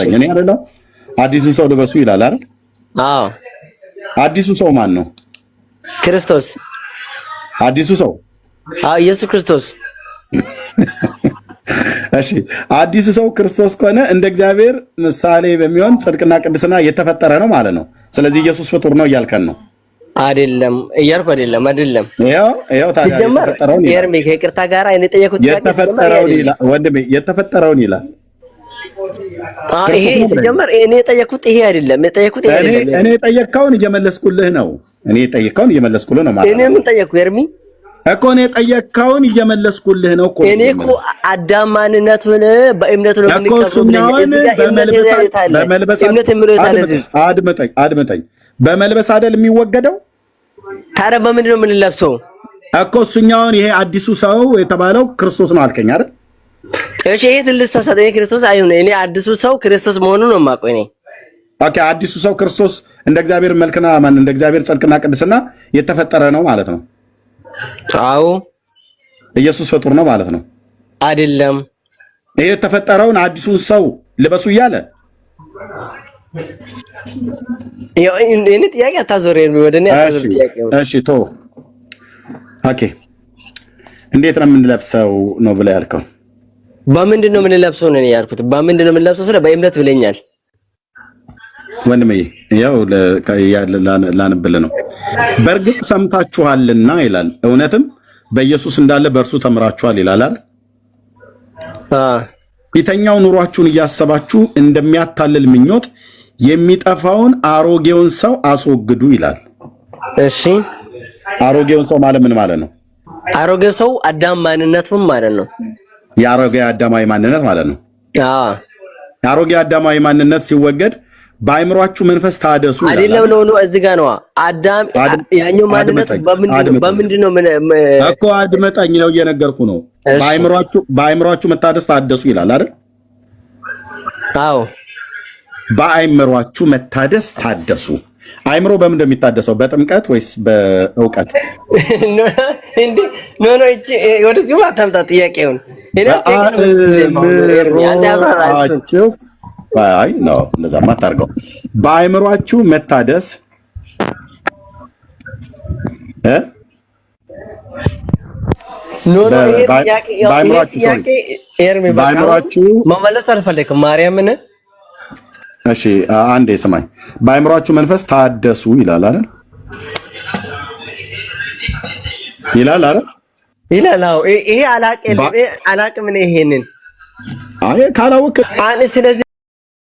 Speaker 2: እኔ አይደለም አዲሱን ሰው ልበሱ ይላል አይደል?
Speaker 3: አዎ
Speaker 2: አዲሱ ሰው ማን ነው?
Speaker 3: ክርስቶስ።
Speaker 2: አዲሱ ሰው
Speaker 3: ኢየሱስ ክርስቶስ።
Speaker 2: እሺ አዲሱ ሰው ክርስቶስ ከሆነ እንደ እግዚአብሔር ምሳሌ በሚሆን ጽድቅና ቅድስና የተፈጠረ ነው ማለት ነው። ስለዚህ ኢየሱስ ፍጡር ነው እያልከን ነው
Speaker 3: አይደለም? እያልኩ አይደለም።
Speaker 2: ይኸው ታዲያ
Speaker 3: የተፈጠረውን የርሜ ከይቅርታ ጋር እኔ ጠየቁት
Speaker 2: የተፈጠረውን ይላል።
Speaker 3: ይሄ ሲጀመር እኔ ጠየቁት ይሄ አይደለም።
Speaker 2: እኔ ጠየቅከውን እየመለስኩልህ ነው። ማለት
Speaker 3: እኔ ምን ጠየቅኩ የርሚ
Speaker 2: እኮ እኔ ጠየቅከውን እየመለስኩልህ ነው እኮ።
Speaker 3: እኔ እኮ አዳም ማንነቱን በእምነት ነው
Speaker 2: አድምጠኝ። በመልበስ አይደል የሚወገደው?
Speaker 3: ታዲያ በምንድን ነው የምንለብሰው
Speaker 2: እኮ? እሱኛውን ይሄ አዲሱ ሰው የተባለው ክርስቶስ ነው አልከኝ አይደል?
Speaker 3: እሺ ይሄ ትልሳሳተ ክርስቶስ አይሁን። እኔ አዲሱ ሰው ክርስቶስ መሆኑን ነው የማውቀው እኔ።
Speaker 2: ኦኬ አዲሱ ሰው ክርስቶስ እንደ እግዚአብሔር መልክና እንደ እግዚአብሔር ጽድቅና ቅድስና የተፈጠረ ነው ማለት ነው።
Speaker 3: አዎ
Speaker 2: ኢየሱስ ፍጡር ነው ማለት ነው
Speaker 3: አይደለም?
Speaker 2: ይሄ የተፈጠረውን አዲሱን ሰው ልበሱ እያለ
Speaker 3: እኔ ጥያቄ አታዞረኝ ወደ እኔ አታዞር ጥያቄ።
Speaker 2: እሺ ቶ ኦኬ እንዴት ነው የምንለብሰው ነው ብለህ ያልከው?
Speaker 3: በምንድን ነው የምንለብሰው ነው ያልኩት። በምንድን ነው የምንለብሰው ስለ በእምነት ብለኛል
Speaker 2: ወንድሜ። ያው ላንብልህ ነው። በእርግጥ ሰምታችኋልና ይላል፣ እውነትም በኢየሱስ እንዳለ በእርሱ ተምራችኋል ይላል አይደል? ፊተኛው ኑሯችሁን እያሰባችሁ እንደሚያታልል ምኞት የሚጠፋውን አሮጌውን ሰው አስወግዱ ይላል።
Speaker 3: እሺ
Speaker 2: አሮጌውን ሰው ማለት ምን ማለት ነው?
Speaker 3: አሮጌው ሰው አዳም ማንነቱን ማለት ነው።
Speaker 2: የአሮጌ አዳማዊ ማንነት ማለት ነው። የአሮጌ አዳማዊ ማንነት ሲወገድ በአይምሯችሁ መንፈስ ታደሱ
Speaker 3: አይደለም ነው እዚህ ጋር ነው አዳም ያኛው ማንነት በምንድን ነው
Speaker 2: እኮ አድመጣኝ ነው እየነገርኩ ነው። በአይምሯችሁ መታደስ ታደሱ ይላል አይደል?
Speaker 3: አዎ
Speaker 2: በአይምሯችሁ መታደስ ታደሱ። አይምሮ በምን እንደሚታደሰው በጥምቀት ወይስ በእውቀት?
Speaker 3: እንዴ ኖ እቺ ወደዚህ ማታምጣ ጥያቄውን
Speaker 2: አይ ነው እንደዛማ ታርገው። በአይምሯችሁ መታደስ በአይምሯችሁ
Speaker 3: መመለስ አልፈለግም ማርያምን።
Speaker 2: እሺ አንዴ ስማኝ። በአይምሯችሁ መንፈስ ታደሱ ይላል አይደል? ይላል አይደል?
Speaker 3: ይላል። አዎ ይሄ አላቅም እኔ ይሄንን
Speaker 2: አይ ካላወቅ
Speaker 3: ስለዚህ